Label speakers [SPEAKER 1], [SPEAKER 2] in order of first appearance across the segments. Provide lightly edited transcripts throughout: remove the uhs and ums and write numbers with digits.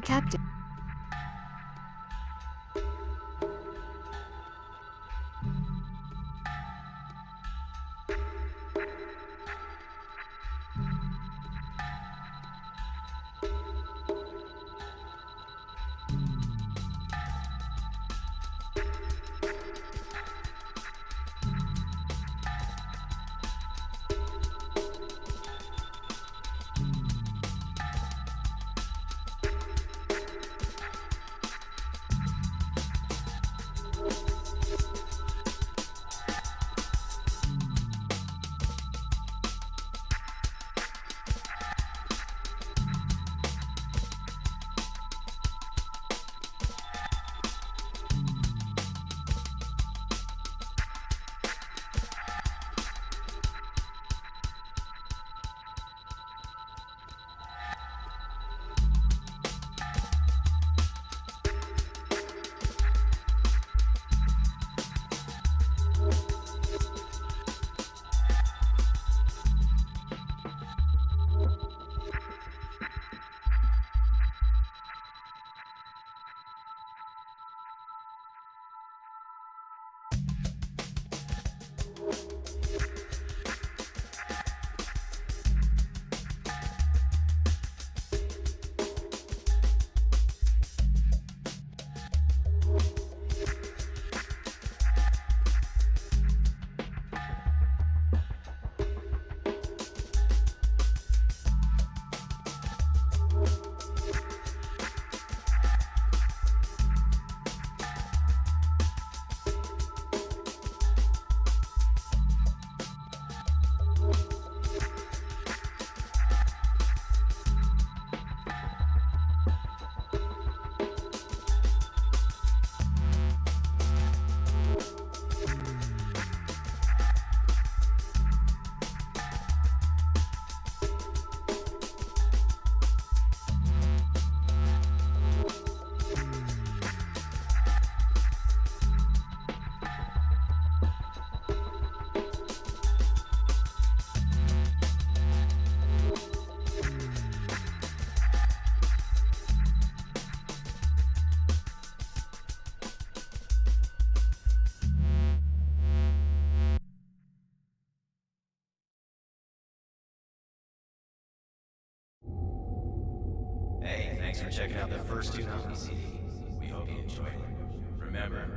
[SPEAKER 1] Captain.
[SPEAKER 2] Hey, thanks for checking out the first two Nominee CDs. We hope you enjoyed it. Remember,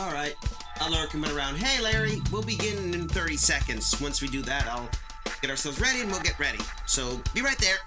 [SPEAKER 3] Alright, I'll come around. Hey Larry, we'll begin in 30 seconds. Once we do that, I'll get ourselves ready and we'll get ready. So, be right there.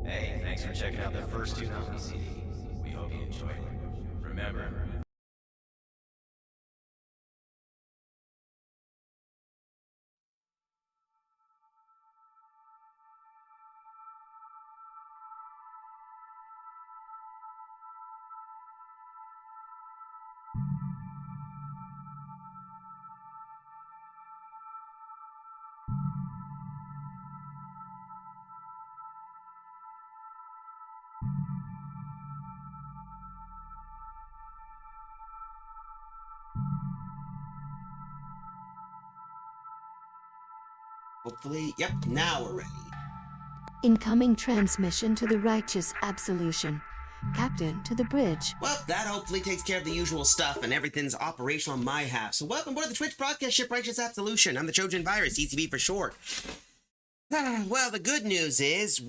[SPEAKER 2] Hey, thanks for checking out the first two nominee CDs. We hope you enjoyed it. Remember,
[SPEAKER 3] Hopefully, yep, now we're ready.
[SPEAKER 1] Incoming transmission to the Righteous Absolution. Captain, to the bridge.
[SPEAKER 3] Well, that hopefully takes care of the usual stuff and everyth's operational on my half. So welcome aboard the Twitch broadcast ship Righteous Absolution. I'm the Trojan Virus, TCV for short. Well, the good news is,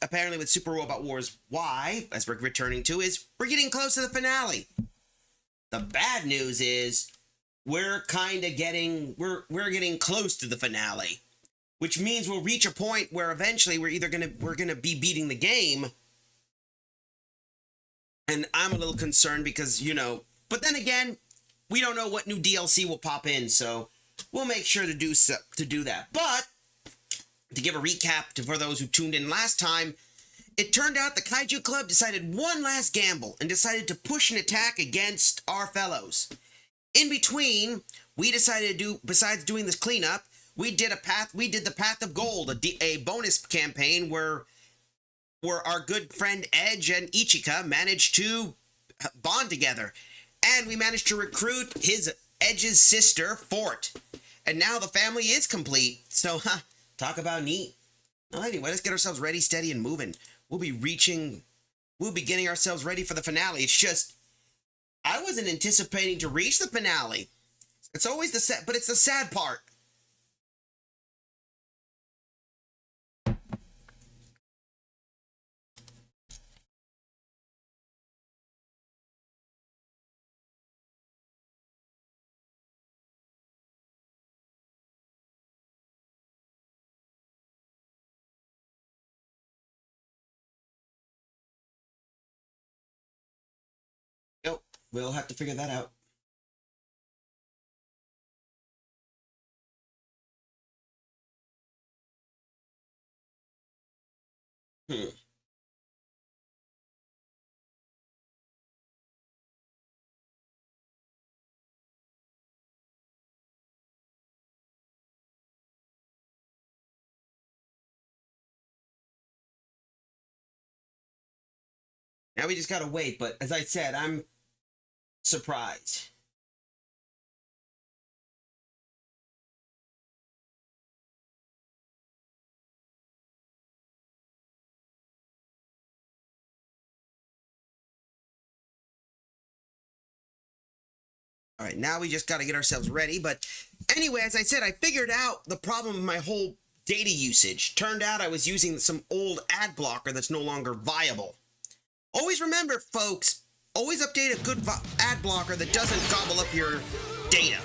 [SPEAKER 3] apparently with Super Robot Wars Y, as we're returning to, is we're getting close to the finale. The bad news is we're getting close to the finale, which means we'll reach a point where eventually we're gonna be beating the game. And I'm a little concerned because, but then again, we don't know what new DLC will pop in, so we'll make sure to do that. But to give a recap for those who tuned in last time, it turned out the Kaiju Club decided one last gamble and decided to push an attack against our fellows. In between, we decided to do, besides doing this cleanup, we did the Path of Gold, a bonus campaign where our good friend Edge and Ichika managed to bond together. And we managed to recruit Edge's sister, Fort. And now the family is complete. So, talk about neat. Well, anyway, let's get ourselves ready, steady, and moving. We'll be getting ourselves ready for the finale. It's just, I wasn't anticipating to reach the finale. It's always but it's the sad part. Nope, we'll have to figure that out. Now we just gotta wait, but as I said, I'm surprised. All right, now we just got to get ourselves ready. But anyway, as I said, I figured out the problem with my whole data usage. Turned out I was using some old ad blocker that's no longer viable. Always remember, folks, always update a good ad blocker that doesn't gobble up your data.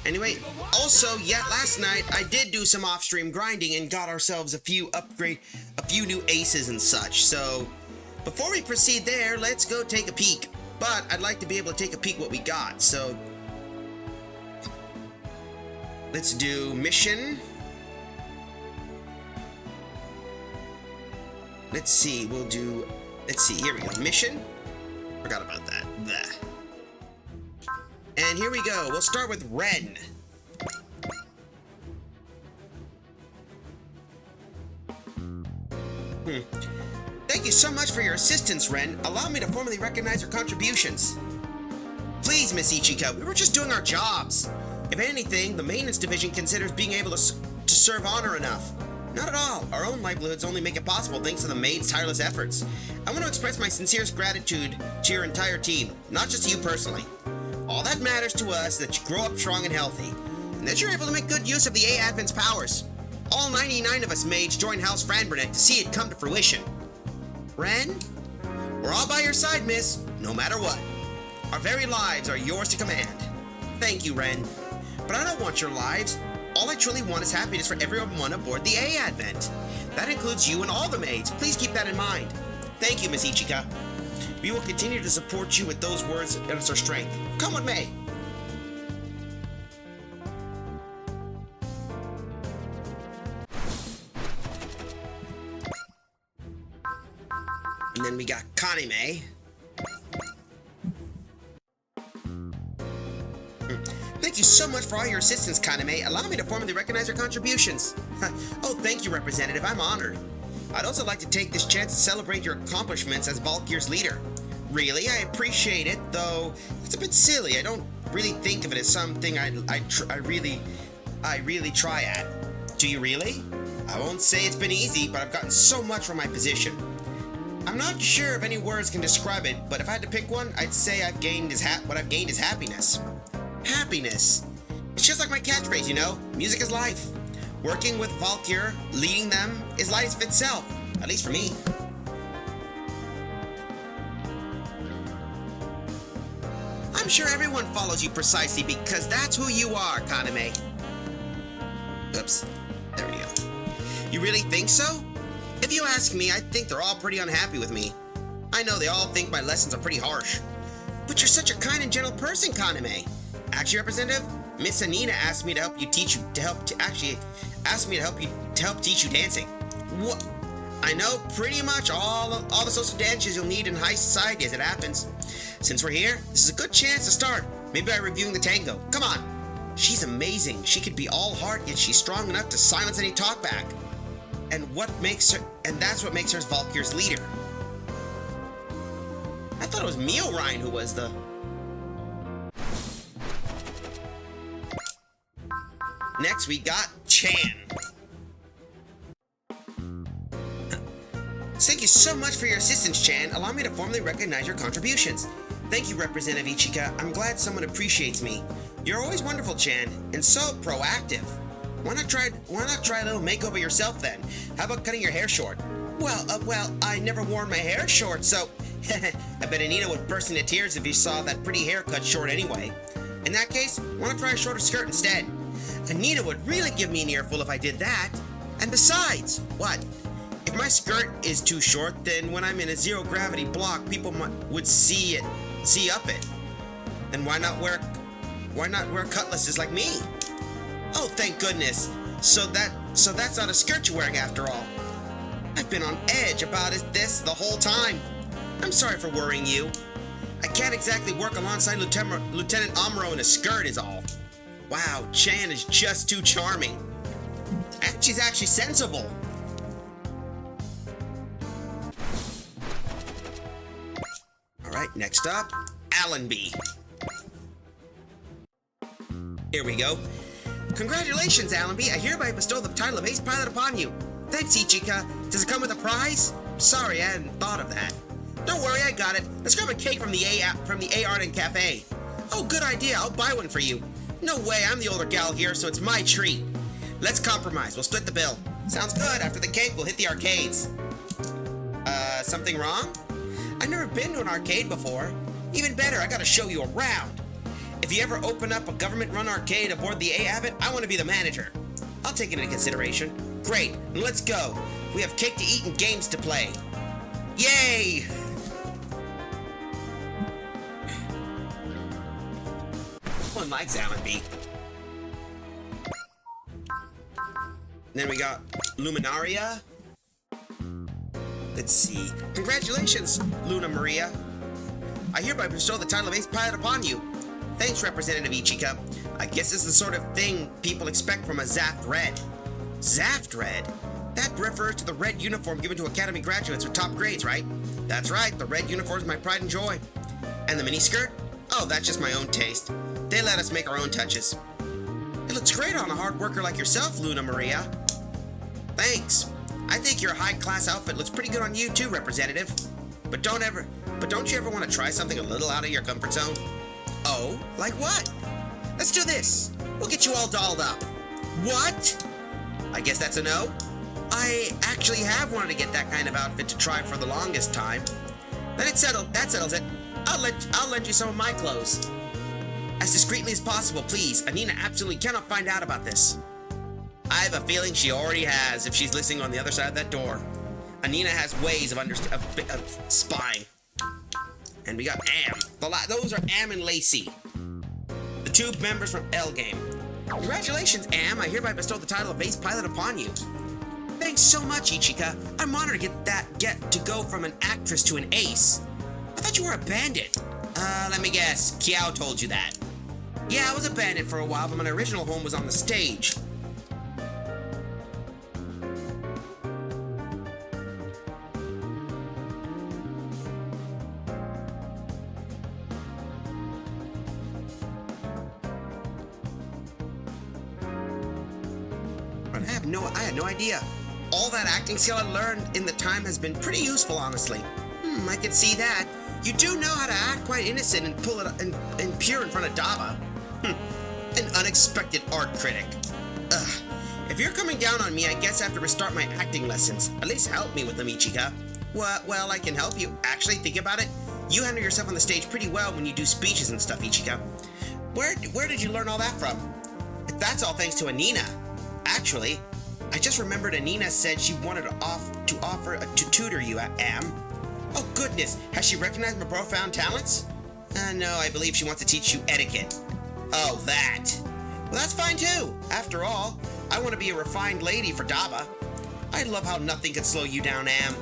[SPEAKER 3] Anyway, also, last night I did do some off-stream grinding and got ourselves a few new aces and such. So, before we proceed there, let's go take a peek. But I'd like to be able to take a peek what we got. So, let's do mission. Let's see, here we go. Mission? Forgot about that. Blech. And here we go. We'll start with Ren. Thank you so much for your assistance, Ren. Allow me to formally recognize your contributions. Please, Miss Ichika, we were just doing our jobs. If anything, the maintenance division considers being able to serve honor enough. Not at all. Our own livelihoods only make it possible thanks to the maid's tireless efforts. I want to express my sincerest gratitude to your entire team, not just you personally. All that matters to us is that you grow up strong and healthy, and that you're able to make good use of the A Advent's powers. All 99 of us maids join House Franburnett to see it come to fruition. Ren, we're all by your side, miss, no matter what. Our very lives are yours to command. Thank you, Ren. But I don't want your lives. All I truly want is happiness for everyone aboard the A Advent. That includes you and all the maids. Please keep that in mind. Thank you, Miss Ichika. We will continue to support you with those words as our strength. Come what may. And then we got Kaname. Thank you so much for all your assistance, Kaname. Allow me to formally recognize your contributions. Oh, thank you, Representative. I'm honored. I'd also like to take this chance to celebrate your accomplishments as Valkyr's leader. Really, I appreciate it, though it's a bit silly. I don't really think of it as something I really try at. Do you really? I won't say it's been easy, but I've gotten so much from my position. I'm not sure if any words can describe it, but if I had to pick one, I'd say what I've gained is happiness. Happiness. It's just like my catchphrase, you know? Music is life. Working with Valkyr, leading them, is life itself. At least for me. I'm sure everyone follows you precisely because that's who you are, Kaname. Oops. There we go. You really think so? If you ask me, I think they're all pretty unhappy with me. I know they all think my lessons are pretty harsh. But you're such a kind and gentle person, Kaname. Actually, Representative, Miss Anina asked me to help teach you dancing. What? I know pretty much all the social dances you'll need in high society as it happens. Since we're here, this is a good chance to start. Maybe by reviewing the tango. Come on. She's amazing. She could be all heart, yet she's strong enough to silence any talkback. And that's what makes her Valkyr's leader. I thought it was Mio Ryan who was the... Next, we got Chan. Thank you so much for your assistance, Chan. Allow me to formally recognize your contributions. Thank you, Representative Ichika. I'm glad someone appreciates me. You're always wonderful, Chan, and so proactive. Why not try a little makeover yourself then? How about cutting your hair short? Well, I never worn my hair short, so I bet Anita would burst into tears if you saw that pretty hair cut short anyway. In that case, why not try a shorter skirt instead? Anita would really give me an earful if I did that. And besides, what? If my skirt is too short, then when I'm in a zero-gravity block, people would see up it. And why not wear cutlasses like me? Oh, thank goodness. So that's not a skirt you're wearing after all. I've been on edge about this the whole time. I'm sorry for worrying you. I can't exactly work alongside Lieutenant Amuro in a skirt is all. Wow, Chan is just too charming. And she's actually sensible. Alright, next up, Allenby. Here we go. Congratulations, Allenby. I hereby bestow the title of Ace Pilot upon you. Thanks, Ichika. Does it come with a prize? Sorry, I hadn't thought of that. Don't worry, I got it. Let's grab a cake from the A Arden Cafe. Oh, good idea. I'll buy one for you. No way, I'm the older gal here, so it's my treat. Let's compromise. We'll split the bill. Sounds good. After the cake, we'll hit the arcades. Something wrong? I've never been to an arcade before. Even better, I gotta show you around. If you ever open up a government-run arcade aboard the A. Abbott, I want to be the manager. I'll take it into consideration. Great, and let's go. We have cake to eat and games to play. Yay! One my exam be. Then we got Luminaria. Let's see. Congratulations, Luna Maria. I hereby bestow the title of Ace Pilot upon you. Thanks, Representative Ichika. I guess it's the sort of thing people expect from a Zaft Red. Zaft Red? That refers to the red uniform given to Academy graduates with top grades, right? That's right, the red uniform is my pride and joy. And the miniskirt? Oh, that's just my own taste. They let us make our own touches. It looks great on a hard worker like yourself, Luna Maria. Thanks. I think your high-class outfit looks pretty good on you too, Representative. But don't you ever want to try something a little out of your comfort zone? Oh, like what? Let's do this. We'll get you all dolled up. What? I guess that's a no? I actually have wanted to get that kind of outfit to try for the longest time. Then that settles it. I'll lend you some of my clothes. As discreetly as possible, please. Anina absolutely cannot find out about this. I have a feeling she already has if she's listening on the other side of that door. Anina has ways of spying. And we got Am. Those are Am and Lacey, the two members from L Game. Congratulations, Am. I hereby bestow the title of Ace Pilot upon you. Thanks so much, Ichika. I'm honored to get to go from an actress to an ace. I thought you were a bandit. Let me guess. Kiao told you that. Yeah, I was a bandit for a while, but my original home was on the stage. I had no idea. All that acting skill I learned in the time has been pretty useful, honestly. I can see that. You do know how to act quite innocent and pull it and pure in front of Dava. An unexpected art critic. Ugh. If you're coming down on me, I guess I have to restart my acting lessons. At least help me with them, Ichika. Well, I can help you. Actually, think about it. You handle yourself on the stage pretty well when you do speeches and stuff, Ichika. Where did you learn all that from? That's all thanks to Anina. Actually, I just remembered Anina said she wanted to tutor you at Am. Oh goodness, has she recognized my profound talents? No, I believe she wants to teach you etiquette. Oh, that. Well, that's fine too. After all, I want to be a refined lady for Daba. I love how nothing can slow you down, Am.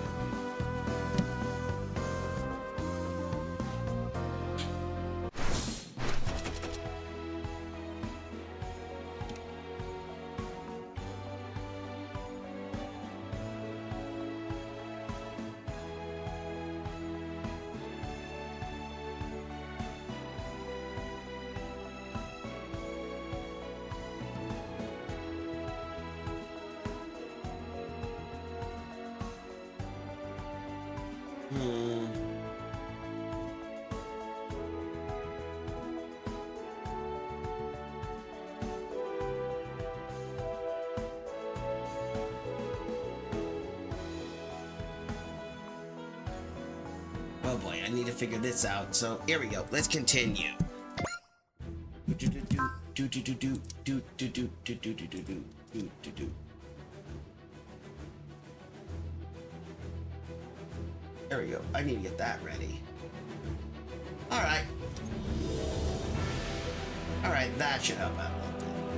[SPEAKER 3] Oh boy, I need to figure this out. So here we go. Let's continue. There we go. I need to get that ready. Alright, that should help out a little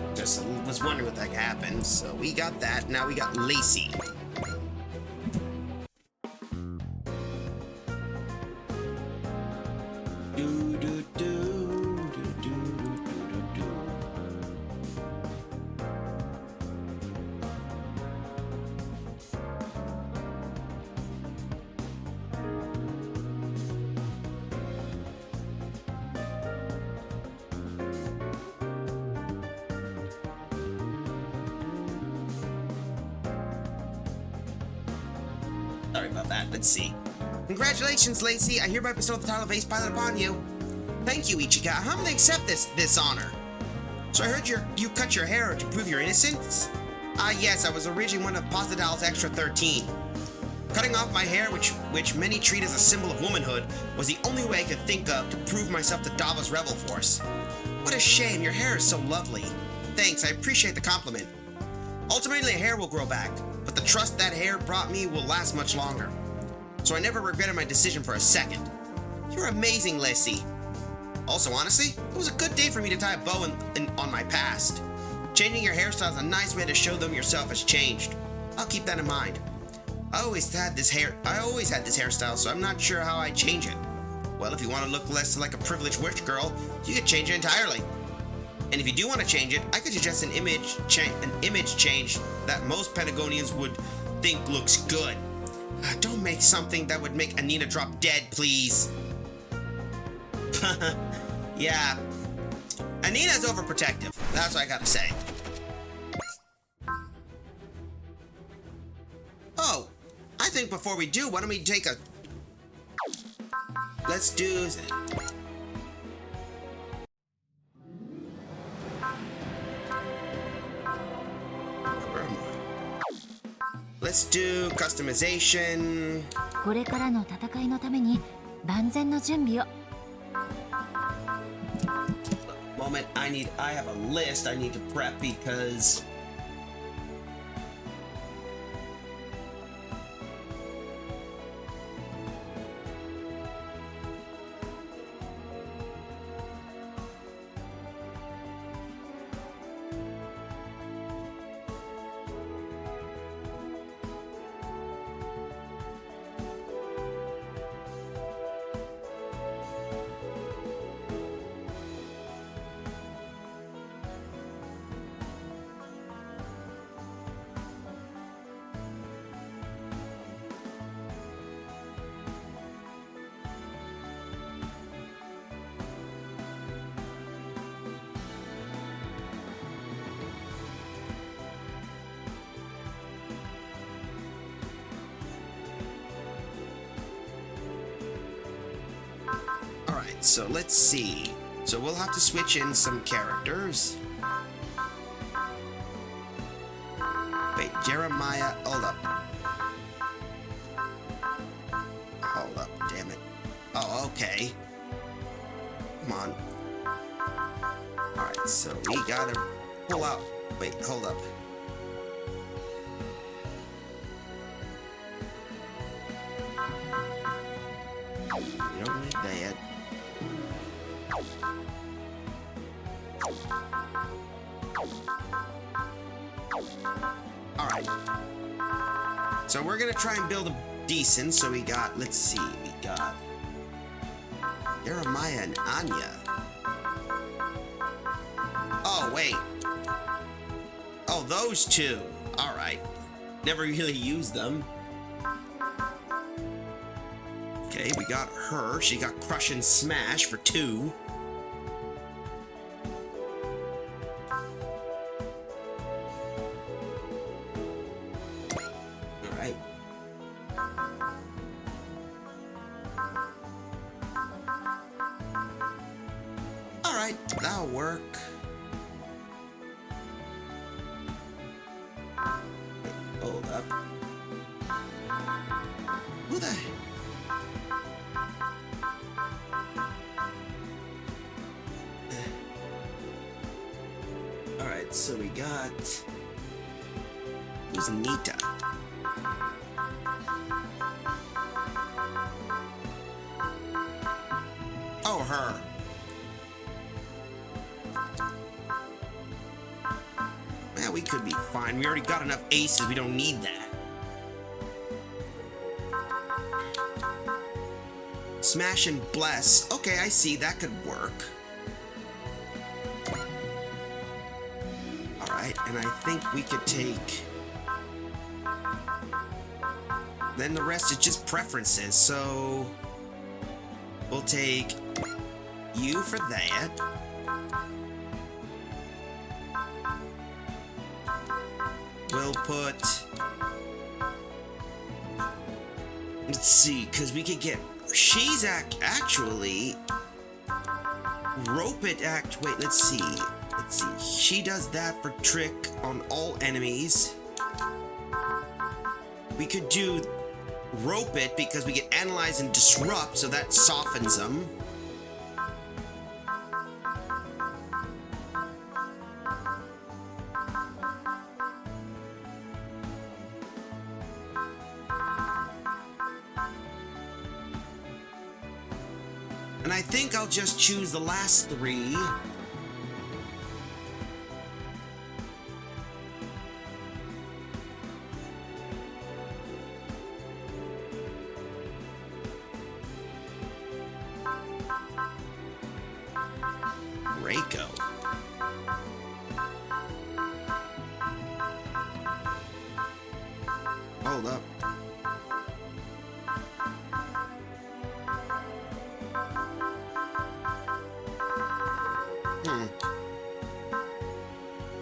[SPEAKER 3] bit. Just was wondering what that happened. So we got that. Now we got Lacey. Sorry about that. Let's see. Congratulations, Lacey. I hereby bestow the title of Ace Pilot upon you. Thank you, Ichika. I humbly accept this honor. So I heard you cut your hair to prove your innocence? Yes, I was originally one of Pasadal's Extra 13. Cutting off my hair, which many treat as a symbol of womanhood, was the only way I could think of to prove myself to Dava's rebel force. What a shame, your hair is so lovely. Thanks, I appreciate the compliment. Ultimately, hair will grow back, but the trust that hair brought me will last much longer. So I never regretted my decision for a second. You're amazing, Lissy. Also, honestly, it was a good day for me to tie a bow on my past. Changing your hairstyle is a nice way to show them yourself has changed. I'll keep that in mind. I always had this hairstyle, so I'm not sure how I'd change it. Well, if you want to look less like a privileged witch girl, you could change it entirely. And if you do want to change it, I could suggest an image change that most Patagonians would think looks good. Don't make something that would make Anina drop dead, please. Yeah. Anina's overprotective. That's what I gotta say. Oh, I think before we do, why don't we take a... Let's do... Let's do customization.
[SPEAKER 4] これからの戦いのために万全の準備を。
[SPEAKER 3] Moment, I have a list I need to prep because... Alright, so let's see. So we'll have to switch in some characters. Wait, Jeremiah, hold up. Hold up, damn it. Oh, okay. Come on. Alright, so we gotta pull out. Wait, hold up. You don't need that. Alright. So we're gonna try and build a decent, so we got, let's see, we got Jeremiah and Anya. Oh, wait. Oh, those two. Alright. Never really used them. Okay, we got her. She got Crush and Smash for 2. Alright. Alright, that'll work. Wait, hold up. Who the... Alright, so we got... Who's Nita? Oh, her. Man, we could be fine. We already got enough aces. We don't need that. Smash and Bless. Okay, I see. That could work. Alright, and I think we could take... Then the rest is just preferences, so... We'll take you for that. We'll put... Let's see, because we could get... She's actually... Rope it act... Wait, let's see. Let's see. She does that for trick on all enemies. We could do rope it because we get analyze and disrupt, so that softens them. And I think I'll just choose the last 3. Reiko. Hold up.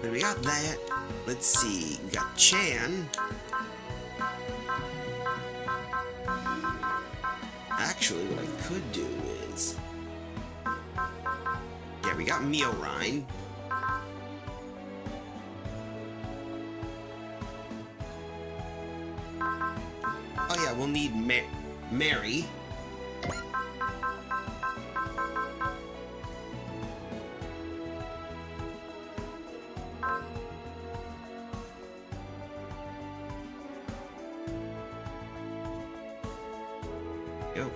[SPEAKER 3] But we got that. Let's see. We got Chan. Actually, what I could do is... Yeah, we got Miorine. Oh yeah, we'll need Mary. Yo.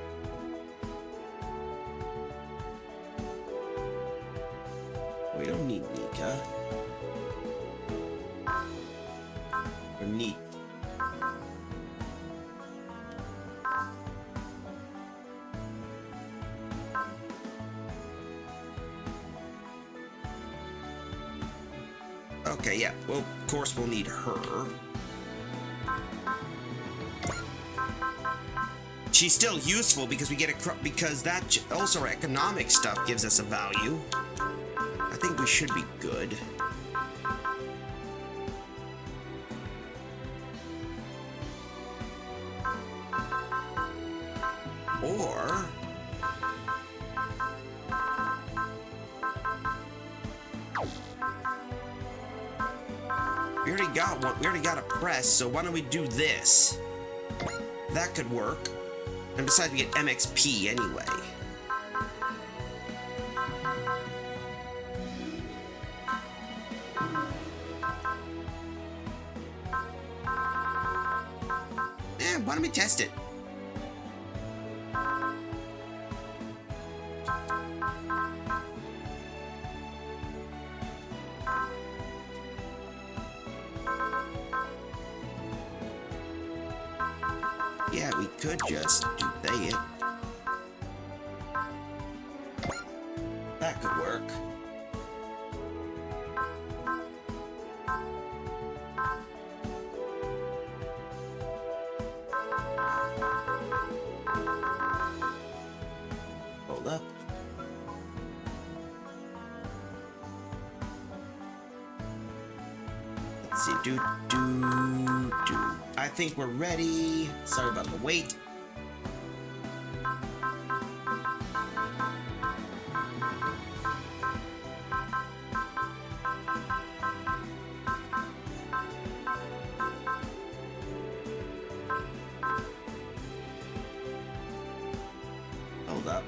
[SPEAKER 3] We don't need Nika. Or Neat. Okay, yeah. Well, of course we'll need her. She's still useful because we get because that also our economic stuff gives us a value. I think we should be good. Or we already got one. We already got a press, so why don't we do this? That could work. And besides, we get MXP anyway. Why don't we test it? Yeah, we could just do it. That could work. Hold up. Let's see. Do. I think we're ready. Sorry about the wait. Hold up.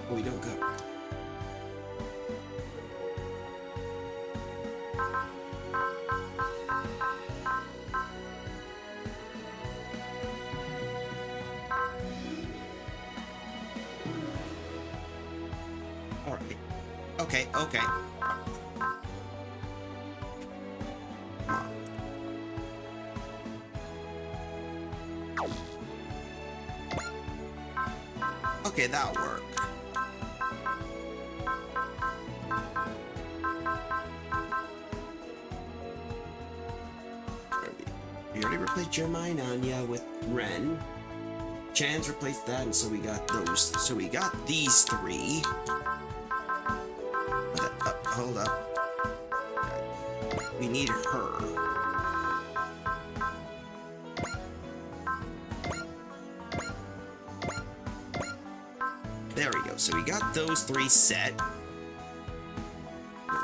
[SPEAKER 3] We don't go. All right. Okay. Okay. Okay, that'll work. We already replaced Jeremiah and Anya with Ren. Chan's replaced that, and so we got those. So we got these 3. Hold up. We need her. So we got those 3 set.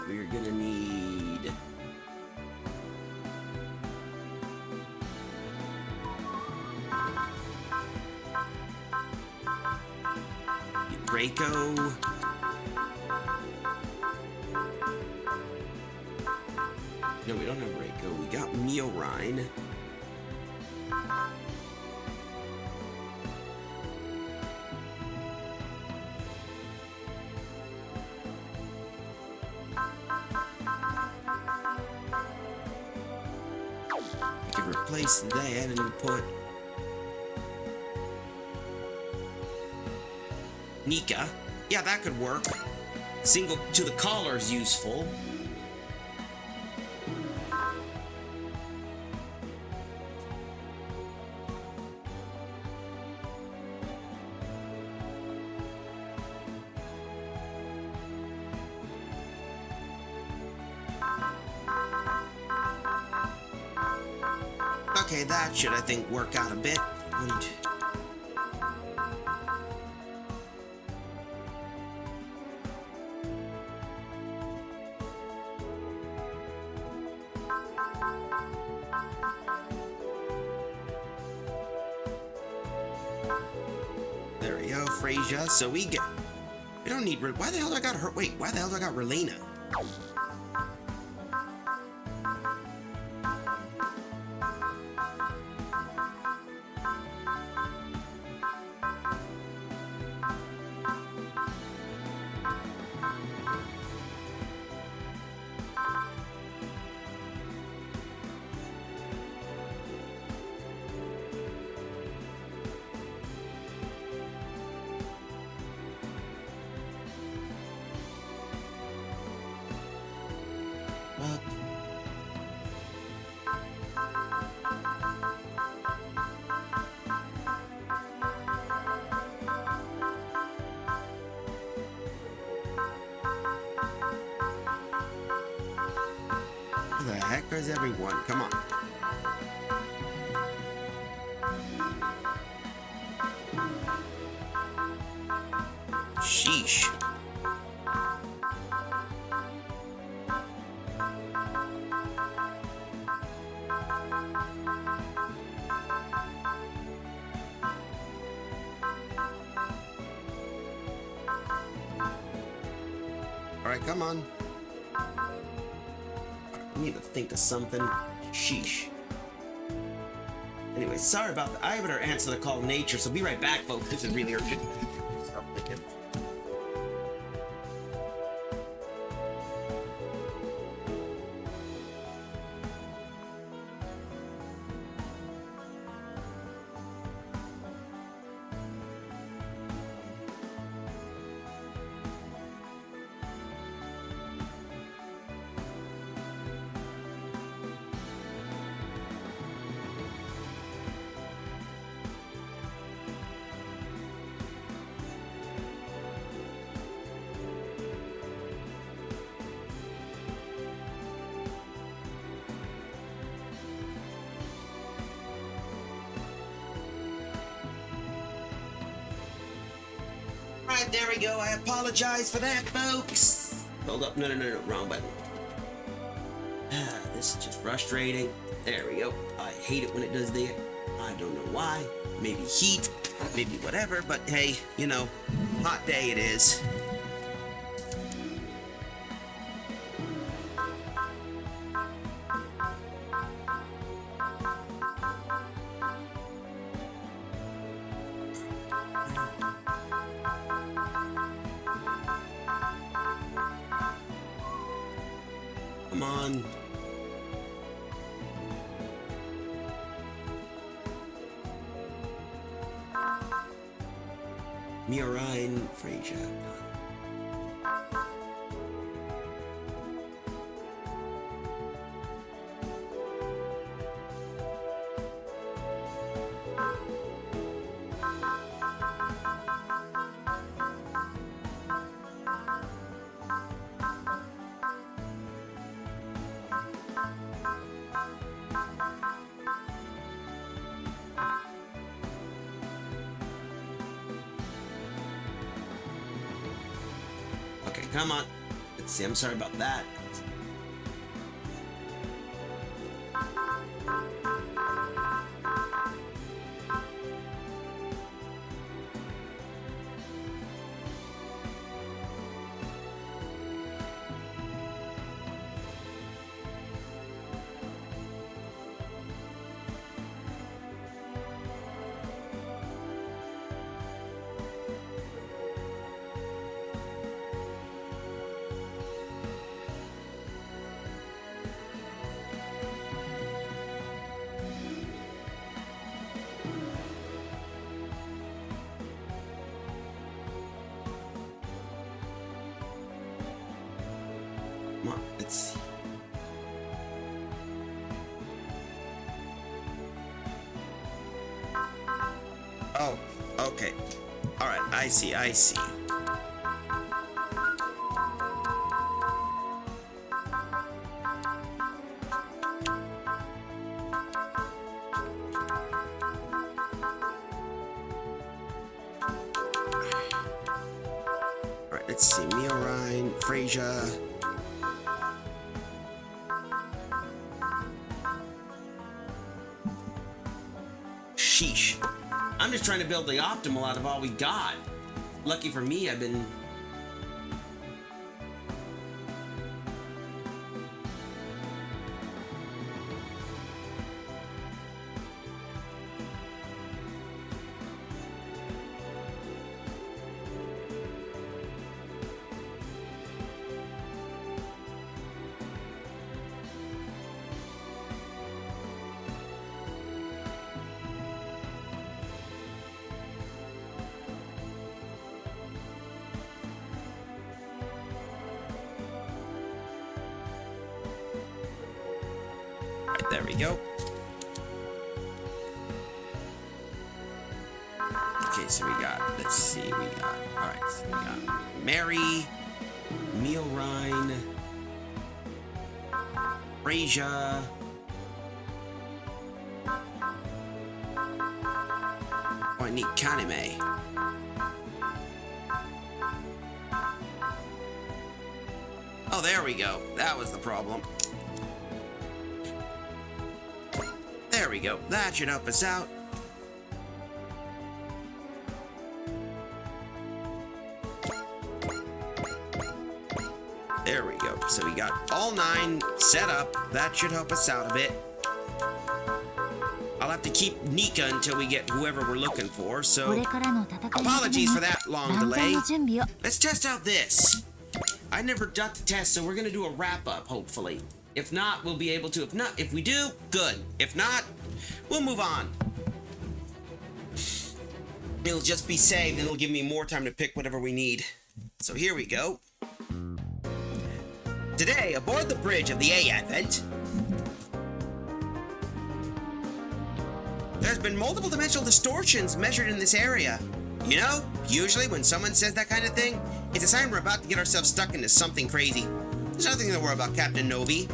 [SPEAKER 3] We're gonna need... Draco. No, we don't have Draco. We got Miorine. We can replace that and then put Nika. Yeah, that could work. Single to the collar is useful. Okay, that should, I think, work out a bit. There we go, Freyja. So we don't need... Why the hell do I got her? Wait, why the hell do I got Relena? Who the heck is everyone? Come on. Sheesh. Alright, come on. I need to think of something. Sheesh. Anyway, sorry about that. I better answer the call of nature, so be right back, folks. This is really urgent. Stop thinking. Alright, there we go. I apologize for that, folks. Hold up. No, wrong button. This is just frustrating. There we go. I hate it when it does that. I don't know why. Maybe heat, maybe whatever, but hey, you know, hot day it is. Come on. Miorine, Freyja. Come on. Let's see, I'm sorry about that. Come on, let's see. Oh, okay. Alright, I see. Alright, let's see. Mia Ryan, Frasier. Sheesh. I'm just trying to build the optimal out of all we got. Lucky for me, I've been... Right, there we go. Okay, so we got, let's see, alright, so we got Mary, Neil Ryan, Frasier, oh, I need Kaname. Oh, there we go. That was the problem. There we go. That should help us out. There we go. So we got all 9 set up. That should help us out a bit. I'll have to keep Nika until we get whoever we're looking for, so apologies for that long delay. Let's test out this. I never got the test, so we're gonna do a wrap-up, hopefully. If not, we'll be able to. If we do, good. If not, we'll move on. It'll just be saved, and it'll give me more time to pick whatever we need. So here we go. Today, aboard the bridge of the A Advent, there's been multiple dimensional distortions measured in this area. You know, usually when someone says that kind of thing, it's a sign we're about to get ourselves stuck into something crazy. There's nothing to worry about, Captain Novi.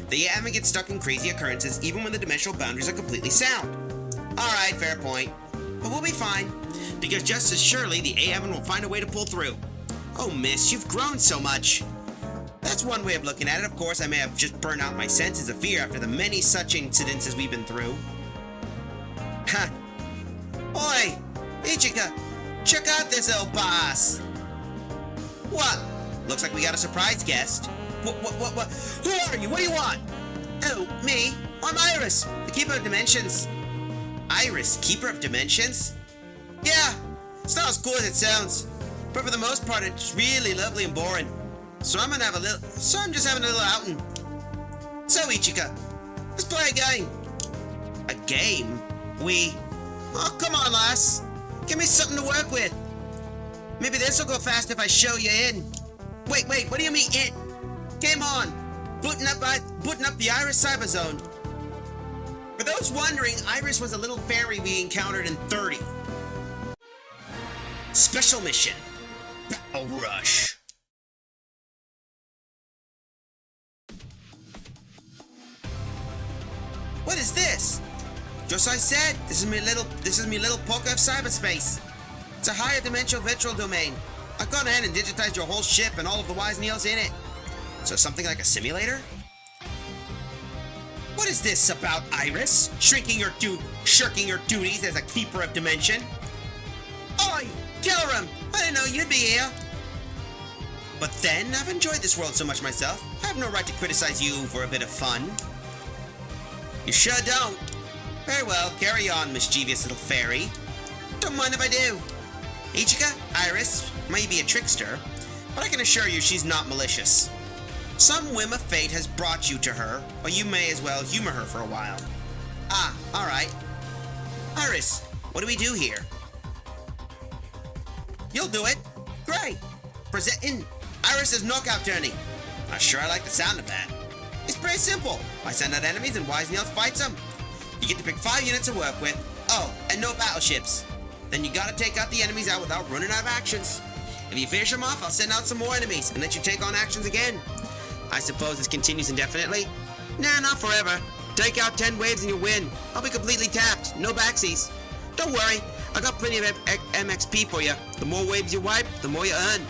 [SPEAKER 3] The A-Advent gets stuck in crazy occurrences even when the dimensional boundaries are completely sound. Alright, fair point. But we'll be fine, because just as surely the A-Advent will find a way to pull through. Oh, miss, you've grown so much. That's one way of looking at it. Of course, I may have just burned out my senses of fear after the many such incidences we've been through. Ha! Oi! Ichika! Check out this old boss! What? Looks like we got a surprise guest. What? Who are you? What do you want? Oh, me? I'm Iris, the Keeper of Dimensions. Iris, Keeper of Dimensions? Yeah, it's not as cool as it sounds. But for the most part, it's really lovely and boring. So I'm just having a little outing. So, Ichika, let's play a game. A game? Oh, come on, lass. Give me something to work with. Maybe this'll go fast if I show you in. Wait, what do you mean in? Game on. Booting up the Iris Cyber Zone. For those wondering, Iris was a little fairy we encountered in 30. Special mission. Battle Rush. What is this? Just as I said, this is me little pocket of cyberspace. It's a higher dimensional virtual domain. I've gone ahead and digitized your whole ship and all of the Wise Neils in it. So something like a simulator? What is this about, Iris? Shirking your duties as a keeper of dimension? Oi! Killerum! I didn't know you'd be here! But then, I've enjoyed this world so much myself, I have no right to criticize you for a bit of fun. You sure don't. Very well, carry on, mischievous little fairy. Don't mind if I do. Ichika, Iris, may be a trickster, but I can assure you she's not malicious. Some whim of fate has brought you to her, or you may as well humor her for a while. Ah, alright. Iris, what do we do here? You'll do it. Great. Presenting Iris's knockout journey. Not sure I like the sound of that. It's pretty simple. I send out enemies and Wise Neils fights them. You get to pick 5 units to work with. Oh, and no battleships. Then you gotta take out the enemies out without running out of actions. If you finish them off, I'll send out some more enemies and let you take on actions again. I suppose this continues indefinitely? Nah, not forever. Take out 10 waves and you win. I'll be completely tapped. No backsies. Don't worry. I got plenty of MXP for you. The more waves you wipe, the more you earn.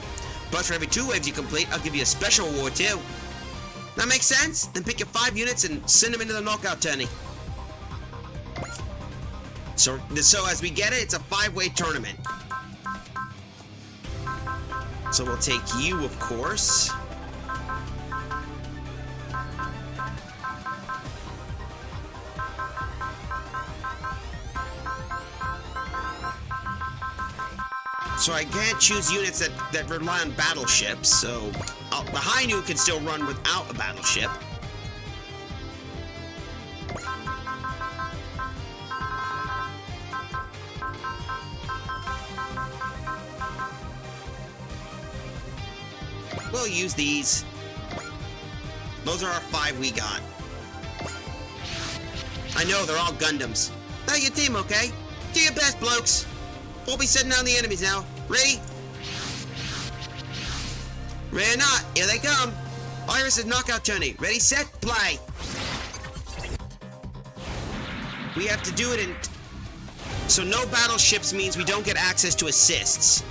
[SPEAKER 3] Plus, for every 2 waves you complete, I'll give you a special award too. That makes sense? Then pick your 5 units and send them into the knockout tourney. So as we get it, it's a 5-way tournament. So we'll take you, of course. So I can't choose units that rely on battleships, so the Hainu can still run without a battleship. We'll use these. Those are our 5 we got. I know, they're all Gundams. Now your team, okay? Do your best, blokes. We'll be setting down the enemies now. Ready? Ready or not, here they come. Iris's knockout tourney. Ready, set, play. We have to do it in... So no battleships means we don't get access to assists.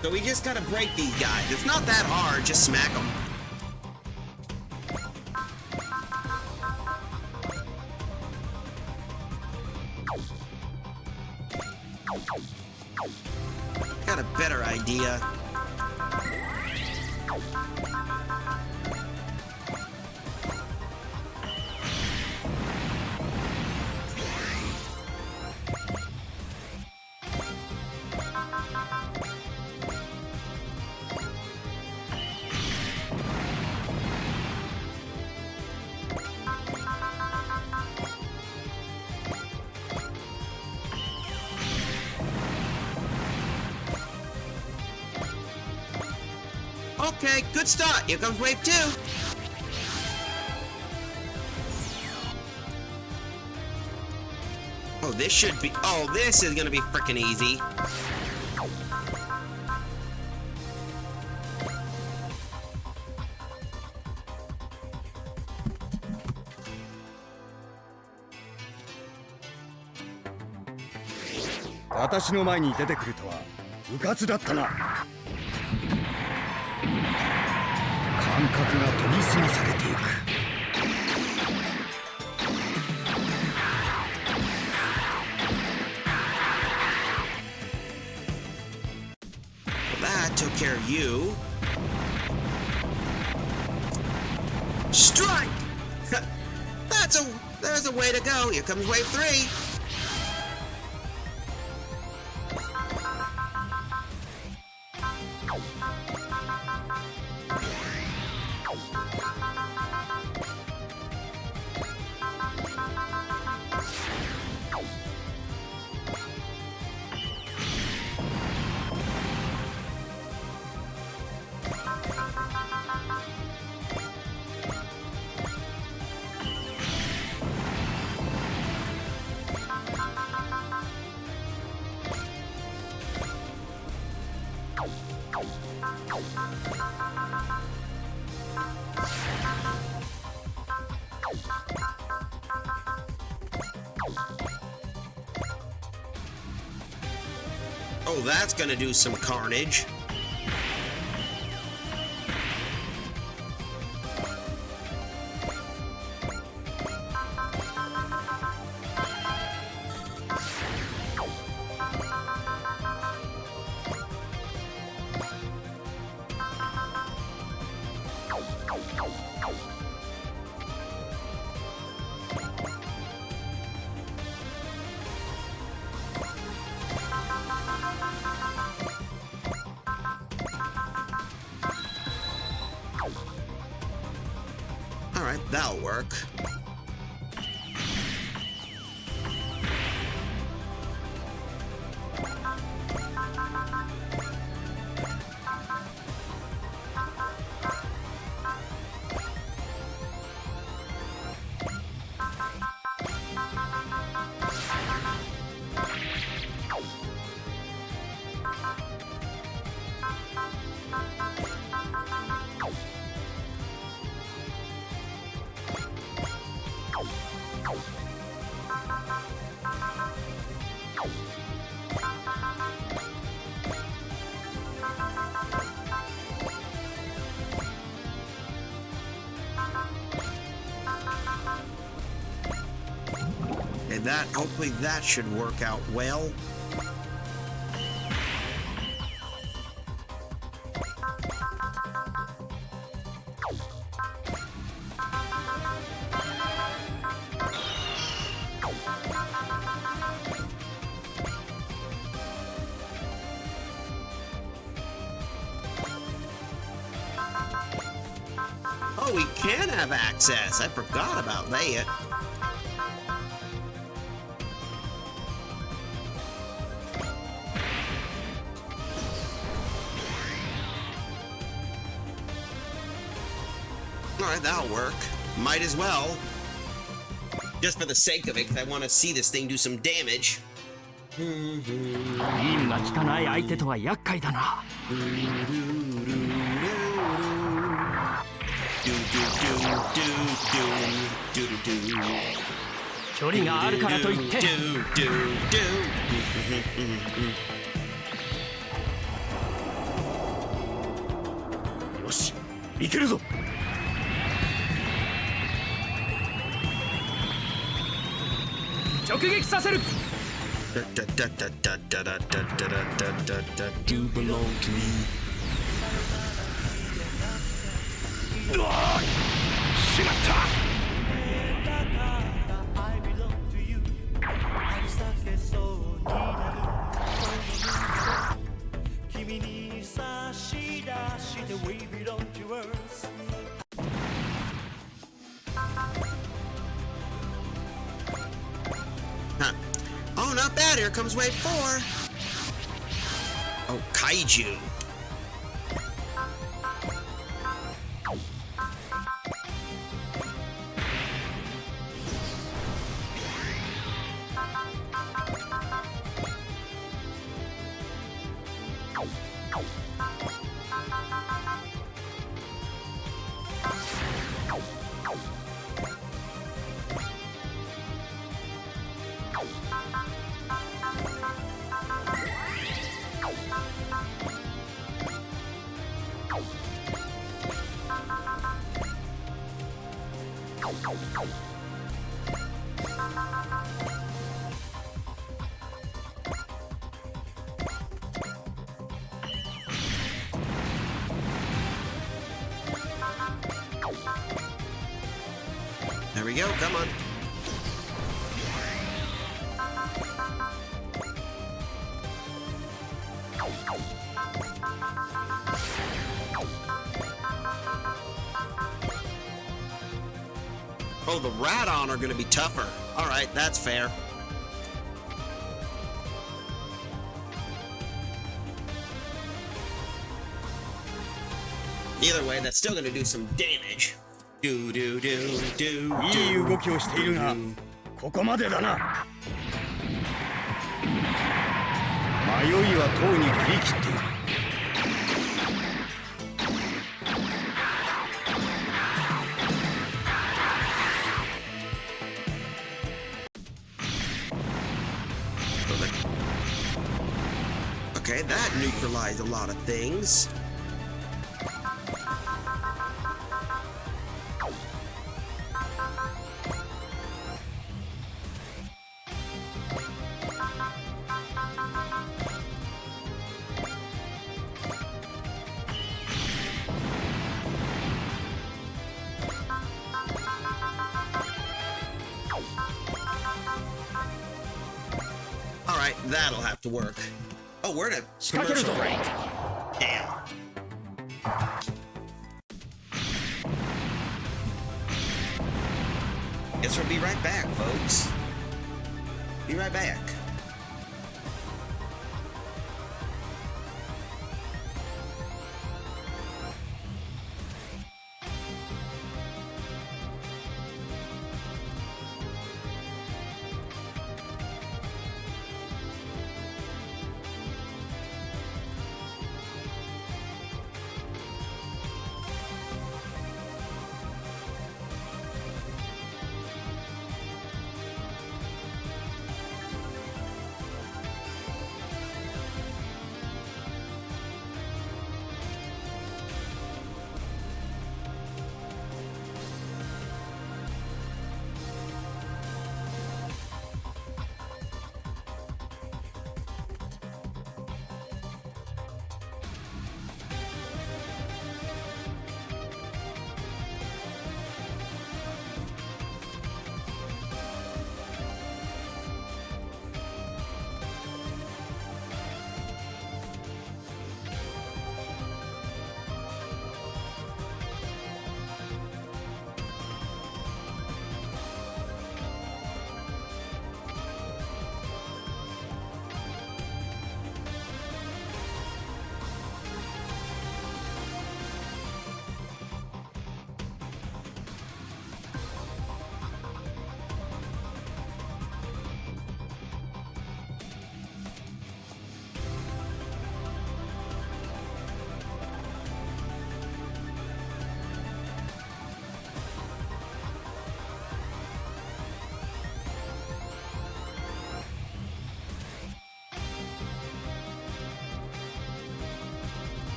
[SPEAKER 3] So we just gotta break these guys. It's not that hard, just smack them. Got a better idea. Okay, good start. Here comes wave 2. Oh, this should be... Oh, this is gonna be frickin' easy.
[SPEAKER 5] 私の前に出てくるとはうかつだったな。感覚が研ぎ澄まされていく。
[SPEAKER 3] That took care of you. Strike! There's a way to go. Here comes wave 3. Oh, that's gonna do some carnage. Alright, that'll work. And hopefully that should work out well. Oh, we can have access. I forgot about that. Alright, that'll work. Might as well. Just for the sake of it, because I want to see this thing do some damage.
[SPEAKER 5] ビームが効かない相手とは厄介だな。距離があるからといって。よし、いけるぞ。直撃させる。You belong to me. うわあ、しまった。
[SPEAKER 3] Huh. Oh, not bad. Here comes wave 4. Oh, kaiju. There we go, come on. Oh, the Radon are going to be tougher. All right, that's fair. Either way, that's still going to do some damage. Do do do do.
[SPEAKER 5] いい動きをしているが、ここまでだな。迷いはとうに振り切っている。
[SPEAKER 3] Okay, that neutralized a lot of things. Alright, that'll have to work. Oh, we're in a commercial break. Damn. Guess we'll be right back, folks. Be right back.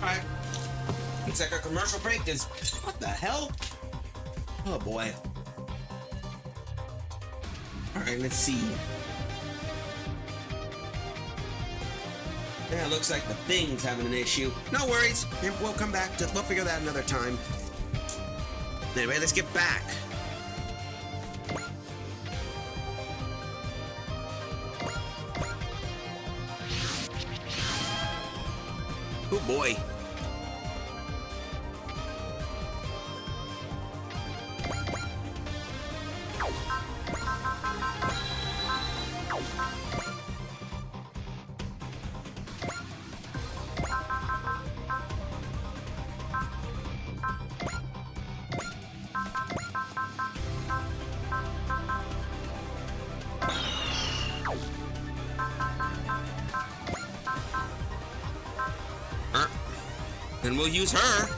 [SPEAKER 3] Alright. Looks like a commercial break is. What the hell? Oh boy. Alright, let's see. Yeah, it looks like the thing's having an issue. No worries. We'll come back to. We'll figure that another time. Anyway, let's get back. Oh boy. And we'll use her.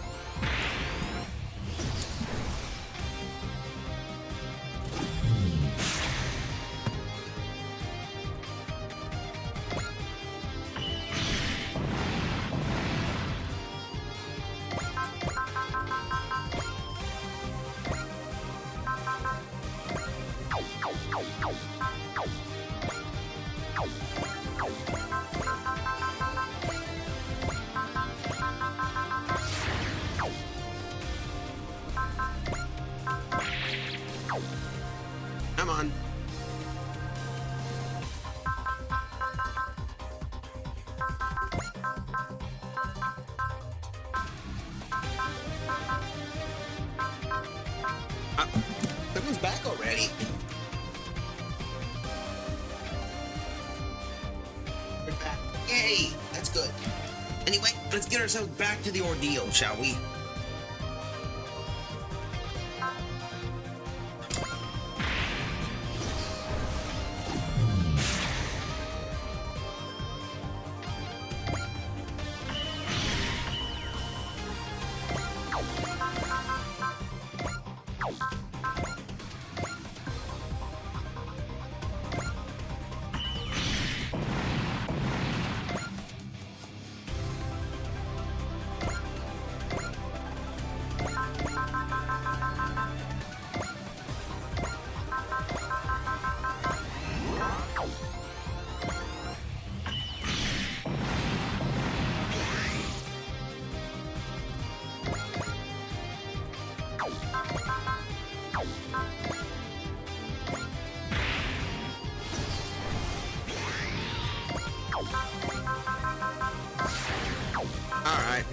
[SPEAKER 3] Come on. Everyone's back already. We're back. Yay! Let's go. Anyway, let's get ourselves back to the ordeal, shall we? Alright.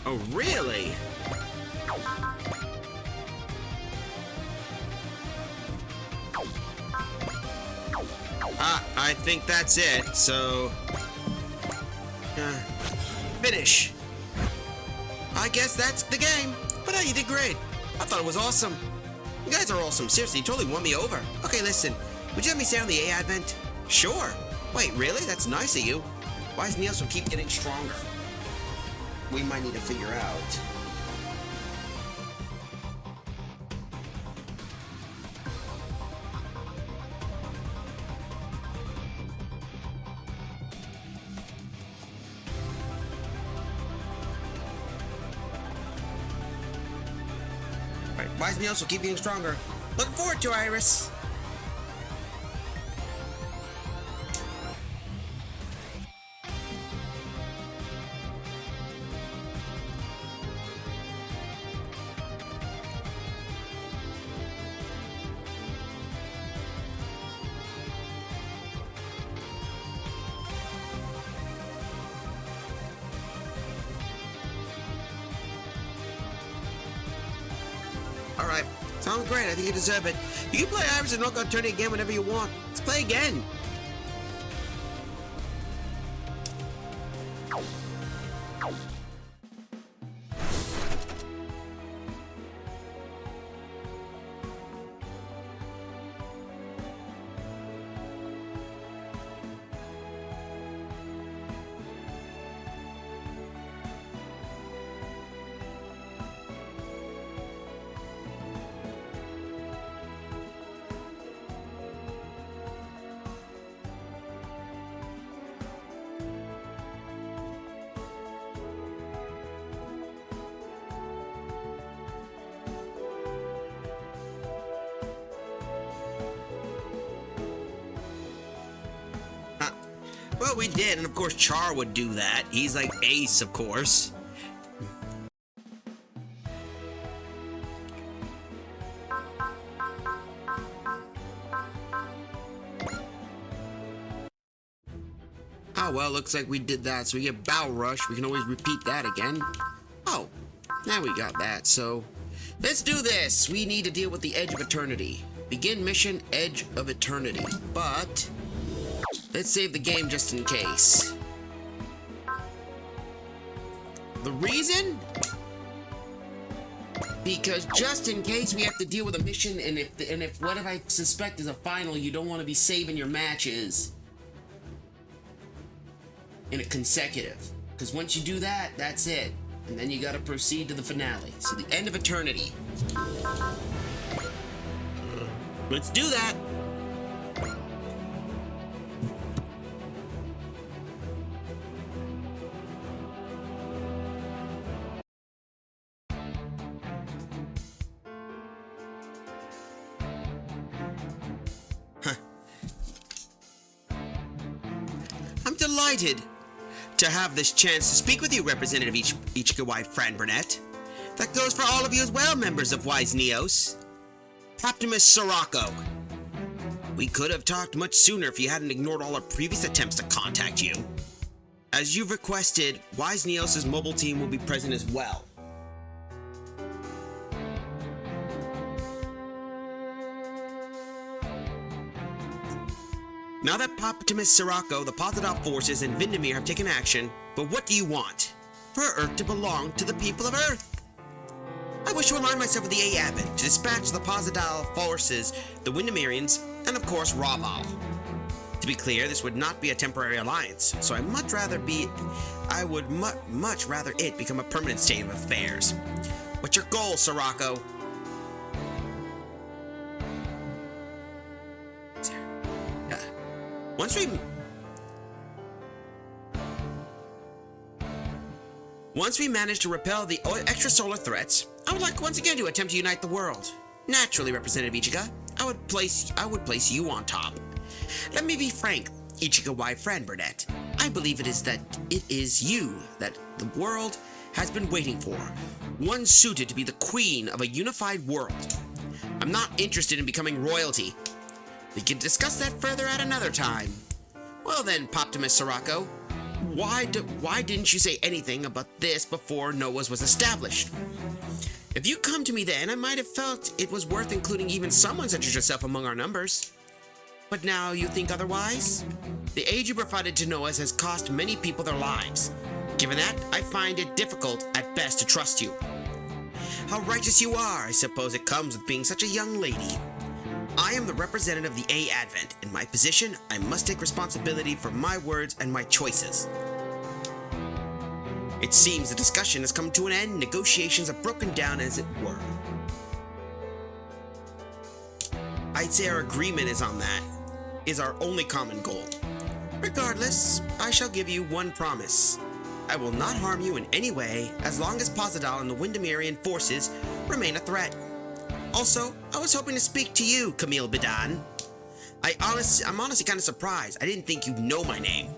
[SPEAKER 3] Oh, really? I think that's it, so... finish. I guess that's the game. But you did great. I thought it was awesome. You guys are awesome. Seriously, you totally won me over. Okay, listen. Would you let me stay on the A Advent? Sure. Wait, really? That's nice of you. Why is Niels will keep getting stronger? We might need to figure out. Wise Niels will keep getting stronger. Looking forward to Iris. Alright, sounds great. I think you deserve it. You can play Iris and Knockout Tourney again whenever you want. Let's play again. Well, we did, and of course Char would do that. He's like ace, of course. Oh, well, looks like we did that. So we get Bow Rush. We can always repeat that again. Oh, now we got that. So let's do this. We need to deal with the Edge of Eternity. Begin mission Edge of Eternity. But let's save the game just in case. The reason? Because just in case we have to deal with a mission, and if what if I suspect is a final, you don't want to be saving your matches in a consecutive. Because once you do that, that's it. And then you gotta proceed to the finale. So the End of Eternity. Let's do that. I'm delighted to have this chance to speak with you, Representative Ichikawa Fran Burnett. That goes for all of you as well, members of Wise Neos. Optimus Sirocco. We could have talked much sooner if you hadn't ignored all our previous attempts to contact you. As you've requested, Wise Neos' mobile team will be present as well. Now that Optimus Sirocco, the Positive Forces, and Vindemir have taken action, but what do you want? For Earth to belong to the people of Earth. I wish to align myself with the A Advent to dispatch the Positive Forces, the Windemirians, and of course Raval. To be clear, this would not be a temporary alliance, so I would much rather it become a permanent state of affairs. What's your goal, Sirocco? Once we manage to repel the extrasolar threats, I would like once again to attempt to unite the world. Naturally, Representative Ichigo, I would place you on top. Let me be frank, Ichigo wide friend Burnett. I believe it is you that the world has been waiting for, one suited to be the queen of a unified world. I'm not interested in becoming royalty. We can discuss that further at another time. Well then, Optimus Sirocco, why didn't you say anything about this before Noah's was established? If you come to me then, I might have felt it was worth including even someone such as yourself among our numbers. But now you think otherwise? The aid you provided to Noah's has cost many people their lives. Given that, I find it difficult at best to trust you. How righteous you are, I suppose it comes with being such a young lady. I am the representative of the A Advent. In my position, I must take responsibility for my words and my choices. It seems the discussion has come to an end. Negotiations have broken down, as it were. I'd say our agreement is our only common goal. Regardless, I shall give you one promise. I will not harm you in any way as long as Posidal and the Windemirian forces remain a threat. Also, I was hoping to speak to you, Camille Bidan. I'm honestly kind of surprised. I didn't think you'd know my name.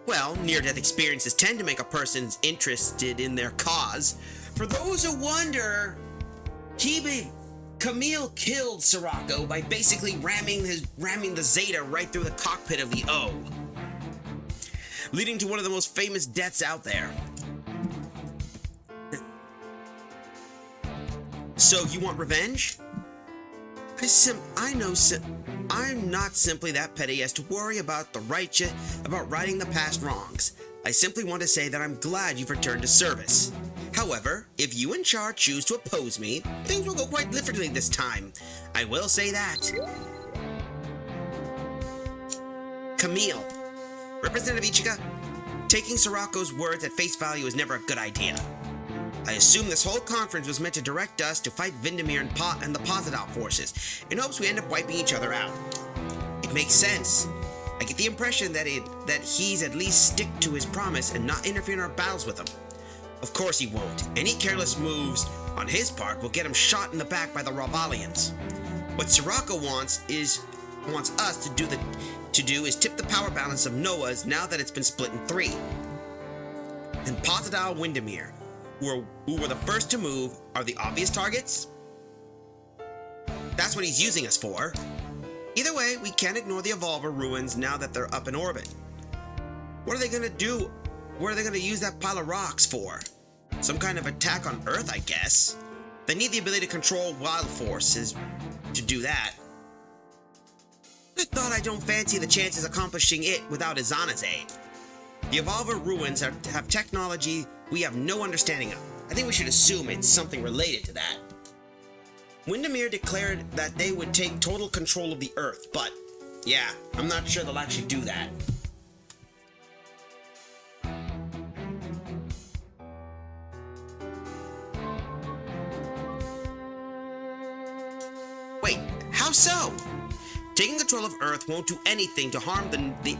[SPEAKER 3] Well, near-death experiences tend to make a person interested in their cause. For those who wonder, Camille killed Sirocco by basically ramming the Zeta right through the cockpit of the O, leading to one of the most famous deaths out there. So you want revenge? I'm not simply that petty as to worry about righting the past wrongs. I simply want to say that I'm glad you've returned to service. However, if you and Char choose to oppose me, things will go quite differently this time. I will say that. Camille. Representative Ichigo, taking Sirocco's words at face value is never a good idea. I assume this whole conference was meant to direct us to fight Vindemir and the Positive forces, in hopes we end up wiping each other out. It makes sense. I get the impression that he's at least stick to his promise and not interfere in our battles with him. Of course he won't. Any careless moves on his part will get him shot in the back by the Ravalians. What Sirocco wants us to do is tip the power balance of Noah's now that it's been split in three. And Posidal Windemir, who were the first to move, are the obvious targets? That's what he's using us for. Either way, we can't ignore the Evolver ruins now that they're up in orbit. What are they gonna do? What are they gonna use that pile of rocks for? Some kind of attack on Earth, I guess. They need the ability to control wild forces to do that. I thought I don't fancy the chances of accomplishing it without Izana's aid. The Evolver ruins have technology we have no understanding of. I think we should assume it's something related to that. Windemir declared that they would take total control of the Earth, but yeah, I'm not sure they'll actually do that. Wait, how so? Taking control of Earth won't do anything to harm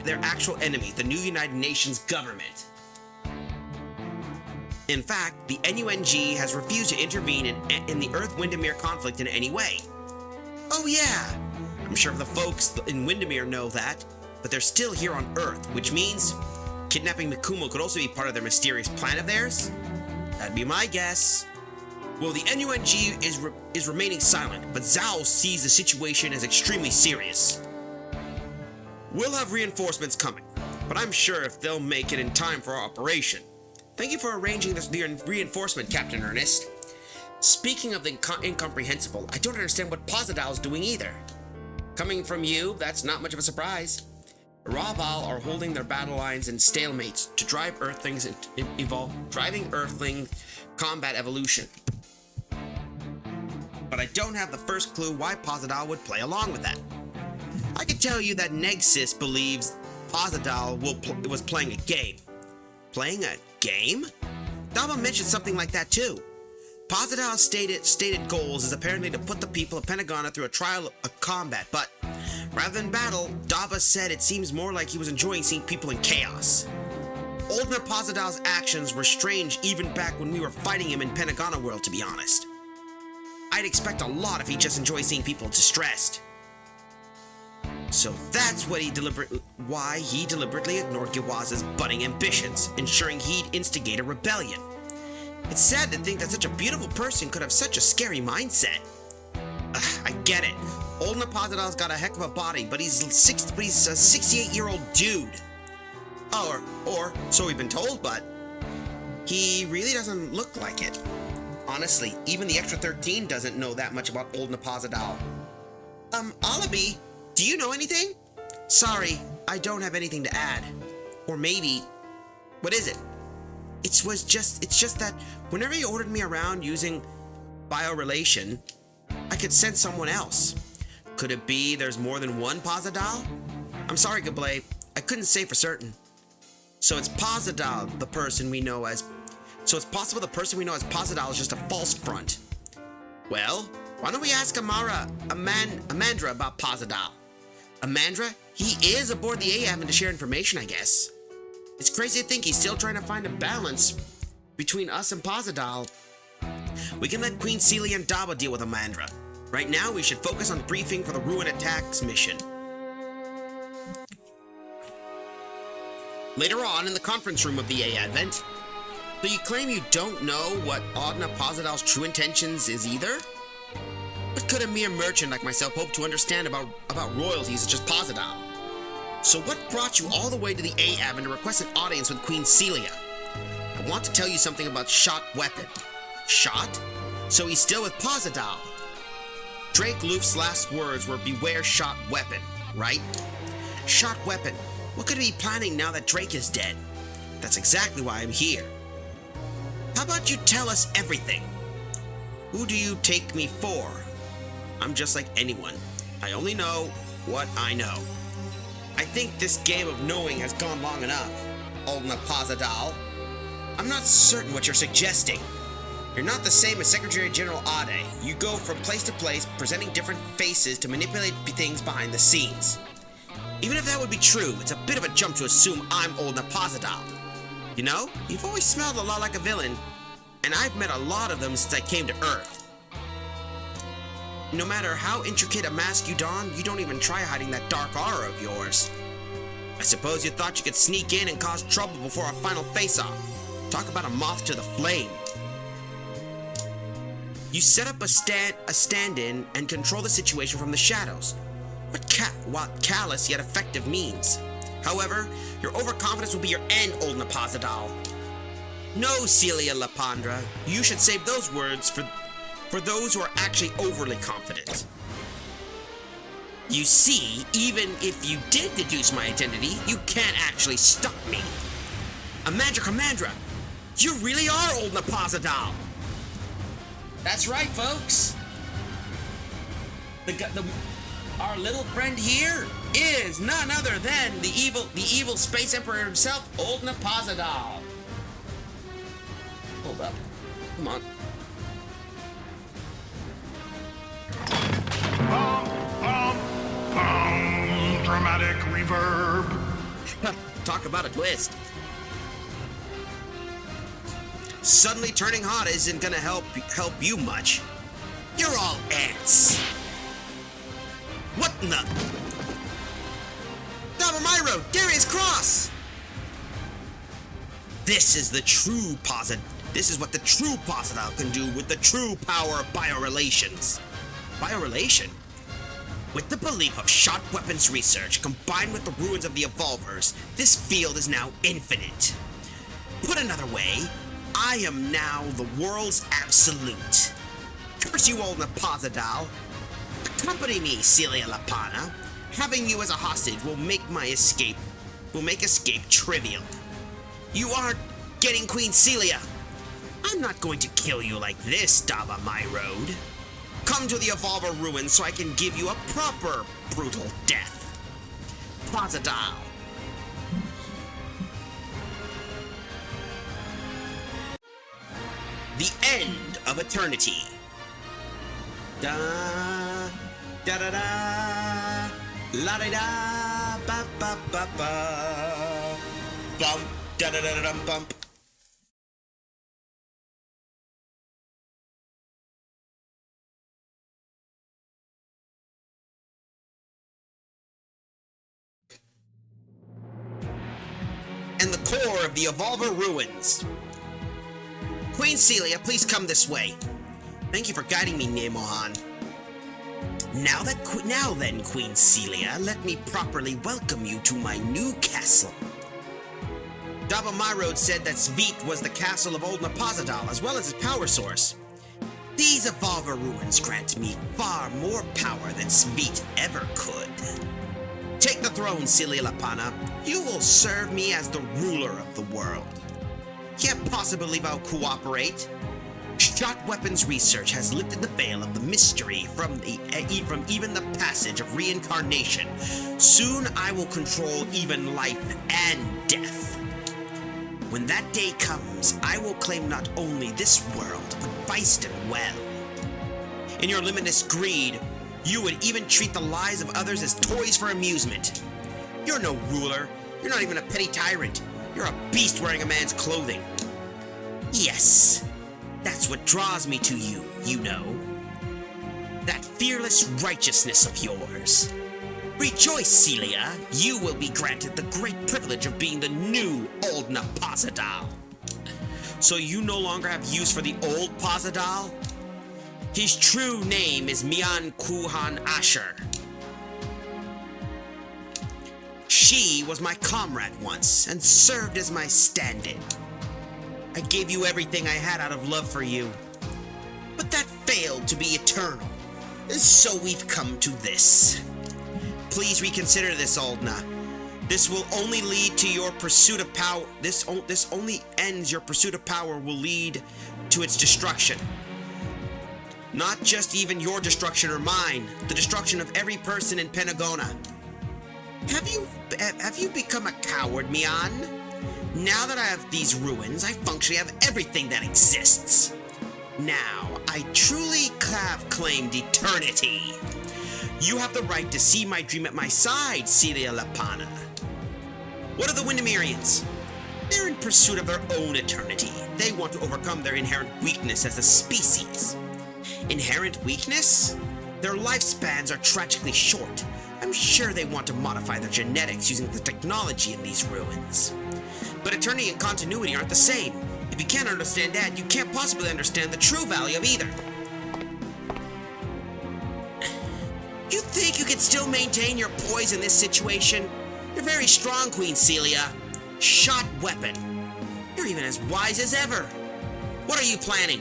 [SPEAKER 3] their actual enemy, the new United Nations government. In fact, the NUNG has refused to intervene in the Earth-Windemir conflict in any way. Oh yeah, I'm sure the folks in Windemir know that, but they're still here on Earth, which means kidnapping Mikumo could also be part of their mysterious plan of theirs? That'd be my guess. Well, the NUNG is remaining silent, but Zhao sees the situation as extremely serious. We'll have reinforcements coming, but I'm sure if they'll make it in time for our operation. Thank you for arranging this reinforcement, Captain Ernest. Speaking of the incomprehensible, I don't understand what Pozadal's doing either. Coming from you, that's not much of a surprise. Raval are holding their battle lines in stalemates to drive Earthlings driving Earthling combat evolution. But I don't have the first clue why Pozadal would play along with that. I can tell you that Nexus believes Pozadal was playing a game. Playing a game? Dama mentioned something like that too. Pozadal's stated goals is apparently to put the people of Pentagona through a trial of combat, but rather than battle, Dava said it seems more like he was enjoying seeing people in chaos. Oldner Pozadal's actions were strange even back when we were fighting him in Pentagona World, to be honest. I'd expect a lot if he just enjoyed seeing people distressed. So that's why he deliberately ignored Giwaza's budding ambitions, ensuring he'd instigate a rebellion. It's sad to think that such a beautiful person could have such a scary mindset. I get it. Old Pozadal's got a heck of a body, but he's a 68-year-old dude. Or so we've been told, but he really doesn't look like it. Honestly, even the Extra 13 doesn't know that much about Old Pozadal. Alabi, do you know anything? Sorry, I don't have anything to add. Or maybe, what is it? It's just that whenever he ordered me around using biorelation, I could sense someone else. Could it be there's more than one Pozadal? I'm sorry, Gablé, I couldn't say for certain. So it's Pozadal, the person we know as... So it's possible the person we know as Pozadal is just a false front. Well, why don't we ask Amandra about Pozadal? Amandra? He is aboard the A-Haven to share information, I guess. It's crazy to think he's still trying to find a balance between us and Pozadal. We can let Queen Celia and Daba deal with Amandra. Right now, we should focus on briefing for the Ruin Attacks mission. Later on, in the conference room of the A-Advent. So you claim you don't know what Odna Pozadal's true intentions is either? What could a mere merchant like myself hope to understand about royalties such as Pozadal? So what brought you all the way to the A-Haven to request an audience with Queen Celia? I want to tell you something about Shot Weapon. Shot? So he's still with Pozadal. Drake Luff's last words were beware Shot Weapon, right? Shot Weapon. What could he be planning now that Drake is dead? That's exactly why I'm here. How about you tell us everything? Who do you take me for? I'm just like anyone. I only know what I know. I think this game of knowing has gone long enough, Oldna Pozadal. I'm not certain what you're suggesting. You're not the same as Secretary General Ade. You go from place to place, presenting different faces to manipulate things behind the scenes. Even if that would be true, it's a bit of a jump to assume I'm Oldna Pozadal. You know, you've always smelled a lot like a villain, and I've met a lot of them since I came to Earth. No matter how intricate a mask you don, you don't even try hiding that dark aura of yours. I suppose you thought you could sneak in and cause trouble before our final face-off. Talk about a moth to the flame. You set up a stand-in and control the situation from the shadows. What callous yet effective means. However, your overconfidence will be your end, Old Pozadal. No, Celia Lapandra, you should save those words for those who are actually overly confident. You see, even if you did deduce my identity, you can't actually stop me. Amandra, you really are Old Pozadal. That's right, folks. Our little friend here is none other than the evil space emperor himself, Old Pozadal. Hold up. Come on.
[SPEAKER 6] Dramatic reverb.
[SPEAKER 3] Talk about a twist. Suddenly turning hot isn't gonna help you much. You're all ants. What in the? Dabamiro, Darius Cross! This is the true This is what the true Posidal can do with the true power of biorelations. Biorelation? With the belief of shot weapons research combined with the ruins of the Evolvers, this field is now infinite. Put another way, I am now the world's absolute. Curse you, old Posidal. Accompany me, Celia Lapana. Having you as a hostage will make escape trivial. You aren't getting Queen Celia. I'm not going to kill you like this, Dava My Road. Come to the Evolver ruins so I can give you a proper brutal death. Posidal. The end of eternity. Da da da da la da da ba ba ba ba bump da da da da bump. And the core of the Evolver ruins. Queen Celia, please come this way. Thank you for guiding me, Nemohan. Now then, Queen Celia, let me properly welcome you to my new castle. Dava Myrode said that Svit was the castle of old Posidal, as well as his power source. These Evolver ruins grant me far more power than Svit ever could. Take the throne, Celia Lapana. You will serve me as the ruler of the world. Can't possibly believe I'll cooperate. Shot weapons research has lifted the veil of the mystery from even the passage of reincarnation. Soon I will control even life and death. When that day comes, I will claim not only this world, but Feiston well. In your limitless greed, you would even treat the lives of others as toys for amusement. You're no ruler. You're not even a petty tyrant. You're a beast wearing a man's clothing. Yes, that's what draws me to you, you know. That fearless righteousness of yours. Rejoice, Celia. You will be granted the great privilege of being the new old Posidal. So you no longer have use for the old Posidal? His true name is Mian Kuhan Asher. She was my comrade once and served as my stand-in. I gave you everything I had out of love for you. But that failed to be eternal. And so we've come to this. Please reconsider this, Aldna. This will only lead to your pursuit of power. This only ends your pursuit of power will lead to its destruction. Not just even your destruction or mine, the destruction of every person in Pentagona. Have you become a coward, Mian? Now that I have these ruins, I functionally have everything that exists. Now, I truly have claimed eternity. You have the right to see my dream at my side, Celia Lapana. What are the Windemirians? They're in pursuit of their own eternity. They want to overcome their inherent weakness as a species. Inherent weakness? Their lifespans are tragically short. I'm sure they want to modify their genetics using the technology in these ruins. But eternity and continuity aren't the same. If you can't understand that, you can't possibly understand the true value of either. You think you can still maintain your poise in this situation? You're very strong, Queen Celia. Shot weapon. You're even as wise as ever. What are you planning?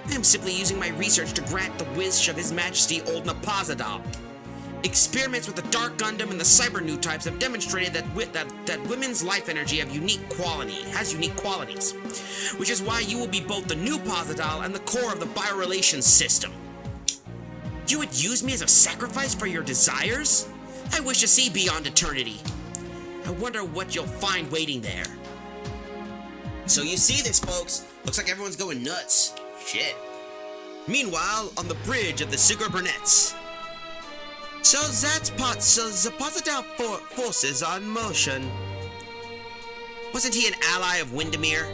[SPEAKER 3] I am simply using my research to grant the wish of His Majesty Old Posidal. Experiments with the Dark Gundam and the Cyber New types have demonstrated that women's life energy has unique qualities, which is why you will be both the new Posidal and the core of the biorelations system. You would use me as a sacrifice for your desires? I wish to see beyond eternity. I wonder what you'll find waiting there. So you see this, folks. Looks like everyone's going nuts. Shit. Meanwhile, on the bridge of the Sigur Burnett's. So the Posidal forces are in motion. Wasn't he an ally of Windermere?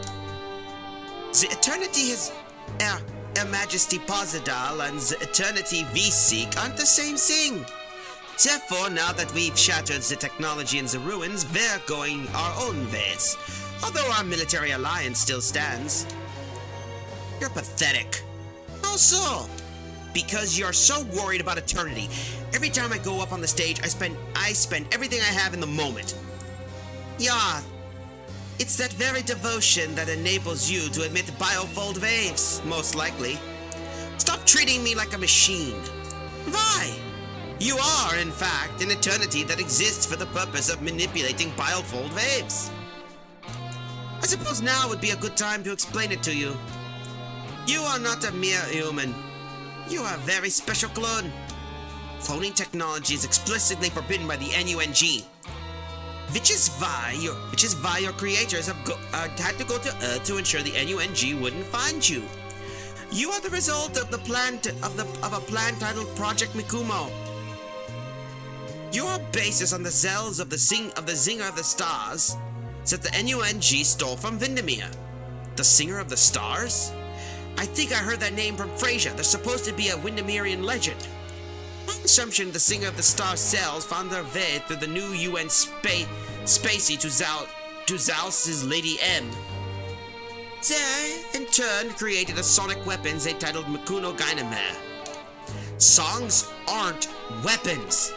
[SPEAKER 3] The Eternity has Her Majesty Posidal and the Eternity V-Seek aren't the same thing. Therefore, now that we've shattered the technology in the ruins, we're going our own ways. Although our military alliance still stands. You're pathetic. How so? Because you're so worried about eternity. Every time I go up on the stage, I spend everything I have in the moment. Yeah, it's that very devotion that enables you to emit biofold waves, most likely. Stop treating me like a machine. Why? You are, in fact, an eternity that exists for the purpose of manipulating biofold waves. I suppose now would be a good time to explain it to you. You are not a mere human. You are a very special clone. Cloning technology is explicitly forbidden by the NUNG. Which is why your creators have had to go to Earth to ensure the NUNG wouldn't find you. You are the result of a plan titled Project Mikumo. Your basis on the cells of the Zinger of the Stars that the NUNG stole from Windermere. The Singer of the Stars? I think I heard that name from Frasier. There's supposed to be a Windermerean legend. My assumption the Singer of the Stars cells found their way through the new UN spacey to Zeus's Lady M. They, in turn, created a sonic weapons they titled Mikuno Gynamare. Songs aren't weapons.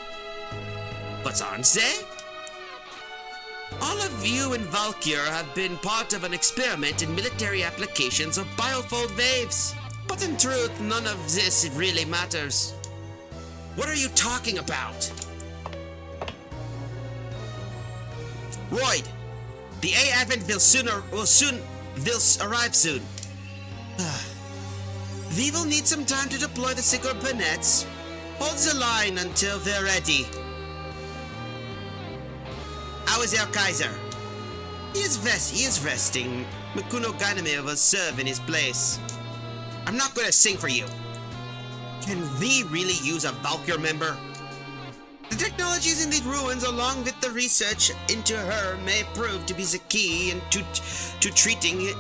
[SPEAKER 3] But aren't they? All of you in Valkyr have been part of an experiment in military applications of biofold waves. But in truth, none of this really matters. What are you talking about? Royd, the A Advent will arrive soon. We will need some time to deploy the Sigurd Burnets. Hold the line until they're ready. How is our Kaiser? He is resting. Mikuno Gynamare will serve in his place. I'm not going to sing for you. Can we really use a Valkyr member? The technologies in these ruins, along with the research into her, may prove to be the key to treating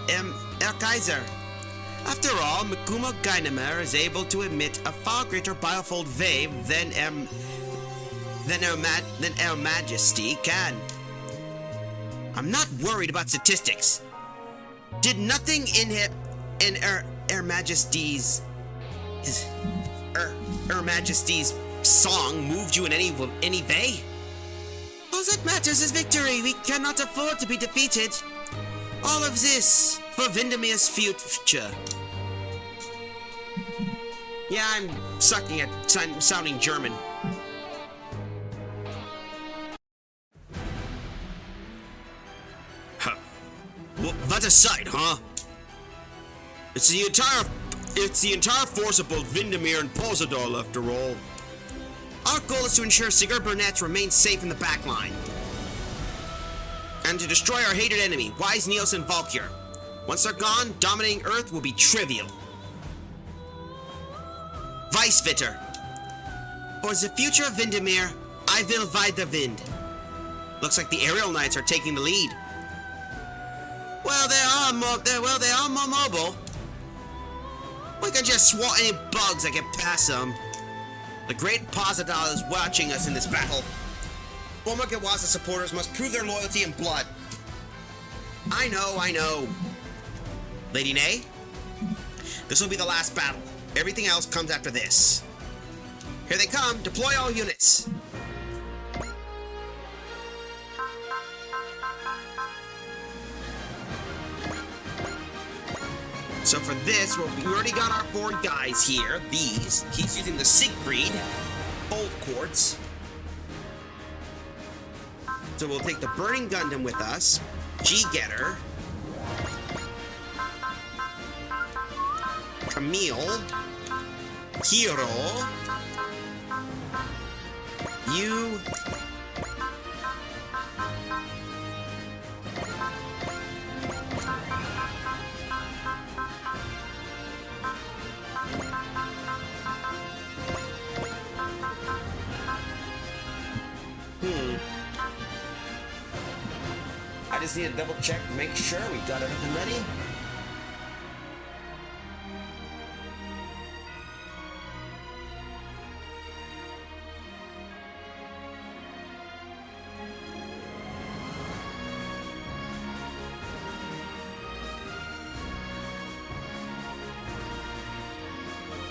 [SPEAKER 3] our Kaiser. After all, Mikumo Gynamare is able to emit a far greater biofold wave than our Majesty can. I'm not worried about statistics. Did nothing in Her Majesty's song moved you in any way? All that matters is victory. We cannot afford to be defeated. All of this for Windermere's future. Yeah, I'm sucking at sounding German. What a sight, huh? It's the entire force of both Windermere and Pozadol, after all. Our goal is to ensure Sigurd Burnett remains safe in the backline. And to destroy our hated enemy, Wise Niels and Valkyr. Once they're gone, dominating Earth will be trivial. Weisvitter. For the future of Windermere, I will ride the wind. Looks like the aerial knights are taking the lead. Well, they are more mobile. We can just swat any bugs that get past them. The great Pozadal is watching us in this battle. Former Gewasa supporters must prove their loyalty in blood. I know. Lady Nay, this will be the last battle. Everything else comes after this. Here they come. Deploy all units. So for this, we already got our 4 guys here. He's using the Siegfried Bolt Quartz. So we'll take the Burning Gundam with us, G-Getter, Camille, Hiro, you, I just need to double check to make sure we got everything ready.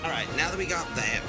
[SPEAKER 3] Alright, now that we got that.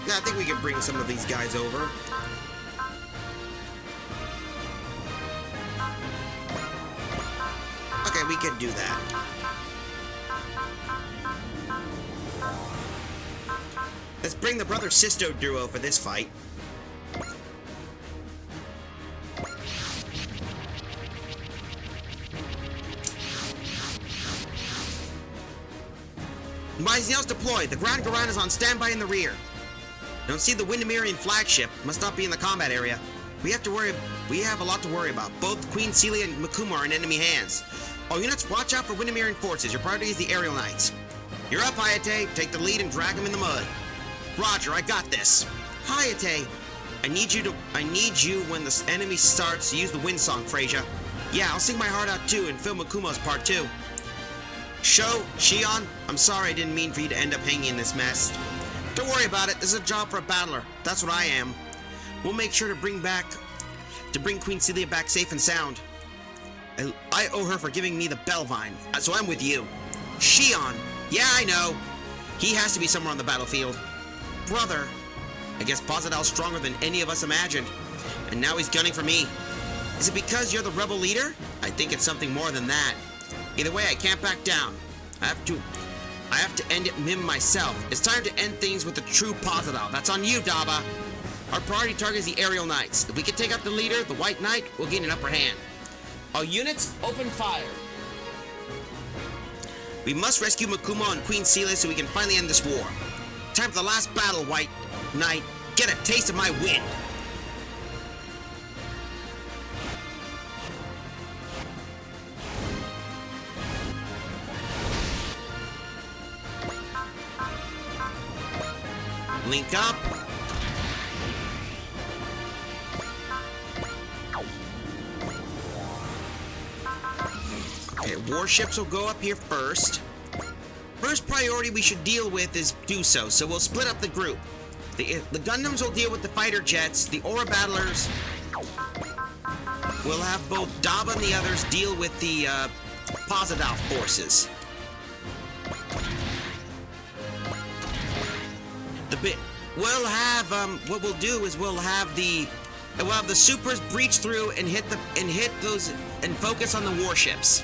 [SPEAKER 3] Yeah, I think we can bring some of these guys over. Okay, we could do that. Let's bring the brother-sister duo for this fight. Myziel's deployed. The Grand Garan is on standby in the rear. Don't see the Windemirian flagship. Must not be in the combat area. We have a lot to worry about. Both Queen Celia and Makuma are in enemy hands. All units, watch out for Windemirian forces. Your priority is the aerial knights. You're up, Hayate. Take the lead and drag them in the mud. Roger, I got this. Hayate, I need you when the enemy starts to use the wind song, Freyja. Yeah, I'll sing my heart out too and fill Makuma's part too. Shion, I'm sorry I didn't mean for you to end up hanging in this mess. Don't worry about it. This is a job for a battler. That's what I am. We'll make sure to bring Queen Celia back safe and sound. I owe her for giving me the Bellvine, so I'm with you. Shion, yeah, I know. He has to be somewhere on the battlefield. Brother, I guess Pozadal's stronger than any of us imagined, and now he's gunning for me. Is it because you're the rebel leader? I think it's something more than that. Either way, I can't back down. I have to end it Mim myself. It's time to end things with the true Pozadal. That's on you, Daba. Our priority target is the aerial knights. If we can take out the leader, the White Knight, we'll gain an upper hand. All units, open fire. We must rescue Makuma and Queen Celia so we can finally end this war. Time for the last battle, White Knight. Get a taste of my wind. Link up. Okay, warships will go up here first. First priority we should deal with is do so we'll split up the group. The Gundams will deal with the fighter jets. The Aura Battlers will have both Daba and the others deal with the Pozadal forces. We'll have what we'll do is we'll have the supers breach through and hit those and focus on the warships.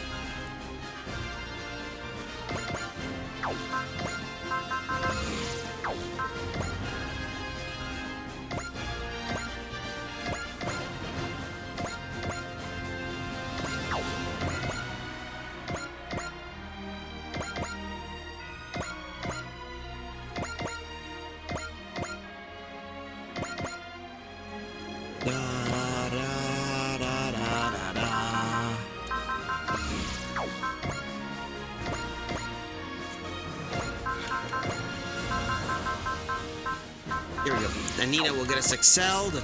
[SPEAKER 3] Here we go. Anina will get us excelled.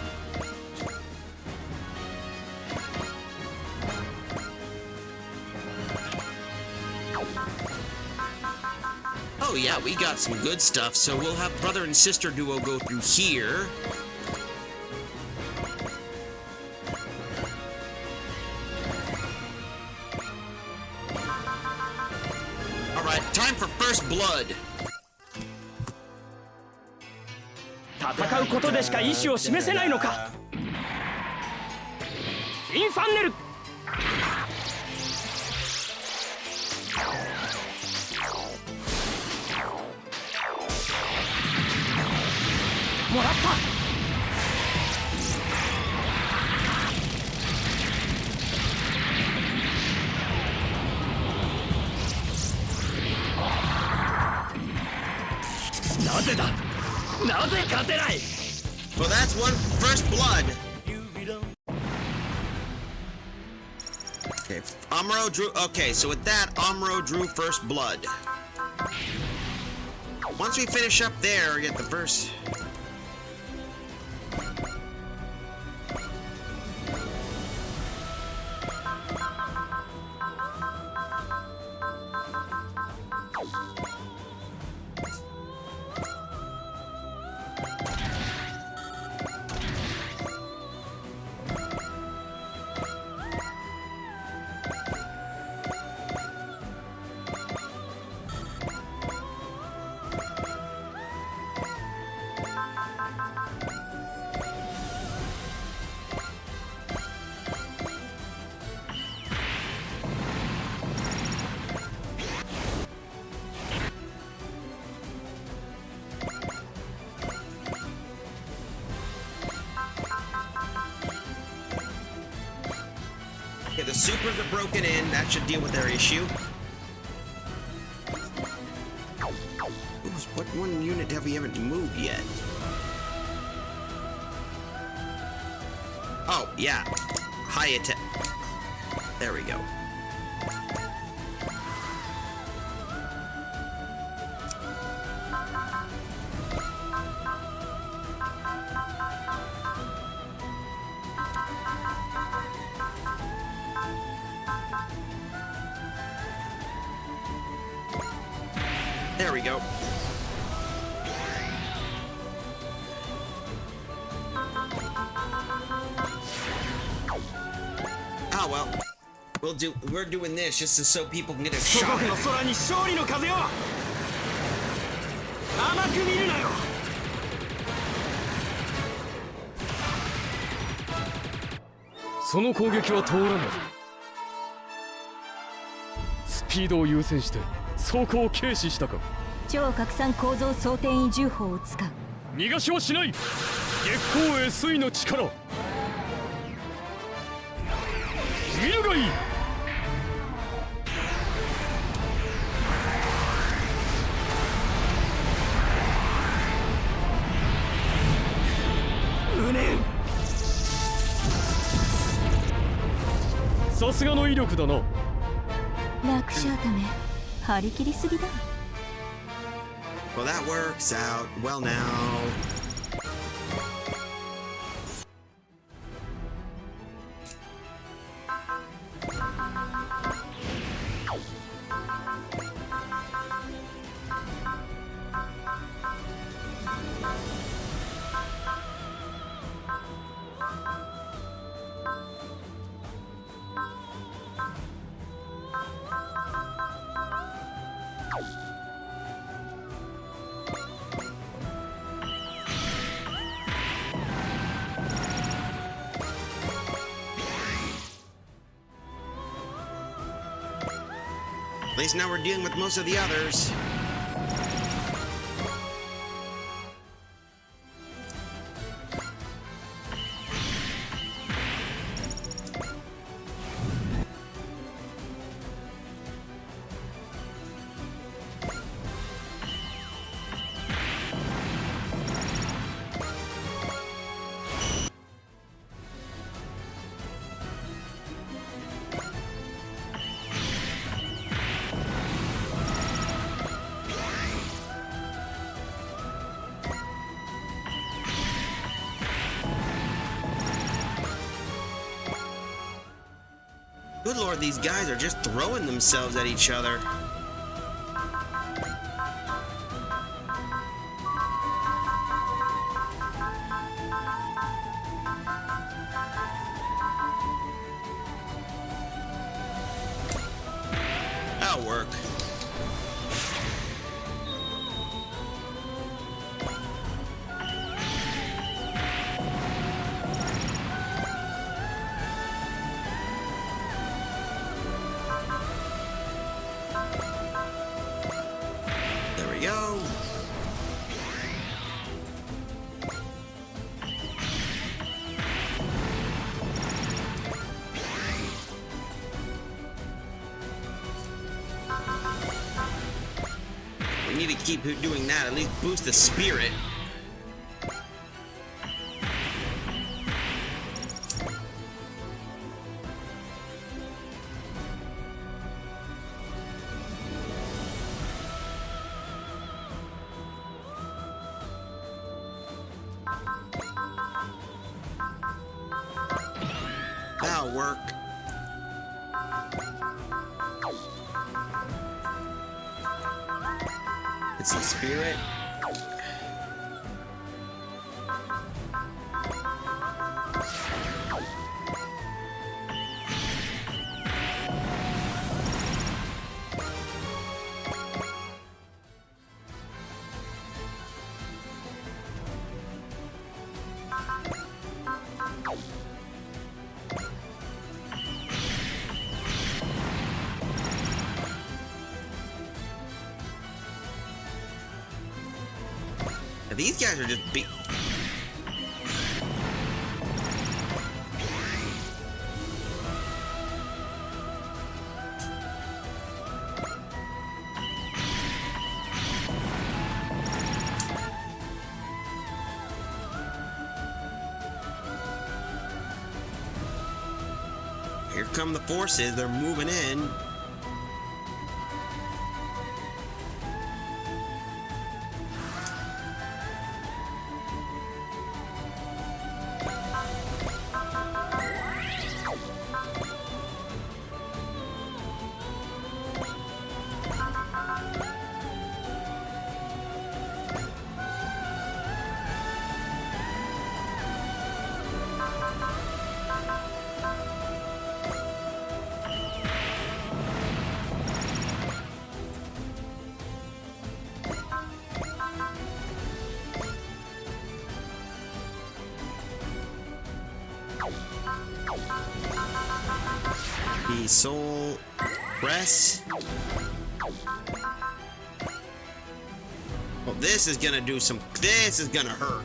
[SPEAKER 3] Oh yeah, we got some good stuff, so we'll have brother and sister duo go through here. Alright, time for first blood.
[SPEAKER 5] 戦うことでしか意志を示せないのか。インファンネル。もらった。なぜだ。なぜ勝てない。
[SPEAKER 3] Well, that's one first blood. Okay, Amuro drew. Okay, so with that, Amuro drew first blood. Once we finish up there, get the first. Okay, the supers are broken in. That should deal with their issue. Ooh, what one unit have we haven't moved yet? Oh, yeah. High attack. There we go. There we go. Oh well. We're doing this just so people can get a
[SPEAKER 5] 祖
[SPEAKER 3] shot
[SPEAKER 5] 国
[SPEAKER 3] at
[SPEAKER 5] の
[SPEAKER 3] it.
[SPEAKER 5] 空に勝利の風を甘く見るなよ。その攻撃は通らない。スピードを優先して走行を軽視したか。
[SPEAKER 4] 超拡散構造装填位重砲を使う。
[SPEAKER 5] 逃がしはしない。月光へ水の力。見るがいい。無念。さすがの威力だな。
[SPEAKER 4] 楽勝ため張り切りすぎだ。
[SPEAKER 3] Well, that works out well now. At least now we're dealing with most of the others. Good lord, these guys are just throwing themselves at each other. That'll work. There we go. We need to keep doing that, at least boost the spirit. work. It's the spirit. These guys are just beat. Here come the forces. They're moving in. The soul press. Well, this is gonna do some. This is gonna hurt.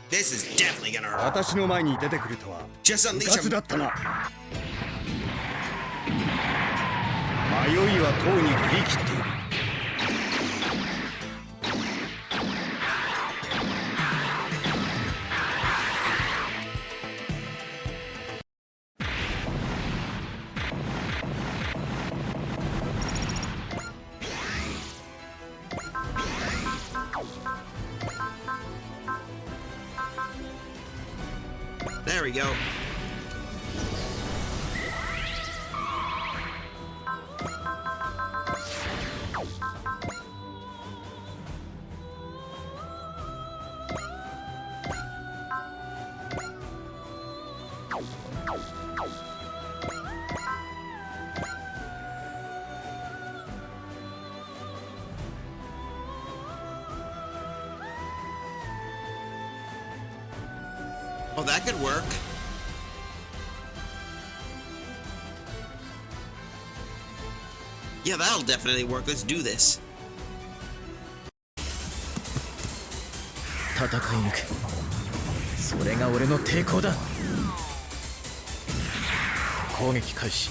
[SPEAKER 3] This is definitely gonna hurt.
[SPEAKER 5] 私の前に出てくるとは
[SPEAKER 3] Just
[SPEAKER 5] 部
[SPEAKER 3] unleash
[SPEAKER 5] 活
[SPEAKER 3] him.
[SPEAKER 5] だったな。迷いはとうに振り切っている。
[SPEAKER 3] There we go. Oh, that could work. Yeah, that'll definitely work. Let's do this.
[SPEAKER 5] 戦い抜く。それが俺の抵抗だ。攻撃開始。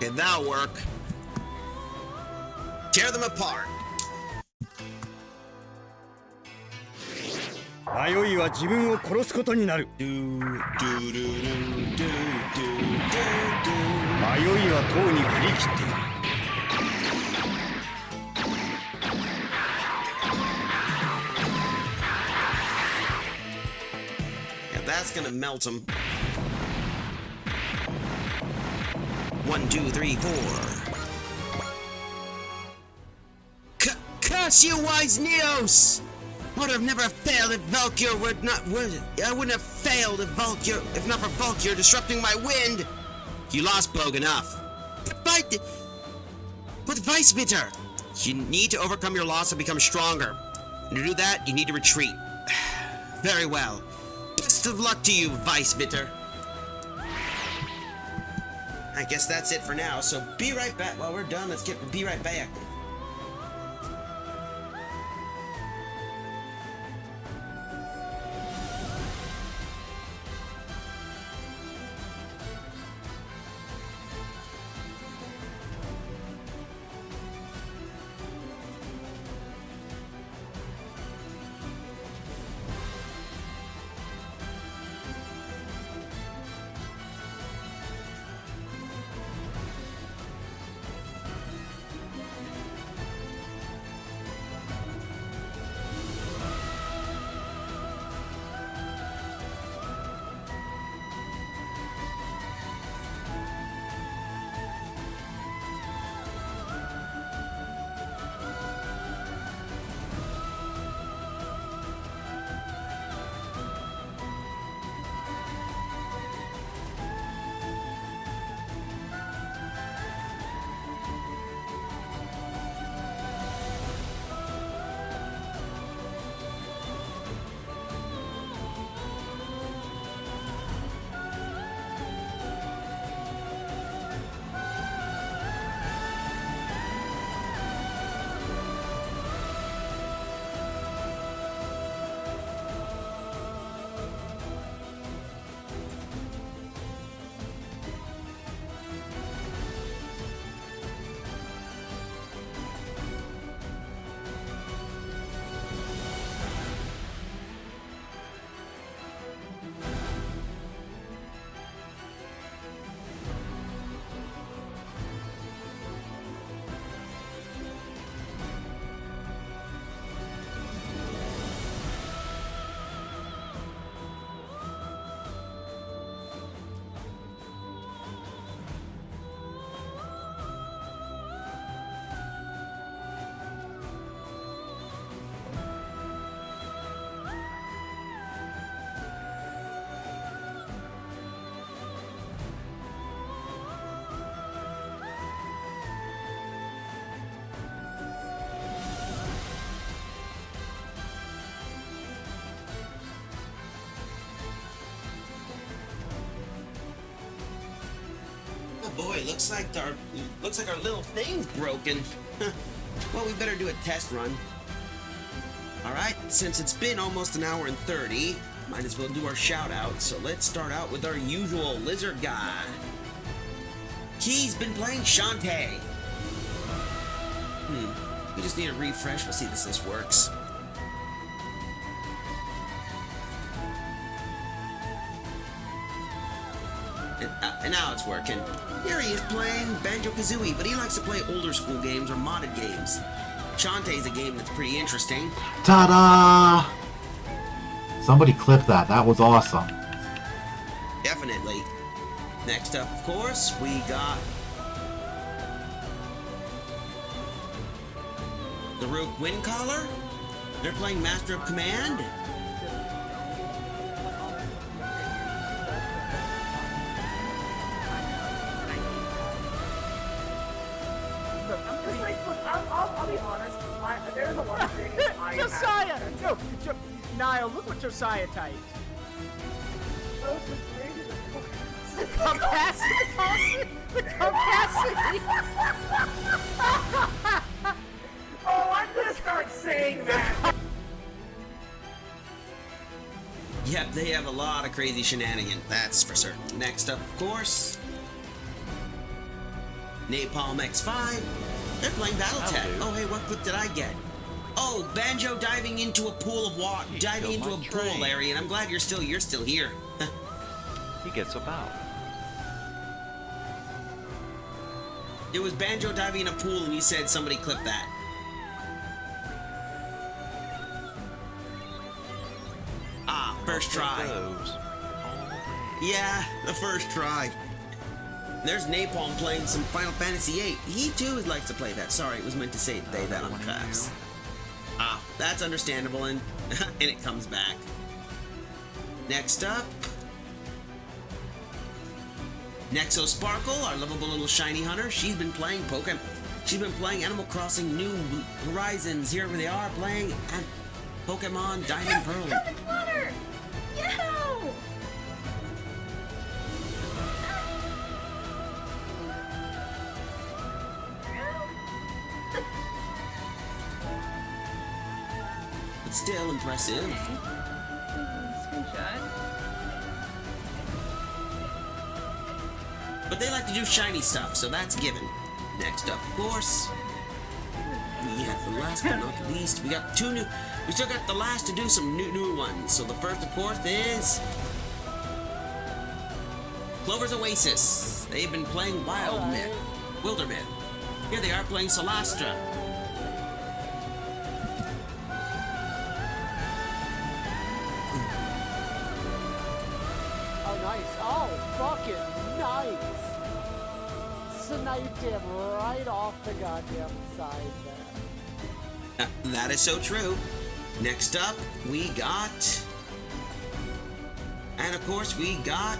[SPEAKER 3] Okay, that'll work. Tear them apart.
[SPEAKER 5] 迷いは自分を殺すことになる。迷いはとうに振り切っている。
[SPEAKER 3] Yeah, that's gonna melt them. 1, 2, 3, 4. Curse you, wise Neos! Would have never failed if Valkyr would not. I wouldn't have failed if Valkyr, if not for Valkyr disrupting my wind. You lost Bogue enough. Fight. With Vice Bitter, you need to overcome your loss and become stronger. And to do that, you need to retreat. Very well. Best of luck to you, Vice Bitter. I guess that's it for now, so be right back. While we're done, be right back. Oh boy, looks like our little thing's broken. Well, we better do a test run. Alright, since it's been almost an hour and 30, might as well do our shout out. So let's start out with our usual lizard guy. He's been playing Shantae. We just need a refresh. We'll see if this works. And now it's working. Here he is playing Banjo-Kazooie, but he likes to play older school games or modded games. Shantae's a game that's pretty interesting.
[SPEAKER 7] Ta-da! Somebody clip that. That was awesome.
[SPEAKER 3] Definitely. Next up, of course, we got the Rook Windcaller. They're playing Master of Command.
[SPEAKER 8] I'll be honest. There's a lot of things I
[SPEAKER 9] Josiah! Niall, look what Josiah typed. The capacity! The capacity!
[SPEAKER 8] Oh, I'm gonna start saying that!
[SPEAKER 3] Yep, they have a lot of crazy shenanigans, that's for certain. Next up, of course, Napalm X5. They're playing Battletech. Oh, hey, what clip did I get? Oh, Banjo diving into a pool of water, diving into a pool, Larry, and I'm glad you're still here.
[SPEAKER 10] He gets about.
[SPEAKER 3] It was Banjo diving in a pool, and you said somebody clip that. Ah, first try. Yeah, the first try. There's Napalm playing some Final Fantasy VIII. He too likes to play that. Sorry, it was meant to say that on caps. Ah, that's understandable, and and it comes back. Next up, Nexo Sparkle, our lovable little shiny hunter. She's been playing She's been playing Animal Crossing New Horizons. Here they are playing Pokemon Diamond Pearl.
[SPEAKER 8] Come flutter! Yo!
[SPEAKER 3] But still impressive.
[SPEAKER 8] Screenshot.
[SPEAKER 3] But they like to do shiny stuff, so that's given. Next up, of course, we have the last but not least. We got two new. We still got the last to do some new ones. So the first, of course, is Clover's Oasis. They've been playing Wildermyth. Here they are playing Solastra.
[SPEAKER 9] Oh, nice. Oh, fucking nice. Sniped him right off the goddamn side there.
[SPEAKER 3] That is so true. Next up, we got... And of course, we got...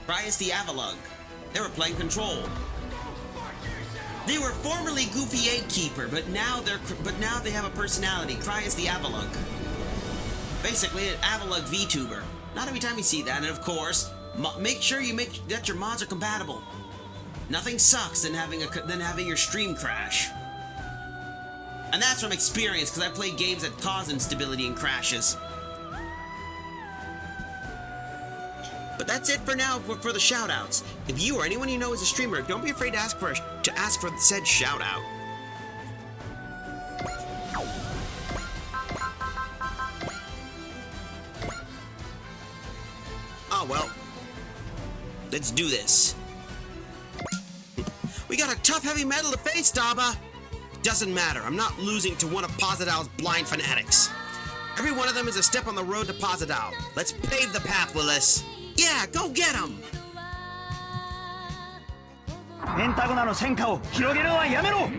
[SPEAKER 3] Prius the Avalug. They were playing Control. They were formerly Goofy Eggkeeper, but now they have a personality. Prius the Avalug. Basically, an Avalug VTuber. Not every time you see that, and of course, make sure that your mods are compatible. Nothing sucks than having your stream crash. And that's from experience, because I play games that cause instability and crashes. But that's it for now for the shoutouts. If you or anyone you know is a streamer, don't be afraid to ask for said shoutout. Oh well. Let's do this. We got a tough heavy metal to face, Daba. Doesn't matter. I'm not losing to one of Posidal's blind fanatics. Every one of them is a step on the road to Posidal. Let's pave the path, Willis. Yeah, go get him!
[SPEAKER 9] ペンタゴナの戦果を広げるのはやめろ。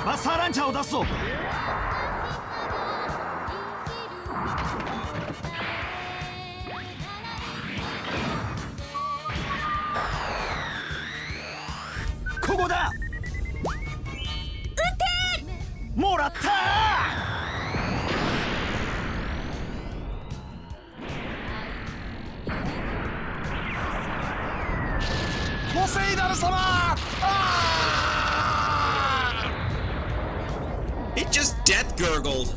[SPEAKER 9] マスターランチャーを出すぞ。ここだ。撃て！もらったー。ポセイダル様！
[SPEAKER 3] It just death gurgled.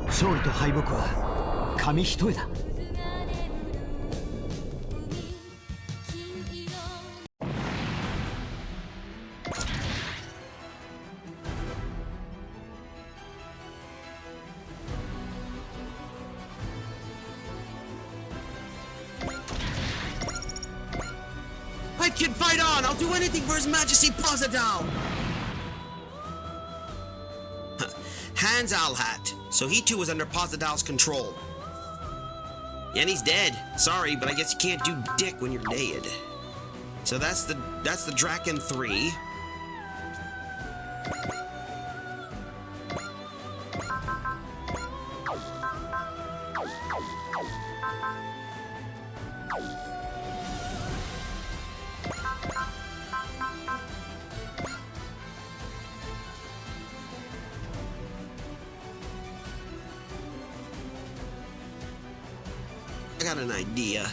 [SPEAKER 9] 勝利と敗北は紙一重だ。
[SPEAKER 3] Fight, kid, fight on! I'll do anything for His Majesty Posidal! Hans Alhat. So he too was under Posidal's control. Yeah, and he's dead. Sorry, but I guess you can't do dick when you're dead. So that's the Draken 3. I got an idea.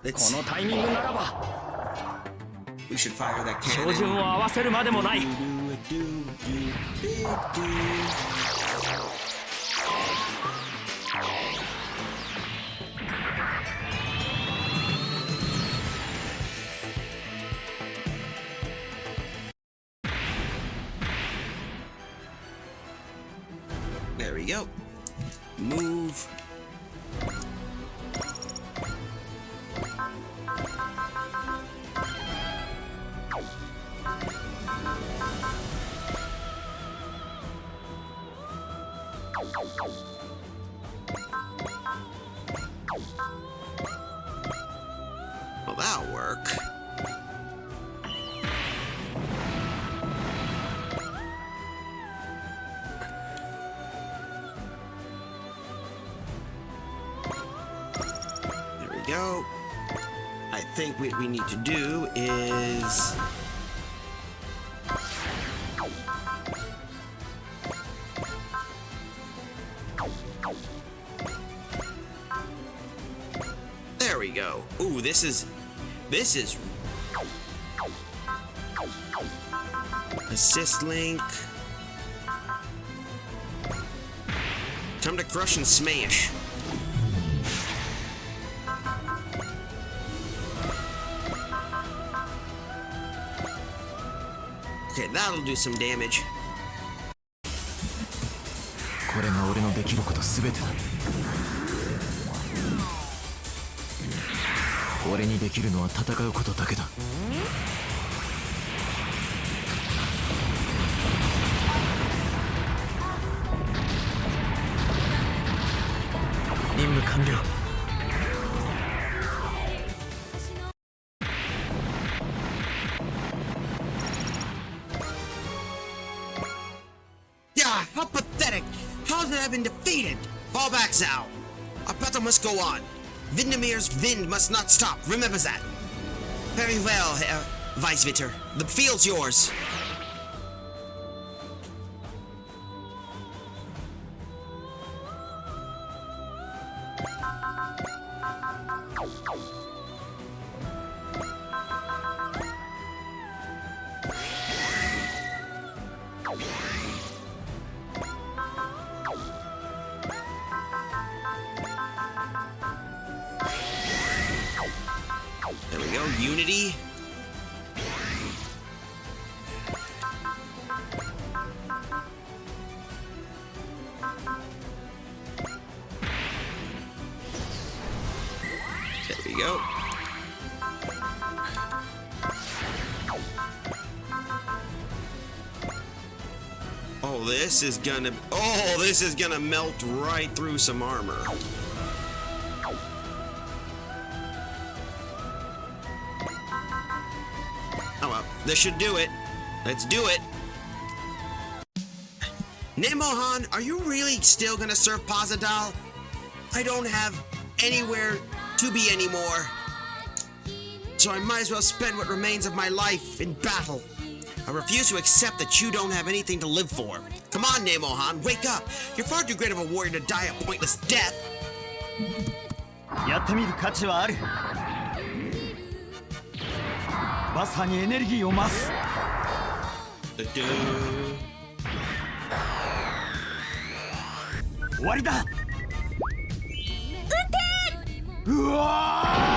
[SPEAKER 3] Let's...
[SPEAKER 9] このタイミングならば
[SPEAKER 3] We should fire that
[SPEAKER 9] 照
[SPEAKER 3] cannon.
[SPEAKER 9] 準を合わせるまでもない。
[SPEAKER 3] There we go. Move. Well, that'll work. go. I think what we need to do is... There we go. Ooh, this is... Assist link. Time to crush and smash. Okay, that'll do some damage.
[SPEAKER 5] これが俺のできることすべてだ。俺にできるのは戦うことだけだ。任務完了。
[SPEAKER 3] Yeah, how pathetic! How have I been defeated? Fall back, Zhao. Our battle must go on. Vindamir's wind must not stop. Remember that. Very well, Herr Vice-Vitter. The field's yours. There we go, Unity. There we go. Oh, this is gonna melt right through some armor. Oh well, this should do it. Let's do it. Nemohan, are you really still gonna serve Pazadal? I don't have anywhere to be anymore. So I might as well spend what remains of my life in battle. I refuse to accept that you don't have anything to live for. Come on, Nemohan, wake up. You're far too great of a warrior to die a pointless death.
[SPEAKER 11] やってみる価値はある。まさにエネルギーを増す。終わりだ。うわー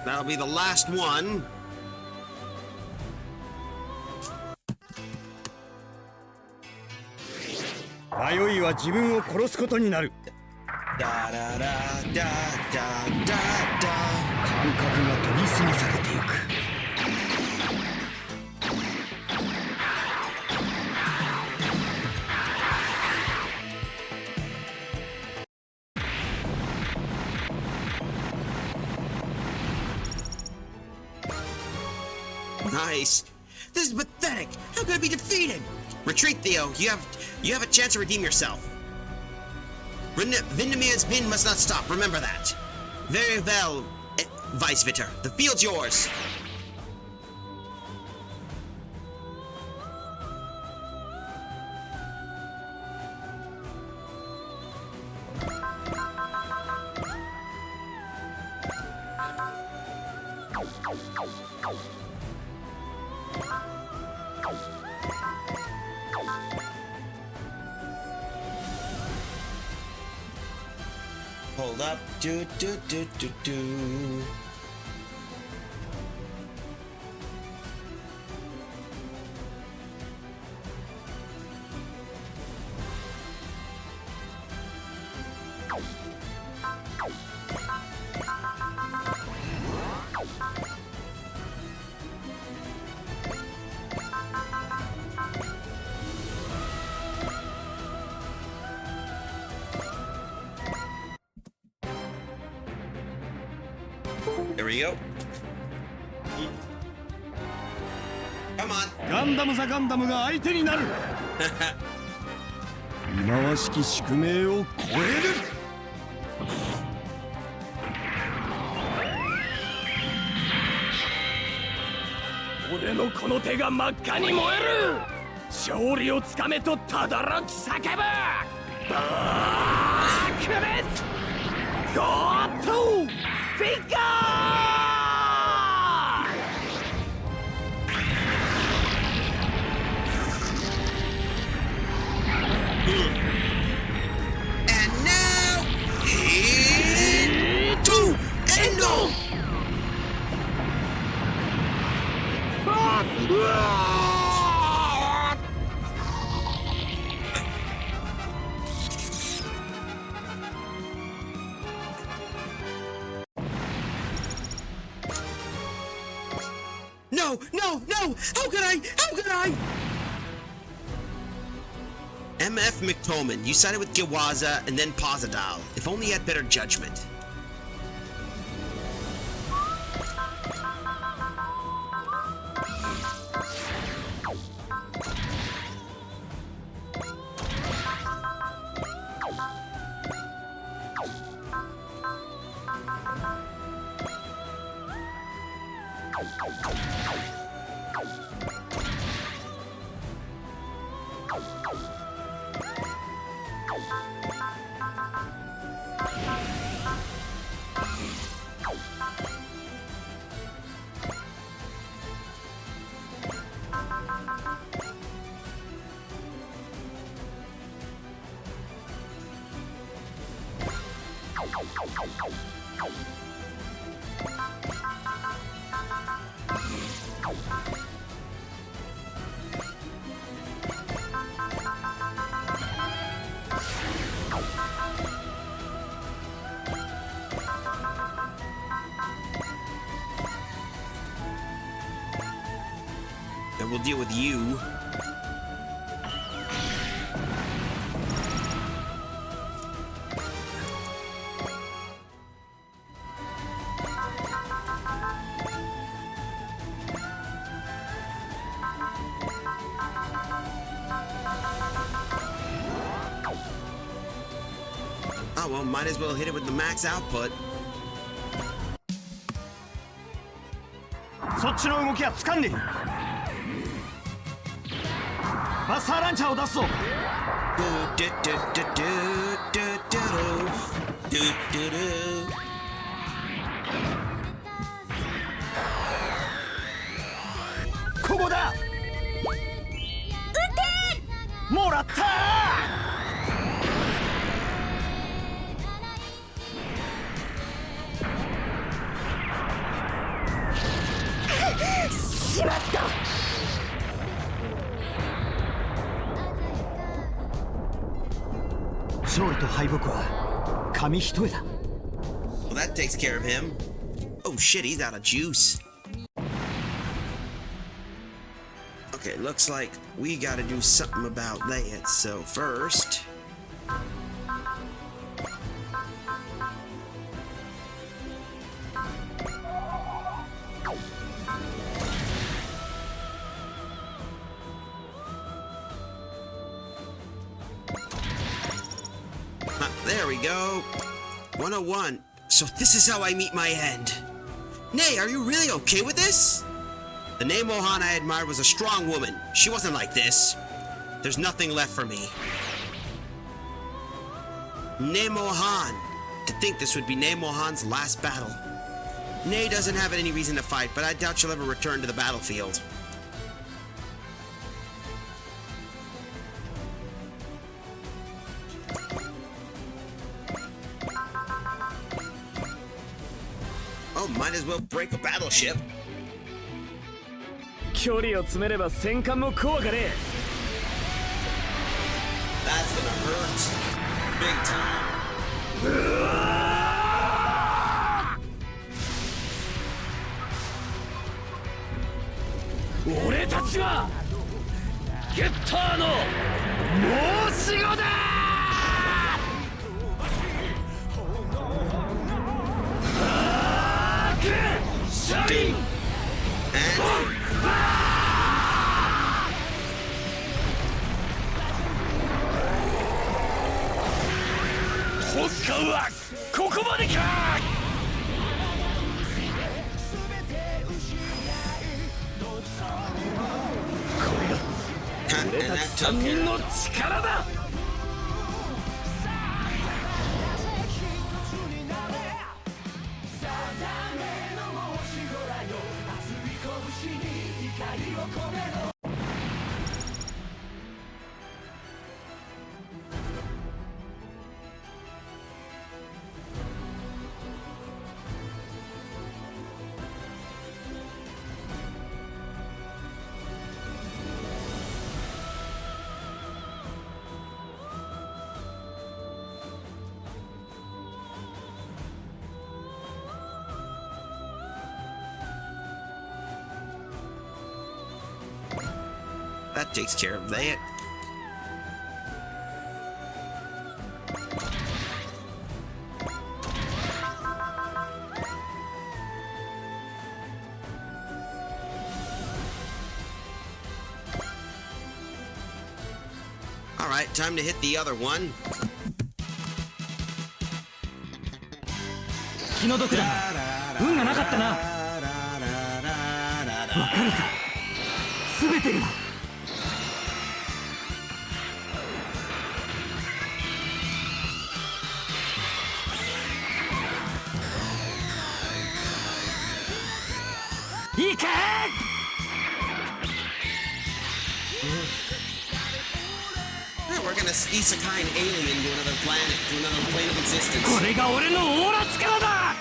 [SPEAKER 3] That'll be the last one.
[SPEAKER 11] 迷いは自分を殺すことになる。
[SPEAKER 3] Da da da da da da da.
[SPEAKER 11] 感覚が研ぎ澄まされていく。
[SPEAKER 3] Nice. This is pathetic. How could I be defeated? Retreat, Theo. You have a chance to redeem yourself. Vindamir's bin must not stop. Remember that. Very well, Vice-Vitter. The field's yours. Hold up. Do do do do do. you go. Come on.
[SPEAKER 11] ガンダムザガンダムが相手になる忌まわしき宿命を超える俺のこの手が真っ赤に燃える勝利をつかめと轟き叫ぶ爆裂ゴッドフィガー
[SPEAKER 3] And now, into Endo! No, no, no! How could I? How could I? MF McTolman, you sided with Giwaza and then Pozadal. If only you had better judgment. And we'll deal with you. Oh well, might as well hit it with the max output.
[SPEAKER 11] そっちの動きはつかんねえバスターランチャーを出すぞここだ撃てもらったしまった勝利と敗北は紙一重だ
[SPEAKER 3] Well, that takes care of him. Oh shit, he's out of juice. Okay, looks like we gotta do something about that. So first... There we go. 101. So this is how I meet my end. Nay, are you really okay with this? The name Mohan I admired was a strong woman. She wasn't like this. There's nothing left for me. Nay Mohan. To think this would be Nay Mohan's last battle. Nay doesn't have any reason to fight, but I doubt she'll ever return to the battlefield. Oh, might as well break a battleship.
[SPEAKER 11] 距離を詰めれば戦艦も怖かね
[SPEAKER 3] That's gonna hurt. Big time.
[SPEAKER 11] 俺たちはゲッターの申し子だバーク使うはここまでか。これが俺たち3人の力だ。
[SPEAKER 3] That takes care of that. Alright, time to hit the other one.
[SPEAKER 11] 気の毒だが運がなかったな。わかるさ、全てが。いけ！
[SPEAKER 3] We're gonna isekai an alien to another planet, to another plane of existence.
[SPEAKER 11] これが俺のオーラ力だ。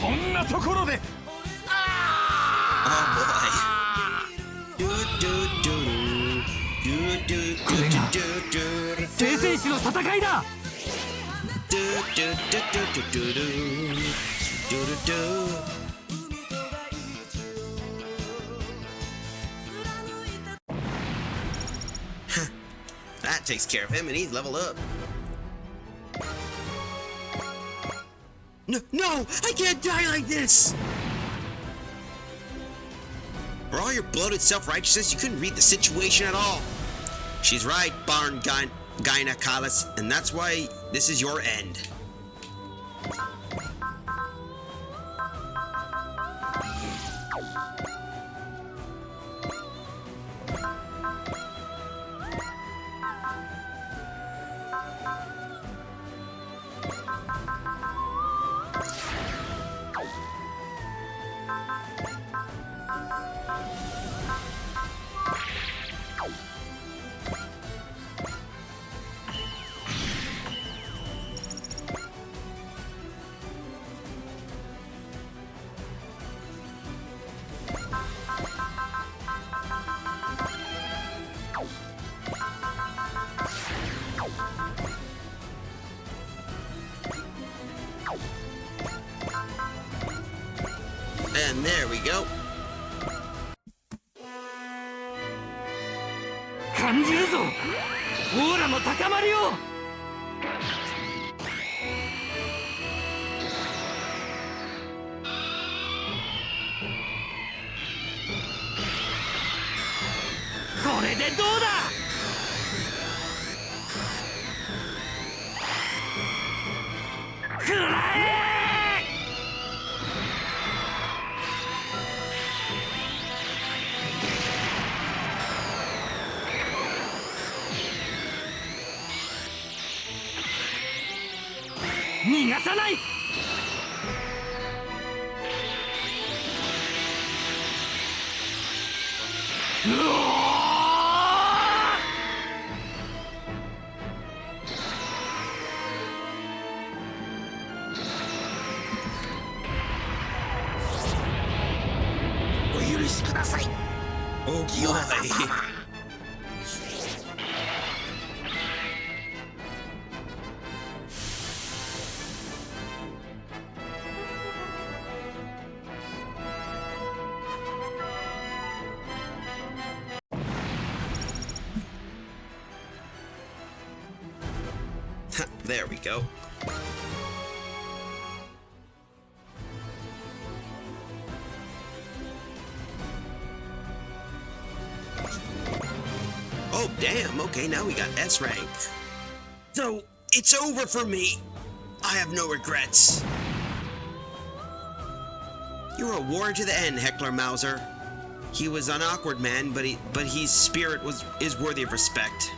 [SPEAKER 11] こんなところで。
[SPEAKER 3] Oh boy.
[SPEAKER 11] これが聖戦士の戦いだ。
[SPEAKER 3] That takes care of him, and he's leveled up. No! I can't die like this! For all your bloated self-righteousness, you couldn't read the situation at all. She's right, Barn Gynecologist, and that's why this is your end. And there we go.
[SPEAKER 11] 感じるぞ、オーラの高まりを。これでどうだ。くらえ。逃がさない。うおー。お許しください。
[SPEAKER 3] Oh boy. There we go. Oh, damn. Okay, now we got S rank. So, it's over for me. I have no regrets. You're a warrior to the end, Heckler Mauser. He was an awkward man, but his spirit is worthy of respect.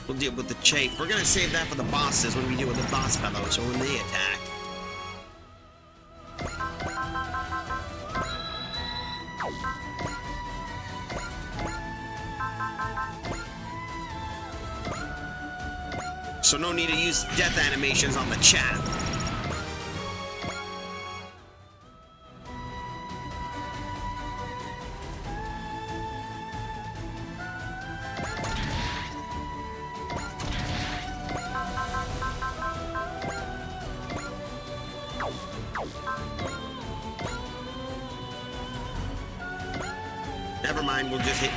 [SPEAKER 3] We'll deal with the chafe. We're gonna save that for the bosses when we deal with the boss fellows, or when they attack. So no need to use death animations on the chat. Never mind, we'll just hit.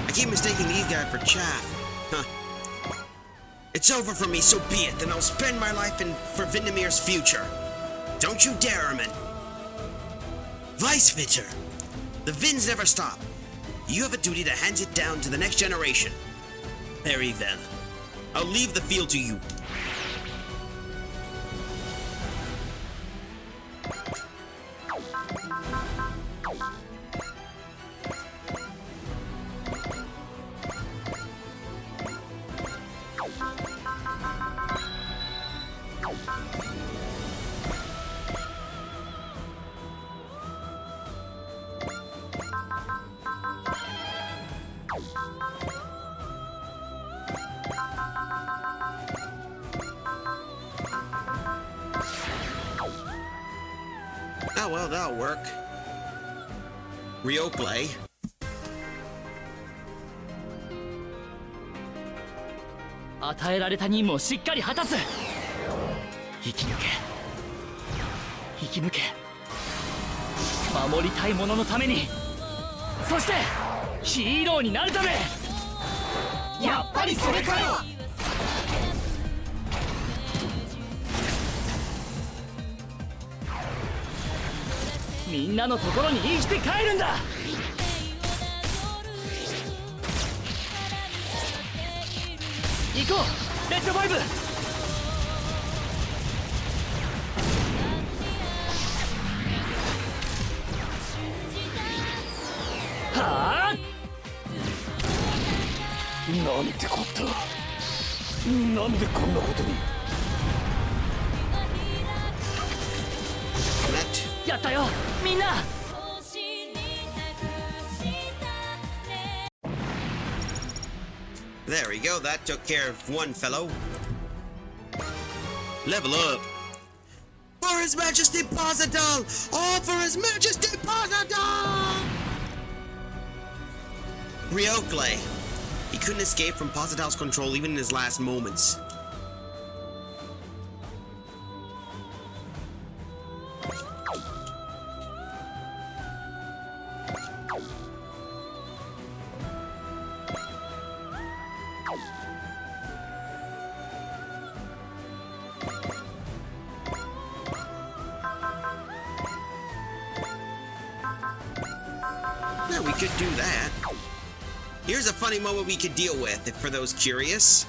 [SPEAKER 3] I keep mistaking these guys for chaff. Huh. It's over for me, so be it. Then I'll spend my life for Vindamir's future. Don't you dare, Ermin. Vice Vitter. The Vins never stop. You have a duty to hand it down to the next generation. Very well. I'll leave the field to you. Oh well, that'll work. Ryoplay.
[SPEAKER 11] 与えられた任務をしっかり果たす。生き抜け生き抜け、守りたい者のために、そしてヒーローになるため。やっぱりそれかよ。みんなのところに生きて帰るんだ。行こう、レッドファイブ。はあ、なんてこった。なんでこんなことに。やったよ、みんな。
[SPEAKER 3] There we go, that took care of one fellow. Level up. For His Majesty Pasadal! All for His Majesty Pasadal! Ryoklay. He couldn't escape from Pasadal's control even in his last moments. Yeah, we could do that. Here's a funny moment we could deal with, for those curious.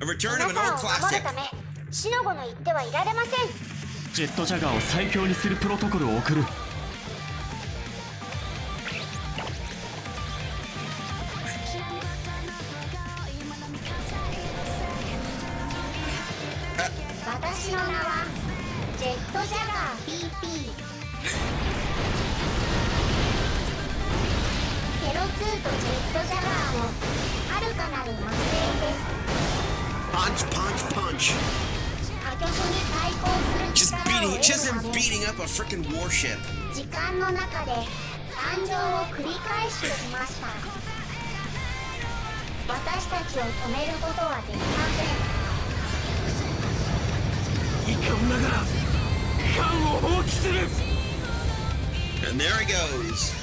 [SPEAKER 3] A return of an old classic.
[SPEAKER 4] シノゴの言ってはいられません。
[SPEAKER 11] ジェットジャガーを最強にするプロトコルを送る。
[SPEAKER 4] 私の名はジェットジャガー PP。テロ2とジェットジャガーを遥かなる末裔です。
[SPEAKER 3] Punch, punch, punch.
[SPEAKER 4] 明対抗する
[SPEAKER 3] Just
[SPEAKER 4] 力を
[SPEAKER 3] beating, just
[SPEAKER 4] 得
[SPEAKER 3] him
[SPEAKER 4] るため
[SPEAKER 3] beating up a freaking warship.
[SPEAKER 4] 時間の中で誕生を繰り返してきました。私たちを止めることはできません。
[SPEAKER 11] 遺憾ながら艦を放棄する。
[SPEAKER 3] And there he goes.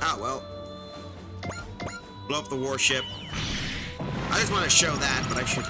[SPEAKER 3] Ah, well. Blow up the warship. I just want to show that, but I should.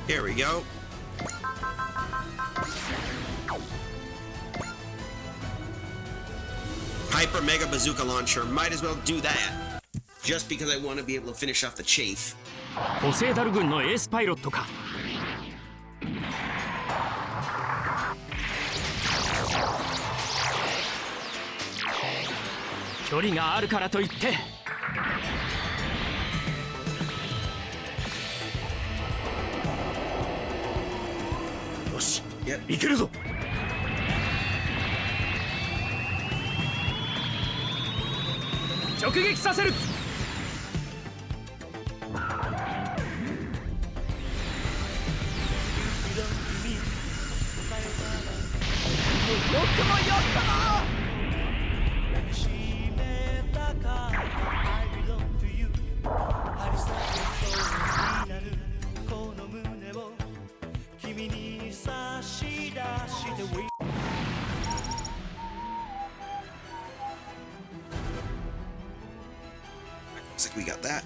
[SPEAKER 3] Here we go. Hyper Mega Bazooka Launcher. Might as well do that. Just because I want to be able to finish off the chafe.
[SPEAKER 11] ポセイダル軍のエースパイロットか。距離があるからといってよし、いけるぞ。直撃させる。よくもよくも。
[SPEAKER 3] Looks like we got that.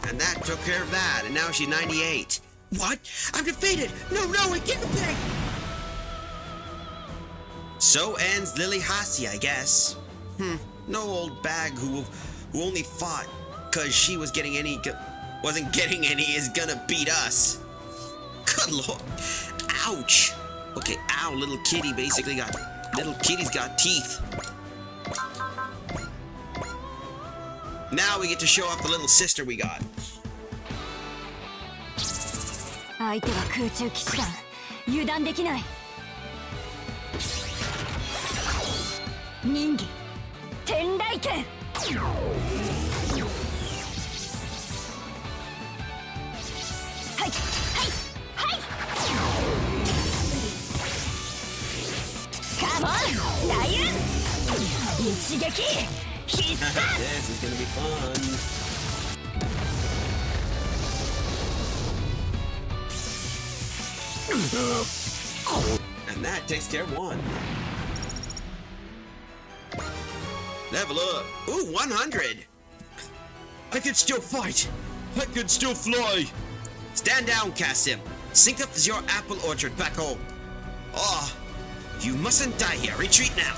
[SPEAKER 3] And that took care of that, and now she's 98. What? I'm defeated! No, I can't pay! So ends Lily Hasi, I guess. No old bag who only fought because she wasn't getting any is gonna beat us. Good lord. Ouch. Okay, ow, little kitty's got teeth. Now we get to show off the little sister we got.
[SPEAKER 4] 相手は空中騎士団。油断できない。人間天雷剣。はいはいはい。カモン雷雲。一撃必殺。
[SPEAKER 3] This is gonna be fun. And that takes care of one. Level up. Ooh, 100. I can still fight. I can still fly. Stand down, Cassim. Sync up your apple orchard back home. Oh, you mustn't die here. Retreat now.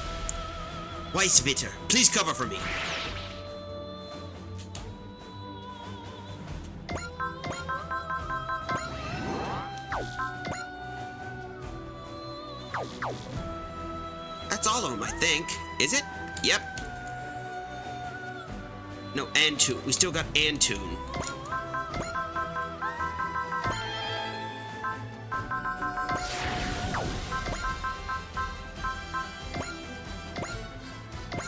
[SPEAKER 3] Weisswitter, please cover for me. That's all of them, I think. Is it? Yep. No, Antoon. We still got Antoon.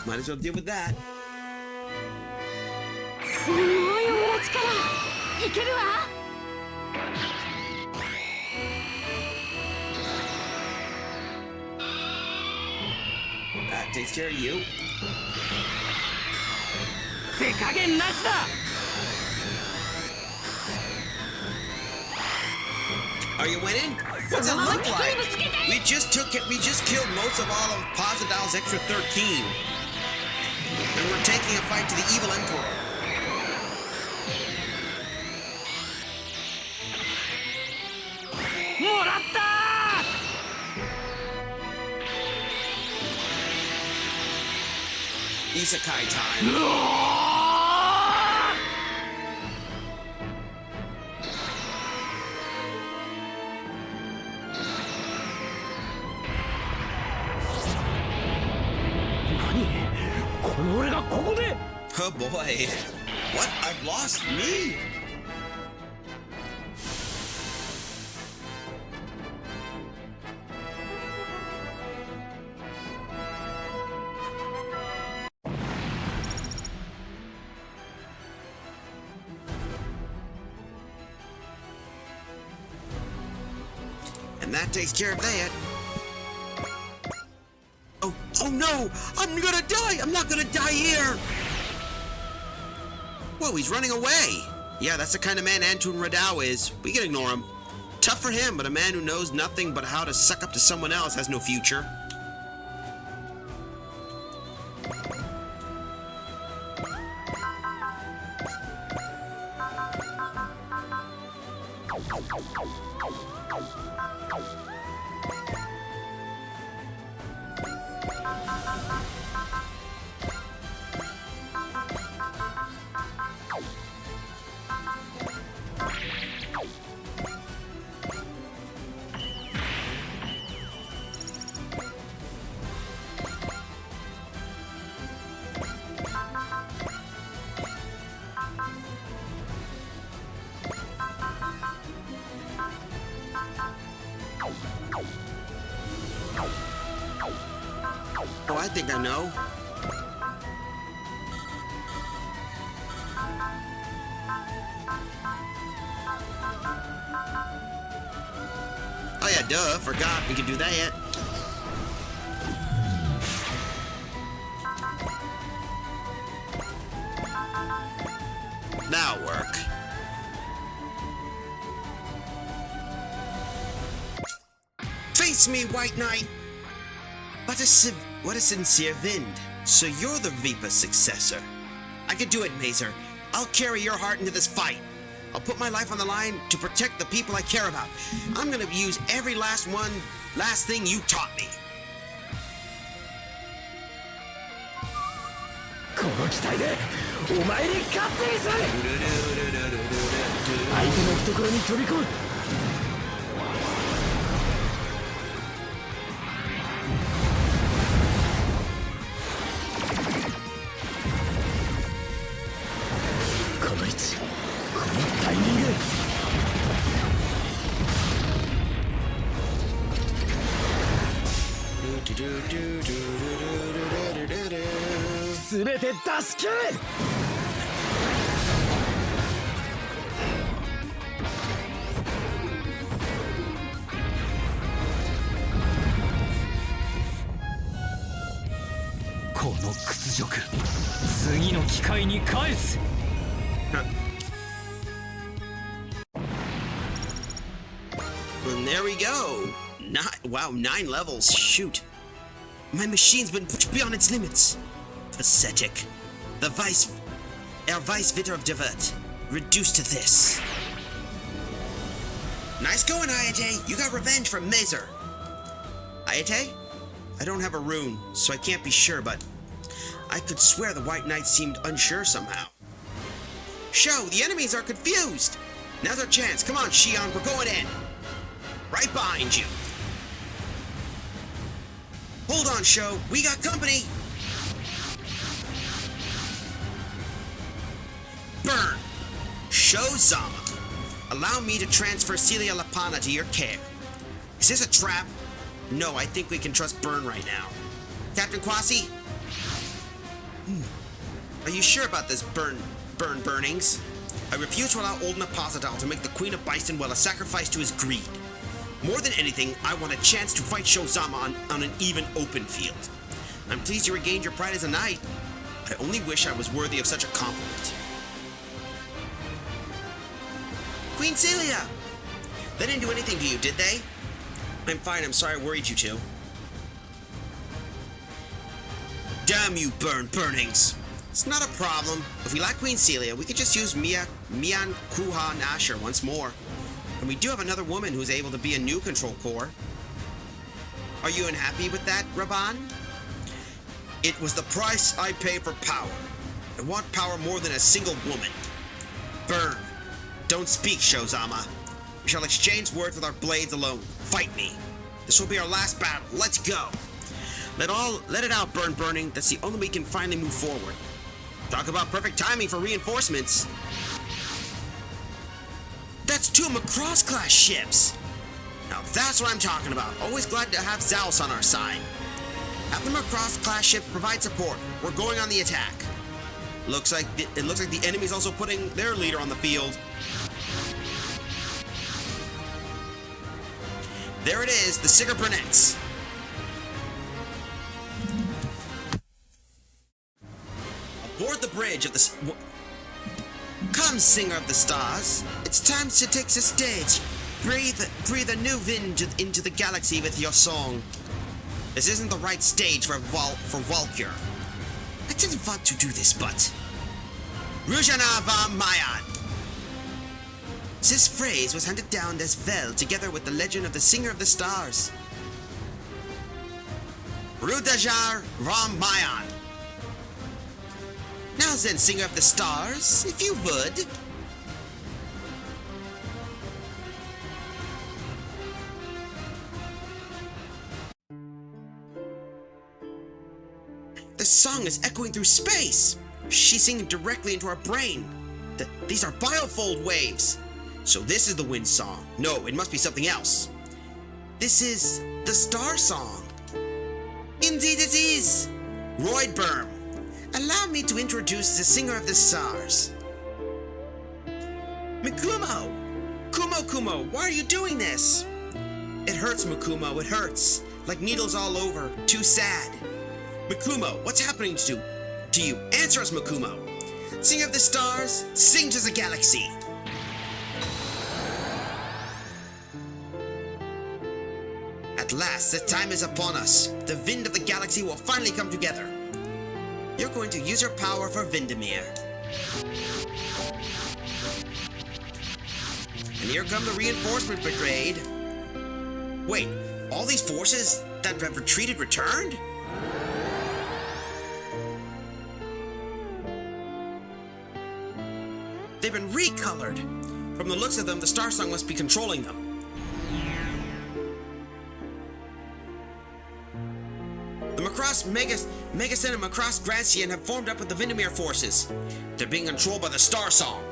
[SPEAKER 3] Might as well deal with that.
[SPEAKER 4] すごいオラ力。いけるわ。
[SPEAKER 3] That takes care of you.
[SPEAKER 11] 手加減なしだ。
[SPEAKER 3] Are you winning? What's it look like? We just killed most of all of Pasadal's extra 13. And we're taking a fight to the evil Emperor. Isekai time. Oh boy. What? I've lost me? And that takes care of that. Oh no! I'm gonna die! I'm not gonna die here! Whoa, he's running away! Yeah, that's the kind of man Antun Radau is. We can ignore him. Tough for him, but a man who knows nothing but how to suck up to someone else has no future. Oh, I think I know. Oh yeah, duh, forgot we could do that. That'll work. Face me, White Knight! What a sincere wind. So you're the Reaper's successor. I can do it, Mazer. I'll carry your heart into this fight. I'll put my life on the line to protect the people I care about. I'm gonna use every last thing you taught me.
[SPEAKER 11] この機体でお前に勝ってみせる。相手の懐に飛び込む。この位置、このタイミング。全て出し切れ。この屈辱、次の機会に返す。
[SPEAKER 3] And there we go. Wow, 9 levels. Shoot. My machine's been pushed beyond its limits. Pathetic. Our vice Vitter of Divert, reduced to this. Nice going, Ayate. You got revenge from Mazer. Ayate? I don't have a rune, so I can't be sure, but I could swear the White Knight seemed unsure somehow. Sho, the enemies are confused. Now's our chance. Come on, Shion, we're going in. Right behind you. Hold on, Sho. We got company. Burn. Sho Zama. Allow me to transfer Celia Lapana to your care. Is this a trap? No, I think we can trust Burn right now. Captain Kwasi? Are you sure about this burnings? I refuse to allow Old Napasadal to make the Queen of Bystonwell a sacrifice to his greed. More than anything, I want a chance to fight Shozama on an even open field. I'm pleased you regained your pride as a knight. I only wish I was worthy of such a compliment. Queen Celia! They didn't do anything to you, did they? I'm fine, I'm sorry I worried you two. Damn you, burnings! It's not a problem. If we lack Queen Celia, we could just use Mian Kuhan Asher once more. And we do have another woman who's able to be a new control core. Are you unhappy with that, Raban? It was the price I pay for power. I want power more than a single woman. Burn. Don't speak, Shozama. We shall exchange words with our blades alone. Fight me. This will be our last battle. Let's go. Let it out, Burning. That's the only way we can finally move forward. Talk about perfect timing for reinforcements. That's 2 Macross-class ships. Now that's what I'm talking about. Always glad to have Zaus on our side. Have the Macross-class ships provide support. We're going on the attack. It looks like the enemy's also putting their leader on the field. There it is, the Singer Brunettes. Aboard the bridge of the... Come, Singer of the Stars. It's time to take the stage. Breathe a new wind into the galaxy with your song. This isn't the right stage for Valkyr. I didn't want to do this, but... Rujana va Mayan. This phrase was handed down as well, together with the legend of the Singer of the Stars. Rudajar Ram Mayan. Now then, Singer of the Stars, if you would. The song is echoing through space. She's singing directly into our brain. These are biofold waves. So this is the wind song. No, it must be something else. This is the star song. Indeed it is. Roydberm, allow me to introduce the Singer of the Stars. Mikumo! Kumo, why are you doing this? It hurts, Mikumo, it hurts. Like needles all over. Too sad. Mikumo, what's happening to you? Answer us, Mikumo. Singer of the Stars, sing to the galaxy. At last, the time is upon us. The wind of the galaxy will finally come together. You're going to use your power for Vindemir. And here come the reinforcement brigade. Wait, all these forces that have retreated returned? They've been recolored. From the looks of them, the Star Song must be controlling them. The Macross Megasen and Macross Gracian have formed up with the Vindemir forces. They're being controlled by the Star Song.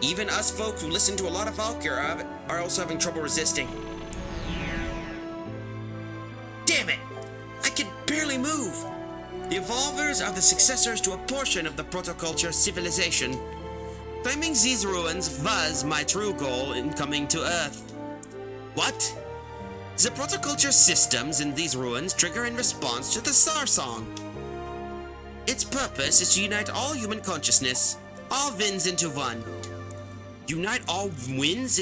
[SPEAKER 3] Even us folks who listen to a lot of Valkyr are also having trouble resisting. Damn it! I can barely move! The Evolvers are the successors to a portion of the Protoculture civilization. Claiming these ruins was my true goal in coming to Earth. What? The Protoculture systems in these ruins trigger in response to the Star Song. Its purpose is to unite all human consciousness, all Vins into one. Unite all Vins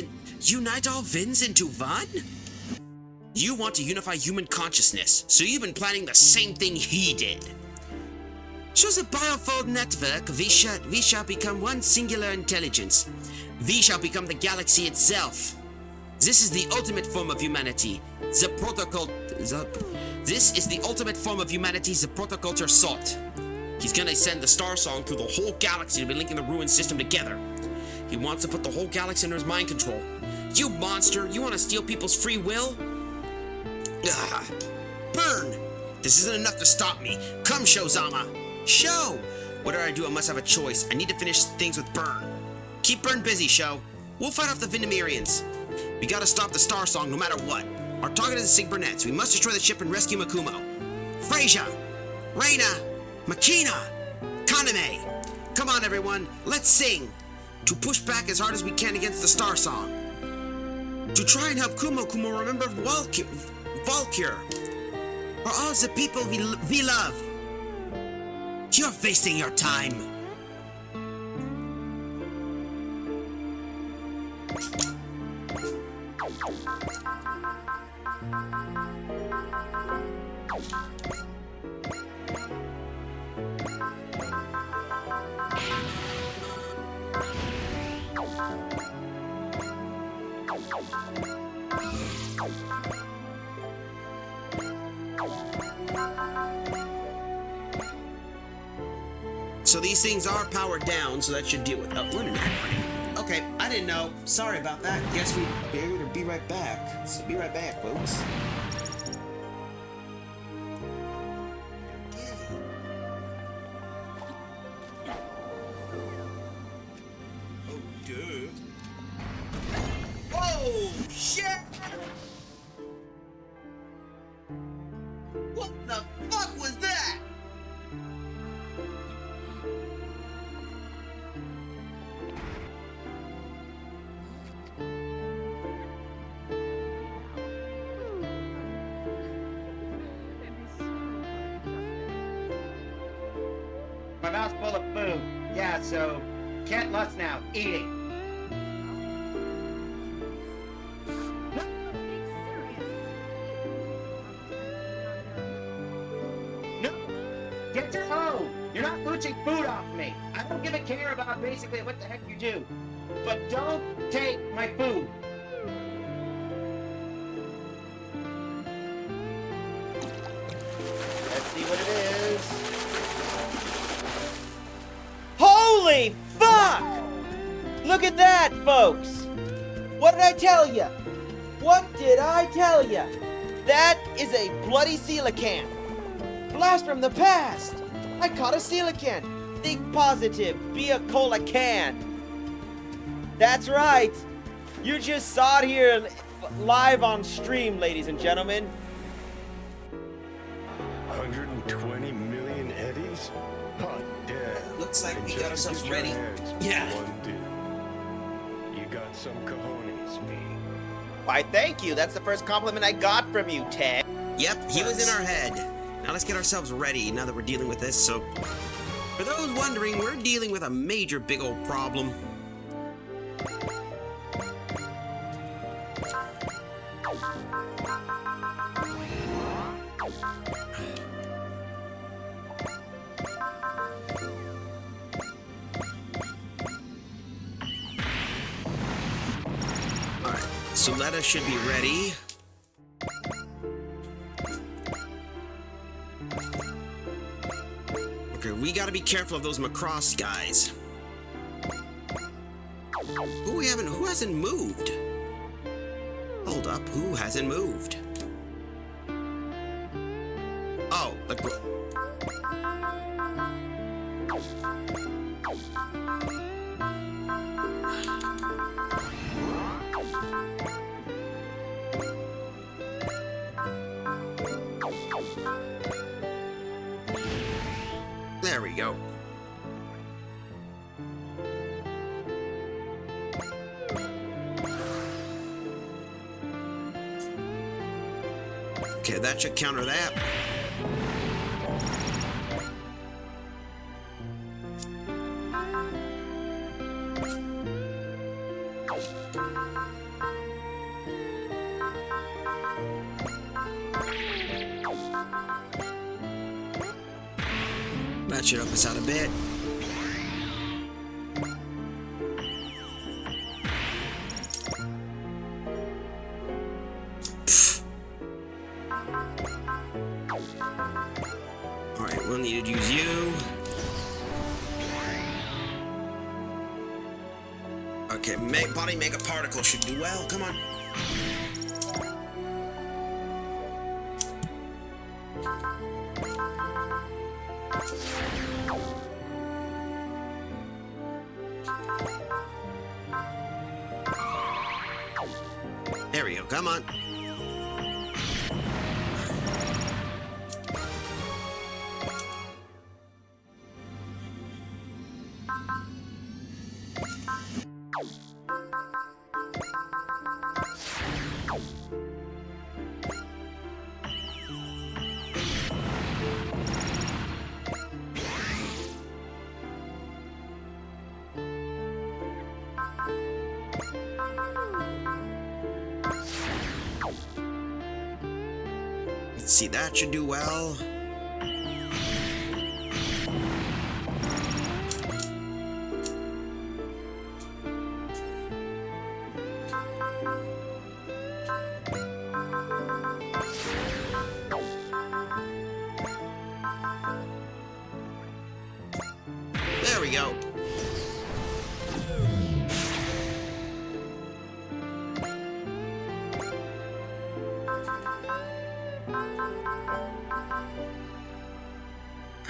[SPEAKER 3] into one? You want to unify human consciousness, so you've been planning the same thing he did. Through the biofold network, we shall become one singular intelligence. We shall become the galaxy itself. This is the ultimate form of humanity. This is the ultimate form of humanity the Protoculture sought. He's gonna send the Star Song through the whole galaxy to be linking the ruined system together. He wants to put the whole galaxy under his mind control. You monster! You want to steal people's free will? Ugh. Burn! This isn't enough to stop me. Come, Shozama! Sho! Whatever I do, I must have a choice. I need to finish things with Burn. Keep Burn busy, Sho. We'll fight off the Vindemirians. We gotta stop the Star Song no matter what. Our target is the Sig Burnettes. We must destroy the ship and rescue Makumo. Freyja! Reina! Makina! Kaname! Come on, everyone. Let's sing! To push back as hard as we can against the Star Song. To try and help Kumo remember Valkyr. For all the people we love. You're wasting your time. So these things are powered down, so that should deal with. Oh, what an Okay, I didn't know. Sorry about that. Guess we better be right back. So be right back, folks. Oh, dude. Whoa, shit! What the fuck was that?
[SPEAKER 8] My mouth's full of food. Yeah, so can't lust now. Eating. No! Get your own! You're not mooching food off me. I don't give a care about basically what the heck you do. But don't take my food. Let's see what it is.
[SPEAKER 12] Holy fuck! Look at that, folks! What did I tell ya? What did I tell ya? That is a bloody coelacanth. Blast from the past! I caught a coelacanth. Think positive. Be a cola can. That's right. You just saw it here live on stream, ladies and gentlemen.
[SPEAKER 11] 120 million eddies? Hot damn.
[SPEAKER 3] Looks like we got ourselves ready. Yeah.
[SPEAKER 11] One dude. You got some cojones, V.
[SPEAKER 12] Why, thank you. That's the first compliment I got from you, Ted.
[SPEAKER 3] Yep, he was in our head. Now let's get ourselves ready now that we're dealing with this. So, for those wondering, we're dealing with a major big old problem. Alright, Suletta should be ready. Okay, we gotta be careful of those Macross guys. Who hasn't moved? Hold up, who hasn't moved? Oh, there we go. Okay, that should counter that. That should help us out a bit. Alright, we'll need to use you. Okay, body mega particle should do well. Come on. There we go. Come on. Let's see, that should do well. There we go.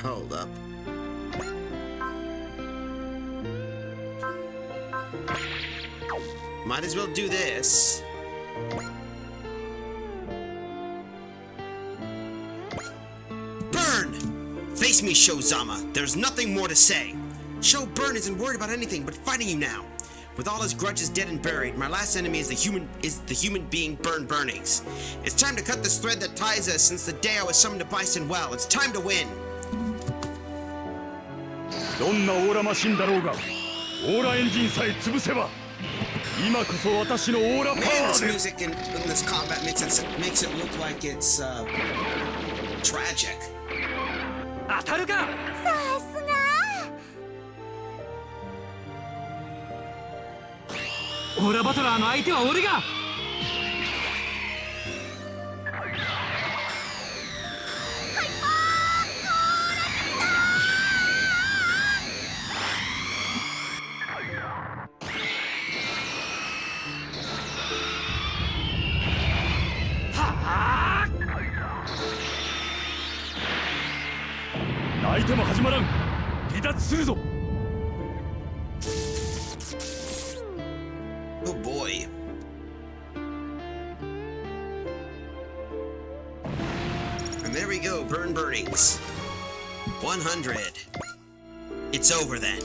[SPEAKER 3] Hold up. Might as well do this. Burn! Face me, Shozama. There's nothing more to say. Sho Burn isn't worried about anything but fighting you now. With all his grudges dead and buried, my last enemy is the human being Burn Burnings. It's time to cut this thread that ties us since the day I was summoned to Bison Well. It's time to win.
[SPEAKER 11] どんなオーラマシンだろうが、オーラエンジンさえ潰せば、今こそ私のオーラパワ
[SPEAKER 3] Man,
[SPEAKER 11] ー
[SPEAKER 3] this
[SPEAKER 11] で。
[SPEAKER 3] music in this combat makes it look like it's tragic.
[SPEAKER 11] 当たるか。
[SPEAKER 4] さすが
[SPEAKER 11] オーラバトラーの相手は俺が。泣いても始まらん。離脱するぞ。
[SPEAKER 3] Oh boy. And there we go, Burn Burnings. 100. It's over then.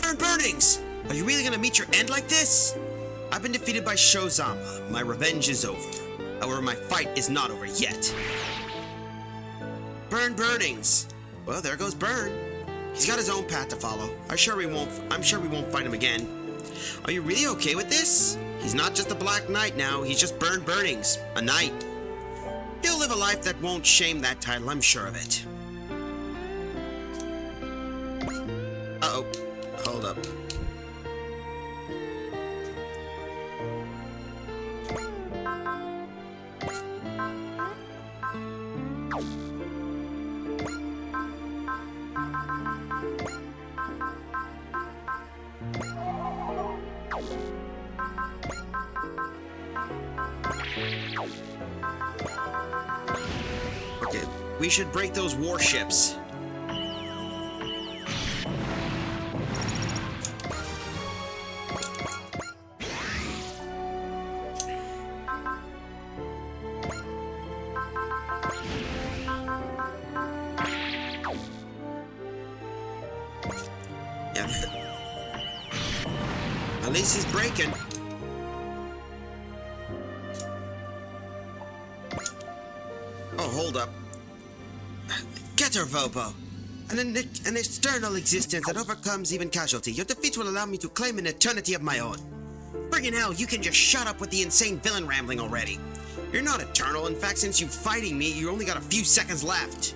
[SPEAKER 3] Burn Burnings! Are you really gonna meet your end like this? I've been defeated by Shozama. My revenge is over. However, my fight is not over yet. Burn Burnings. Well, there goes Burn. He's got his own path to follow. I'm sure we won't fight him again. Are you really okay with this? He's not just a Black Knight now, he's just Burn Burnings, a knight. He'll live a life that won't shame that title, I'm sure of it. Uh-oh. Hold up. Okay, we should break those warships. Yeah. At least he's breaking. Oh, hold up. Get her, Vobo. An external existence that overcomes even casualty. Your defeats will allow me to claim an eternity of my own. Friggin' hell, you can just shut up with the insane villain rambling already. You're not eternal. In fact, since you fighting me, you only got a few seconds left.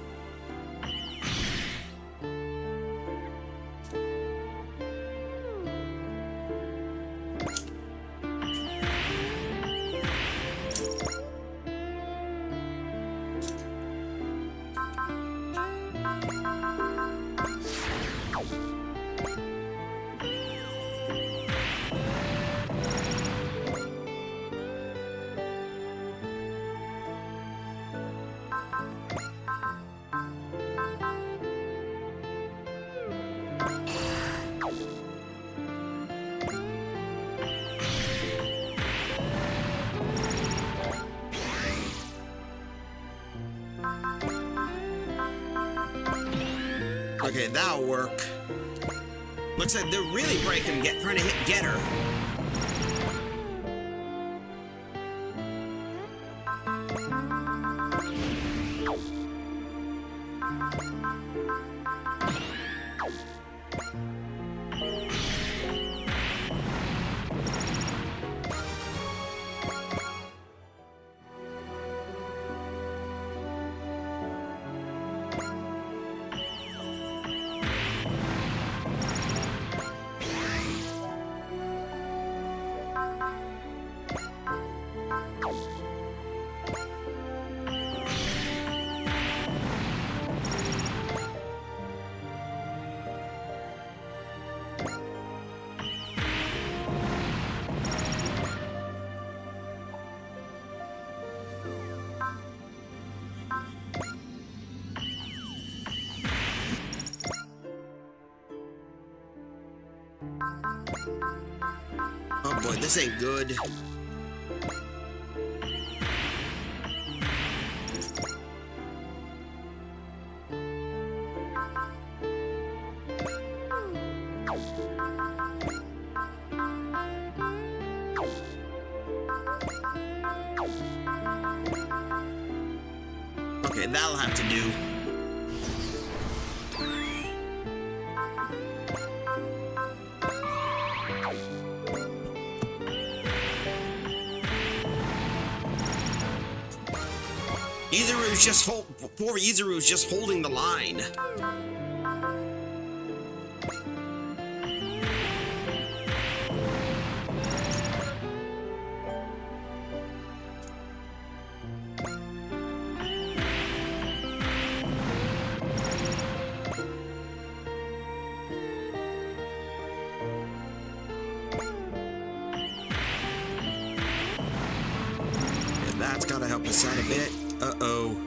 [SPEAKER 3] Okay, that'll work. Looks like they're really breaking, trying to get her. this ain't good. Okay, that'll have to do. Poor Izuru's just holding the line. Yeah, that's gotta help us out a bit. Uh-oh.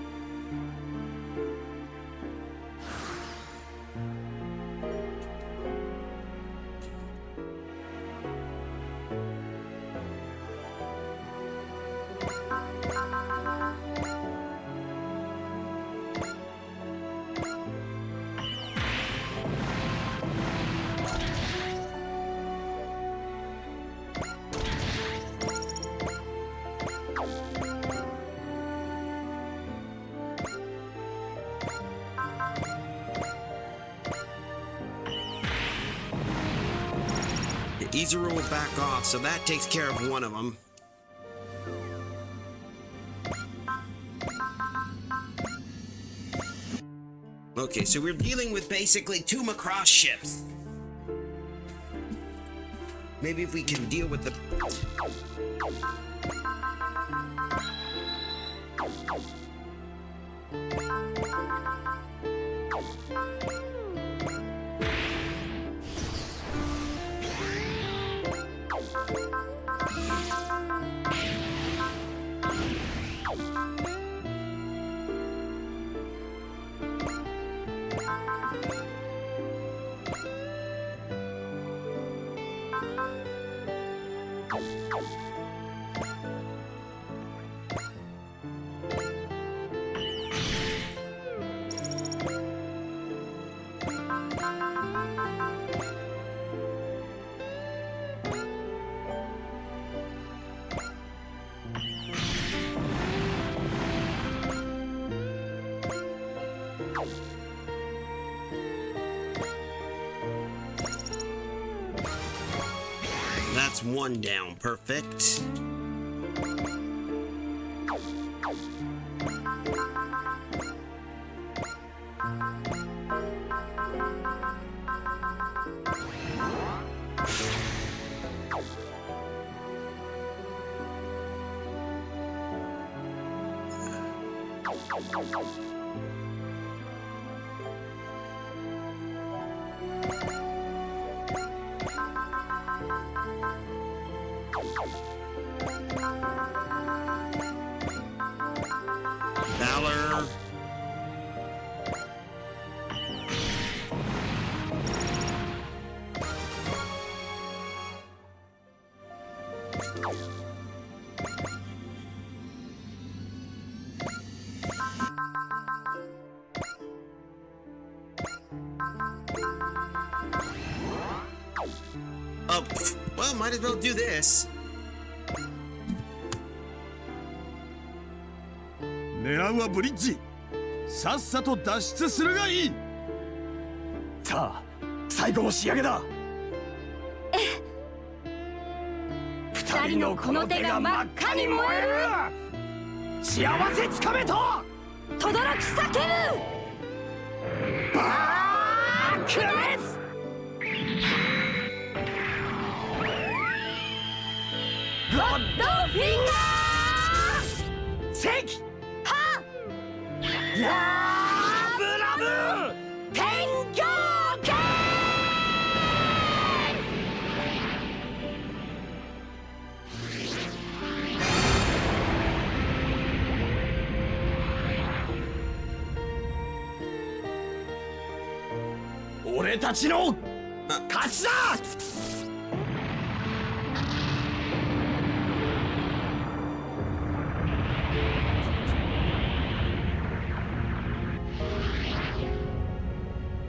[SPEAKER 3] Izuru will back off, so that takes care of one of them. Okay, so we're dealing with basically 2 Macross ships. Maybe if we can deal with the... That's 1 down. Perfect. Valor. Oh, well, might as well do this.
[SPEAKER 11] 狙うはブリッジ。さっさと脱出するがいい。さあ、最後の仕上げだ。二人のこの手が真っ赤に燃える。幸せつかめと轟き叫ぶ。バークレス。ゴッドフィンガー。関。ラブラブ天狂剣。俺たちの勝ちだ。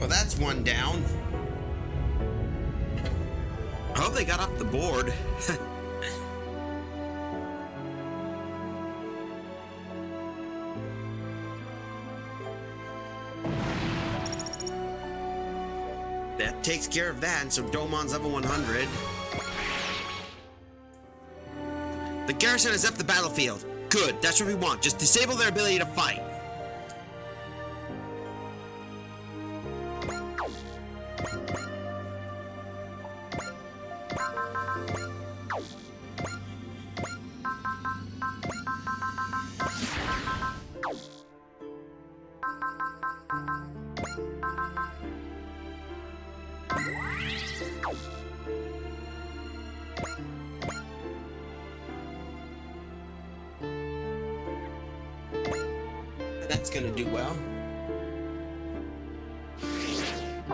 [SPEAKER 3] that's one down. I hope they got off the board. That takes care of that, and so Domon's level 100. The garrison has left the battlefield. Good, that's what we want. Just disable their ability to fight. That's gonna do well.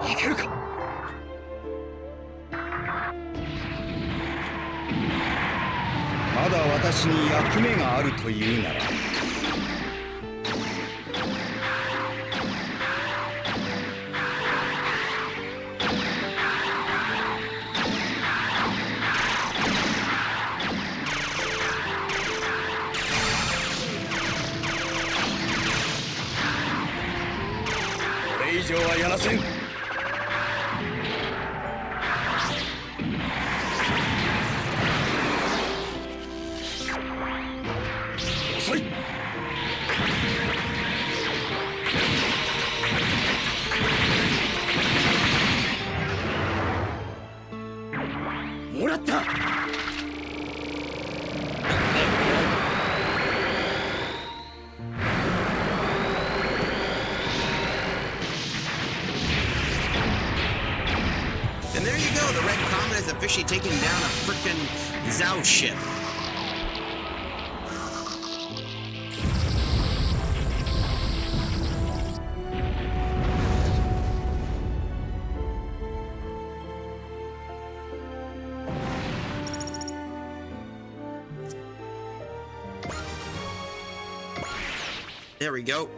[SPEAKER 11] いけるか。
[SPEAKER 5] まだ私に役目があるというなら。これ以上はやらせん。遅い。もらった。
[SPEAKER 3] And there you go, the Red Comet has officially taken down a frickin' Zhao ship. There we go.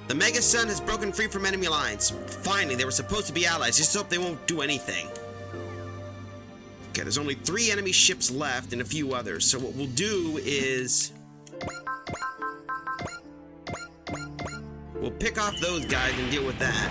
[SPEAKER 3] The Mega Sun has broken free from enemy lines. Finally, they were supposed to be allies. Just hope they won't do anything. Okay, there's only 3 enemy ships left and a few others. So what we'll do is... we'll pick off those guys and deal with that.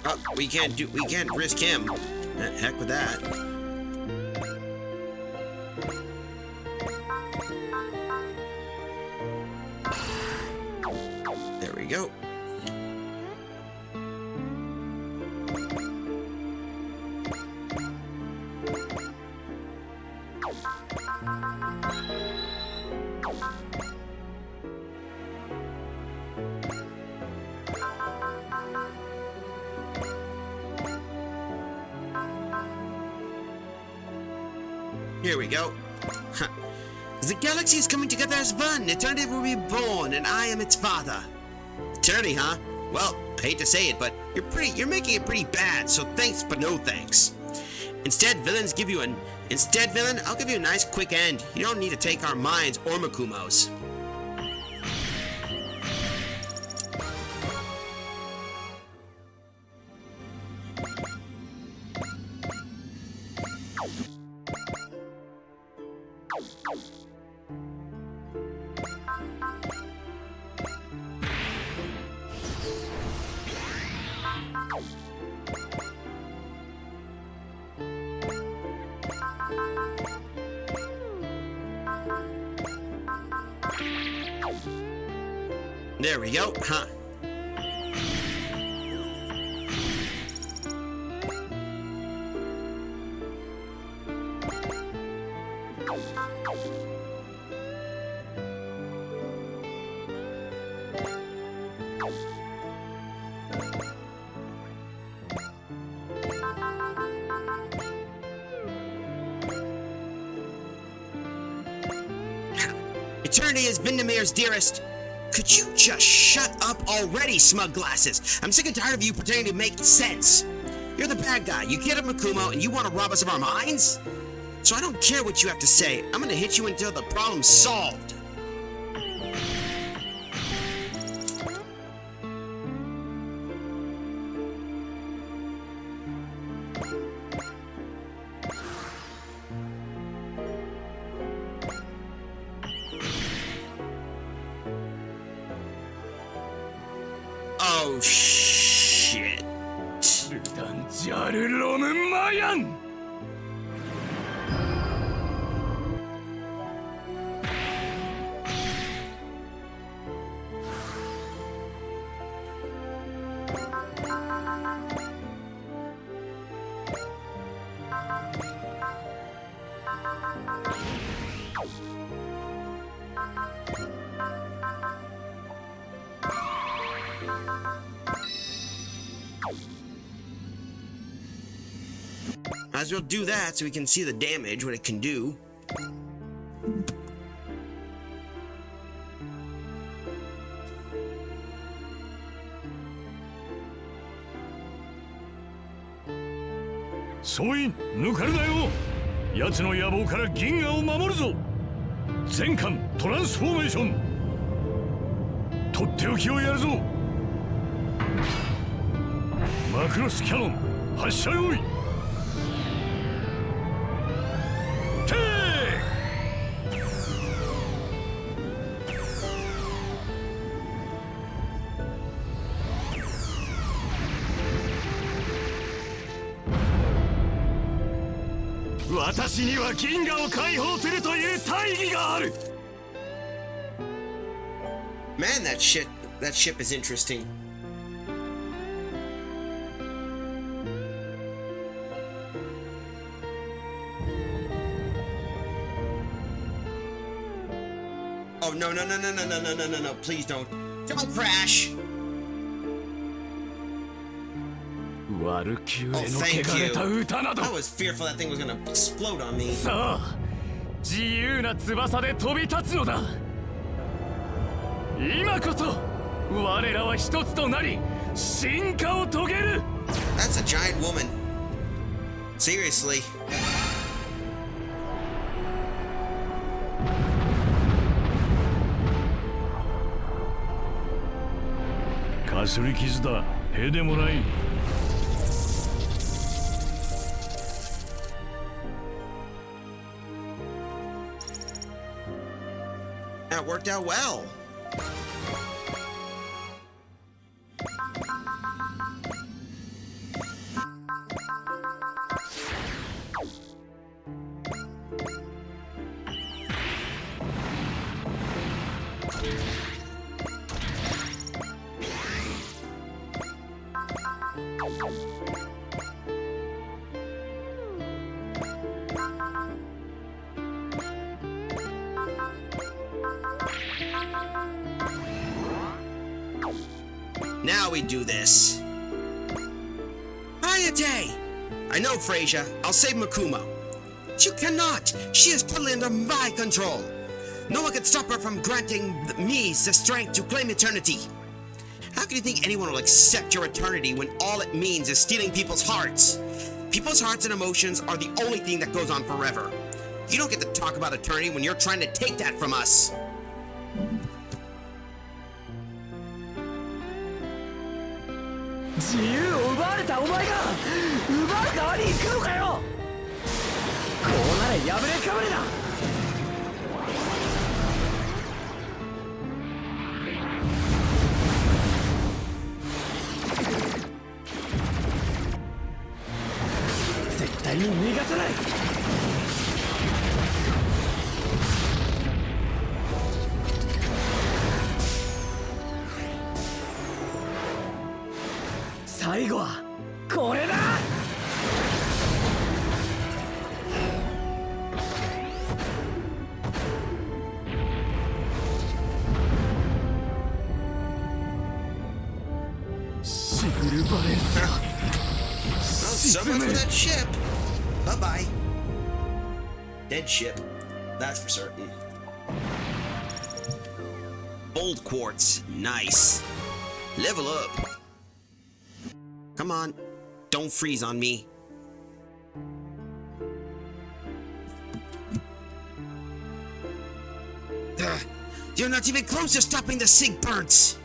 [SPEAKER 3] Oh, we can't risk him. Heck with that. There we go. Here we go. The galaxy is coming together as one. Eternity will be born, and I am its father. Eternity, huh? Well, I hate to say it, but you're making it pretty bad, so thanks but no thanks. Instead, villain, I'll give you a nice quick end. You don't need to take our minds or Makumo's. There we go, huh? Eternity is Vindamir's dearest. Could you just shut up already, smug glasses? I'm sick and tired of you pretending to make sense. You're the bad guy. You killed Makumo and you want to rob us of our minds? So I don't care what you have to say. I'm gonna hit you until the problem's solved. Oh, shit. Might as well do that so we can see the damage, what it can do.
[SPEAKER 11] 総員抜かるなよ。奴の野望から銀河を守るぞ。全艦トランスフォーメーション。とっておきをやるぞ。マクロスキャノン発射用意。私には銀河を解放するという大義がある。
[SPEAKER 3] Man, that ship is interesting. Oh no, please don't crash. Oh, thank you. I was fearful that thing was gonna explode on me.
[SPEAKER 11] さあ、自由な翼で飛び立つのだ。今こそ我らは一つとなり進化を遂げる。
[SPEAKER 3] That's a giant woman. Seriously.
[SPEAKER 11] かすり傷だ。へでもない。
[SPEAKER 3] That worked out well. Now we do this. Hayate! I know, Frasier. I'll save Makumo. But you cannot! She is totally under my control. No one can stop her from granting me the strength to claim eternity. How can you think anyone will accept your eternity when all it means is stealing people's hearts? People's hearts and emotions are the only thing that goes on forever. You don't get to talk about eternity when you're trying to take that from us.
[SPEAKER 11] 自由を奪われたお前が奪う側に行くのかよ。こうなれ破れかぶれだ。絶対に逃がさない。最後はこれだ。
[SPEAKER 3] So much for that ship. Bye-bye. Dead ship. That's for certain. Old quartz. Nice. Level up. Come on. Don't freeze on me. You're not even close to stopping the sig birds.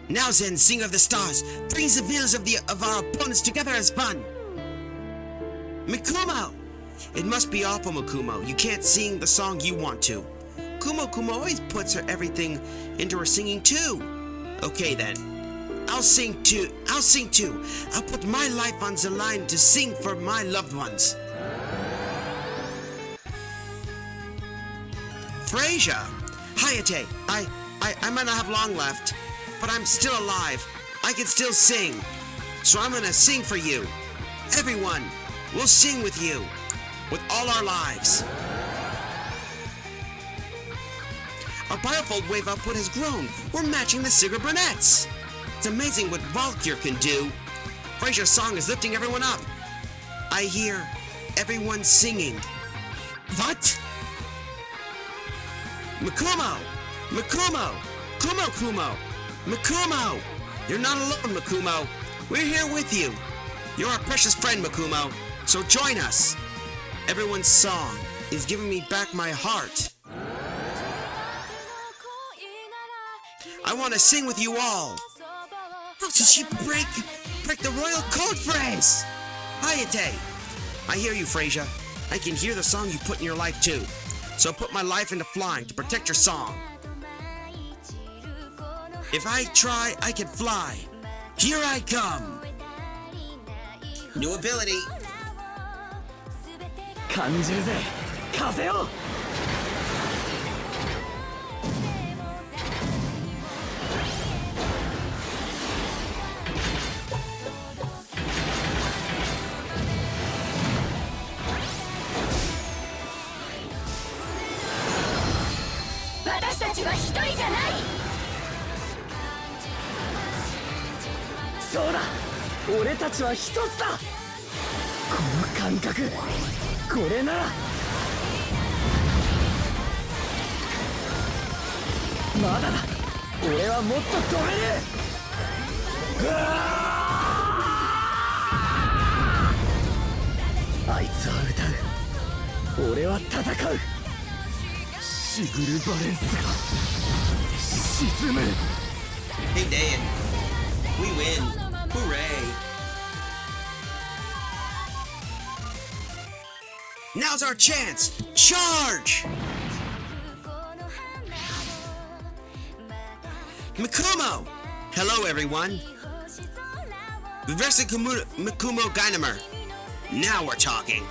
[SPEAKER 3] Now then, Singer of the Stars, brings the wills of our opponents together as one. Mikumo! It must be awful, Mikumo. You can't sing the song you want to. Kumo always puts everything into her singing too. Okay then. I'll sing too. I'll put my life on the line to sing for my loved ones. Frasier! Hayate, I might not have long left, but I'm still alive. I can still sing. So I'm gonna sing for you. Everyone, we'll sing with you. With all our lives. Our biofold wave output has grown. We're matching the Sigurd Brunettes. It's amazing what Valkyr can do. Frasier's song is lifting everyone up. I hear everyone singing. What? Mikumo! Mikumo! You're not alone, Mikumo. We're here with you. You're our precious friend, Mikumo. So join us. Everyone's song is giving me back my heart. I want to sing with you all. How did she break the royal code phrase? Hayate. I hear you, Frasier. I can hear the song you put in your life too. So put my life into flying to protect your song. If I try, I can fly. Here I come. New ability.
[SPEAKER 11] 感じるぜ風を
[SPEAKER 4] 私たちは一人じゃない。
[SPEAKER 11] そうだ俺たちは一つだこの感覚これならまだだ俺はもっと止めるあいつは歌う俺は戦うシグル・バレンスが沈む
[SPEAKER 3] Hey Dan, we win. Hooray. Now's our chance! Charge! Mikumo! Hello, everyone. Reverse Mikumo Gynamer. Now we're talking.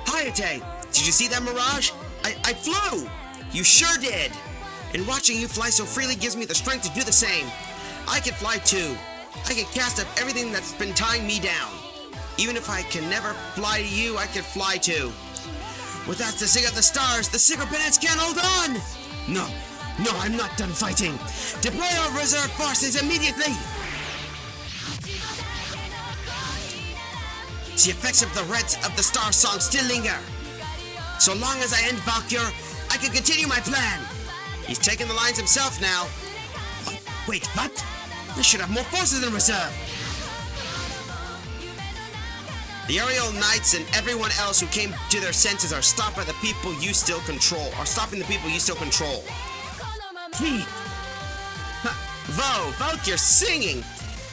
[SPEAKER 3] Hayate, did you see that mirage? I flew! You sure did! And watching you fly so freely gives me the strength to do the same. I can fly too. I can cast up everything that's been tying me down. Even if I can never fly to you, I can fly too. Without the Sig of the Stars, the Sigurd Brunettes can't hold on! No, I'm not done fighting. Deploy our reserve forces immediately! The effects of the Reds of the Star song still linger. So long as I end Valkyr, I can continue my plan. He's taking the lines himself now. Wait, what? I should have more forces in reserve. The Aerial Knights and everyone else who came to their senses are stopped by the people you still control. Stopping the people you still control. Valkyr singing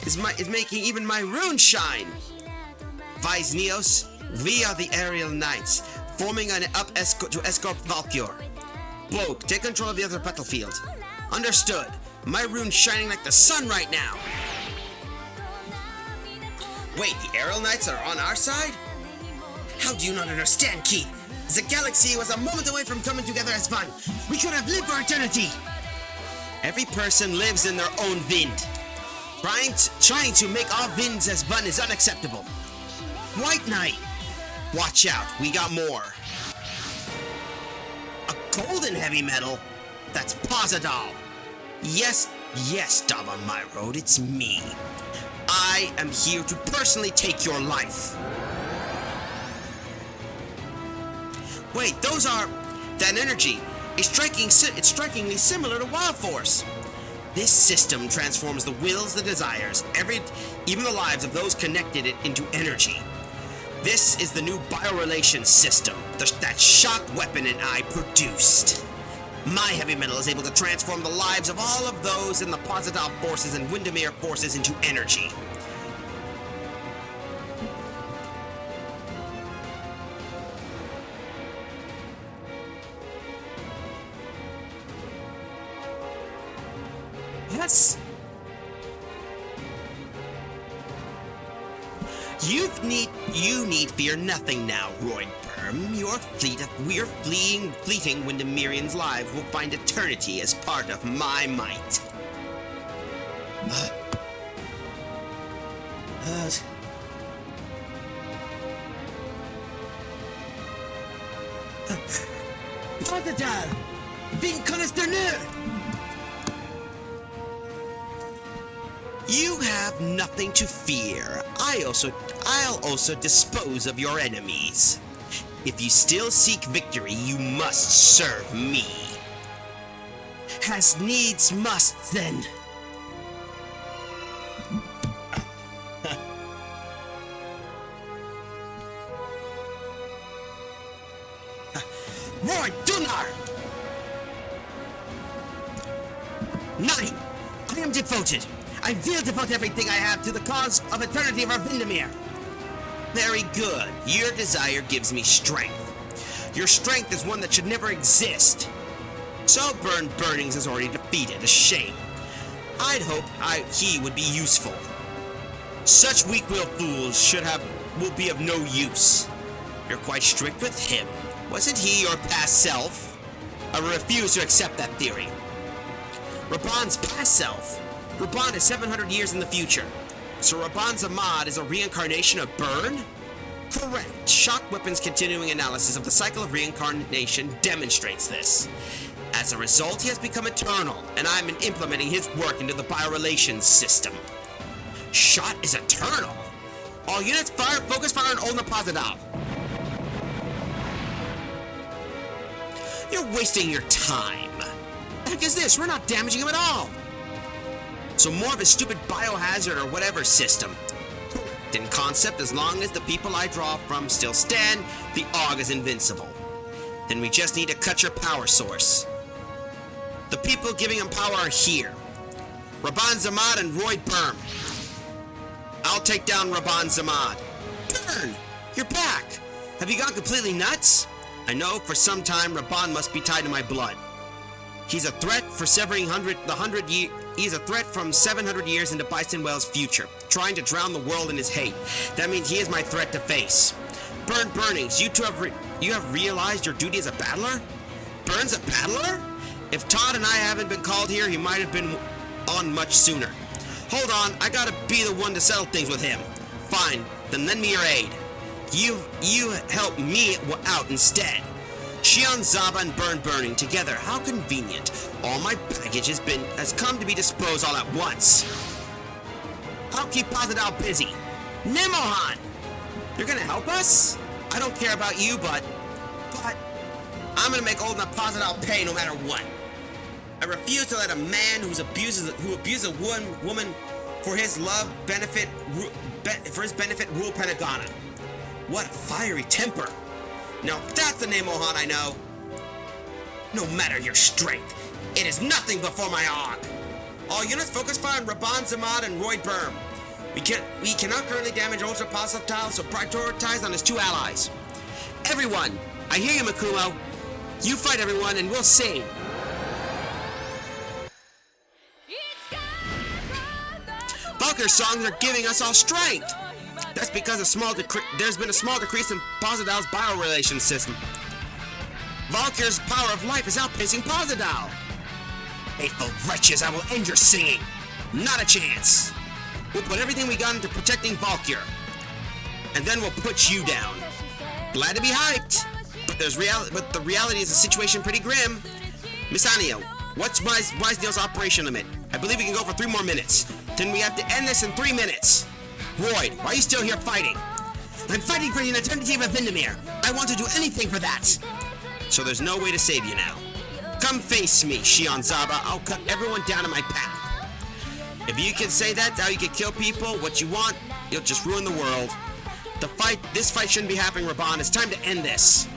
[SPEAKER 3] is making even my rune shine. Vice Neos, we are the Aerial Knights, forming an to escort Valkyr. Bloke, take control of the other battlefield. Understood. My rune's shining like the sun right now. Wait, the Aerial Knights are on our side? How do you not understand, Keith? The galaxy was a moment away from coming together as one. We could have lived for eternity. Every person lives in their own wind. Trying to make our winds as one is unacceptable. White Knight, watch out, we got more. A golden heavy metal? That's Posidol. Yes, Dom on my road, it's me. I I am here to personally take your life. Wait, that energy is strikingly similar to Wild Force. This system transforms the wills, the desires, even the lives of those connected it into energy. This is the new biorelation system that shock weapon and I produced. My heavy metal is able to transform the lives of all of those in the Positive forces and Windermere forces into energy. Yes. You need fear nothing now, Roy Berm. Your fleeting Windermerean's lives will find eternity as part of my might. Posital! Vinconesterneur! You have nothing to fear. I'll also dispose of your enemies. If you still seek victory, you must serve me. As needs must, then. Roy Dunar! 9. I am devoted. I will devote everything I have to the cause of eternity of our Windermere. Very good. Your desire gives me strength. Your strength is one that should never exist. So Burnings is already defeated. A shame. I'd hope he would be useful. Such weak-willed fools will be of no use. You're quite strict with him. Wasn't he your past self? I refuse to accept that theory. Raban's past self? Raban is 700 years in the future. So Raban Zamad is a reincarnation of Burn? Correct. Shock Weapon's continuing analysis of the cycle of reincarnation demonstrates this. As a result, he has become eternal, and I'm implementing his work into the biorelations system. Shot is eternal? All units focus fire on Old Napazadow. You're wasting your time. The heck is this? We're not damaging him at all. So more of a stupid biohazard or whatever system. In concept, as long as the people I draw from still stand, the AUG is invincible. Then we just need to cut your power source. The people giving him power are here. Raban Zamad and Roy Berm. I'll take down Raban Zamad. Burn! You're back! Have you gone completely nuts? I know for some time Raban must be tied to my blood. He's a threat for He's a threat from 700 years into Bison Well's future, trying to drown the world in his hate. That means he is my threat to face. Burnings, you have realized your duty as a battler? Burn's a battler? If Todd and I haven't been called here, he might have been on much sooner. Hold on, I gotta be the one to settle things with him. Fine, then lend me your aid. You help me out instead. Shion, Zaba, and Burning together. How convenient. All my baggage has come to be disposed all at once. I'll keep Posidow busy. Nemohan! You're gonna help us? I don't care about you, but I'm gonna make old Posidow pay no matter what. I refuse to let a man who abuses a woman for his benefit rule Pentagona. What a fiery temper. Now that's the Nemohan I know. No matter your strength, it is nothing before my AUG. All units focus fire on Raban Zamad and Roy Berm. We cannot currently damage Ultra Positile, so prioritize on his 2 allies. Everyone, I hear you, Makumo. You fight everyone, and we'll see. Valkyr's songs are giving us all strength. That's because there's been a small decrease in Posidow's biorelation system. Valkyr's power of life is outpacing Posidow. Hateful wretches, I will end your singing. Not a chance. We'll put everything we got into protecting Valkyr. And then we'll put you down. Glad to be hyped. But the reality is the situation pretty grim. Miss Anio, what's Wisneel's operation limit? I believe we can go for 3 more minutes. Then we have to end this in 3 minutes. Royd, why are you still here fighting? I'm fighting for the eternity of Vindemir. I want to do anything for that. So there's no way to save you now. Come face me, Shion Zaba. I'll cut everyone down in my path. If you can say that's how you can kill people, what you want, you'll just ruin the world. This fight shouldn't be happening, Raban. It's time to end this.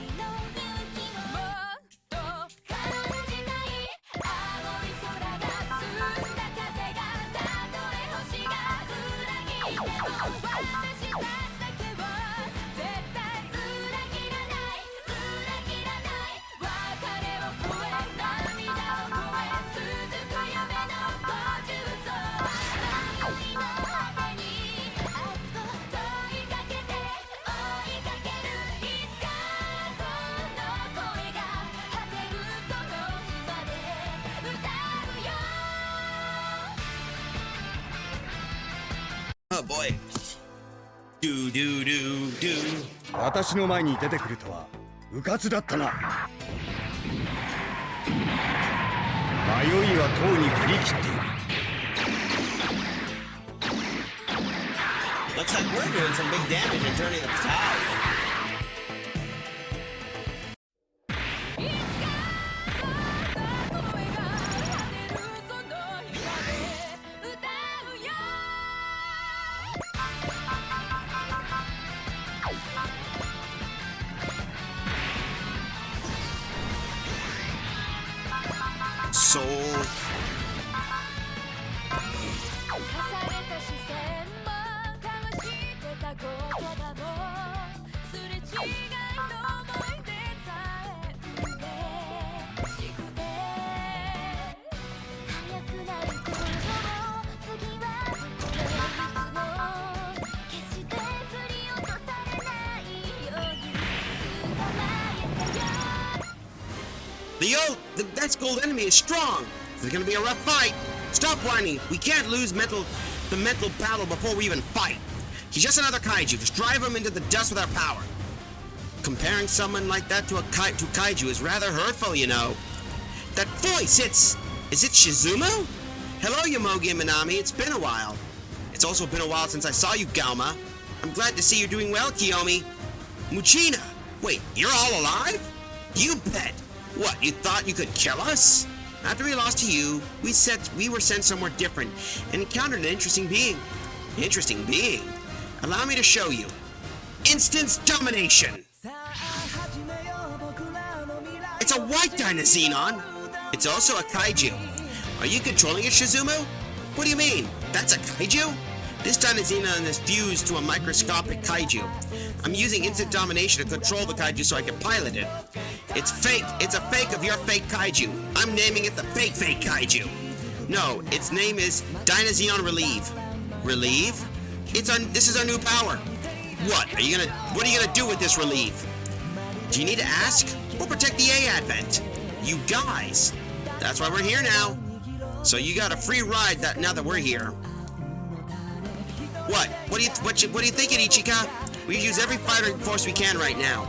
[SPEAKER 3] Oh boy. Do do do do.
[SPEAKER 11] 私の前に出てくるとは迂闊だったな。迷いはとうに振り切っている。
[SPEAKER 3] Looks like we're doing some big damage and turning the tide. Soul. That gold enemy is strong. It's gonna be a rough fight. Stop whining. We can't lose the mental battle before we even fight. He's just another kaiju. Just drive him into the dust with our power. Comparing someone like that to kaiju is rather hurtful, you know. That voice, is it Shizumu? Hello, Yomogi and Minami. It's been a while. It's also been a while since I saw you, Galma. I'm glad to see you're doing well, Kiyomi. Muchina, wait, you're all alive? You bet. What, you thought you could kill us? After we lost to you, we were sent somewhere different and encountered an interesting being. Interesting being? Allow me to show you. Instance domination! It's a white Dynazenon! It's also a kaiju. Are you controlling it, Shizumu? What do you mean? That's a kaiju? This Dynazenon is fused to a microscopic kaiju. I'm using instant domination to control the kaiju so I can pilot it. It's fake. It's a fake of your fake kaiju. I'm naming it the fake kaiju. No, its name is Dynazenon Relieve. Relieve? This is our new power. What are you gonna do with this Relieve? Do you need to ask? We'll protect the A Advent. You guys. That's why we're here now. So you got a free ride now that we're here. What? What do you thinking, Ichika? We use every fighting force we can right now.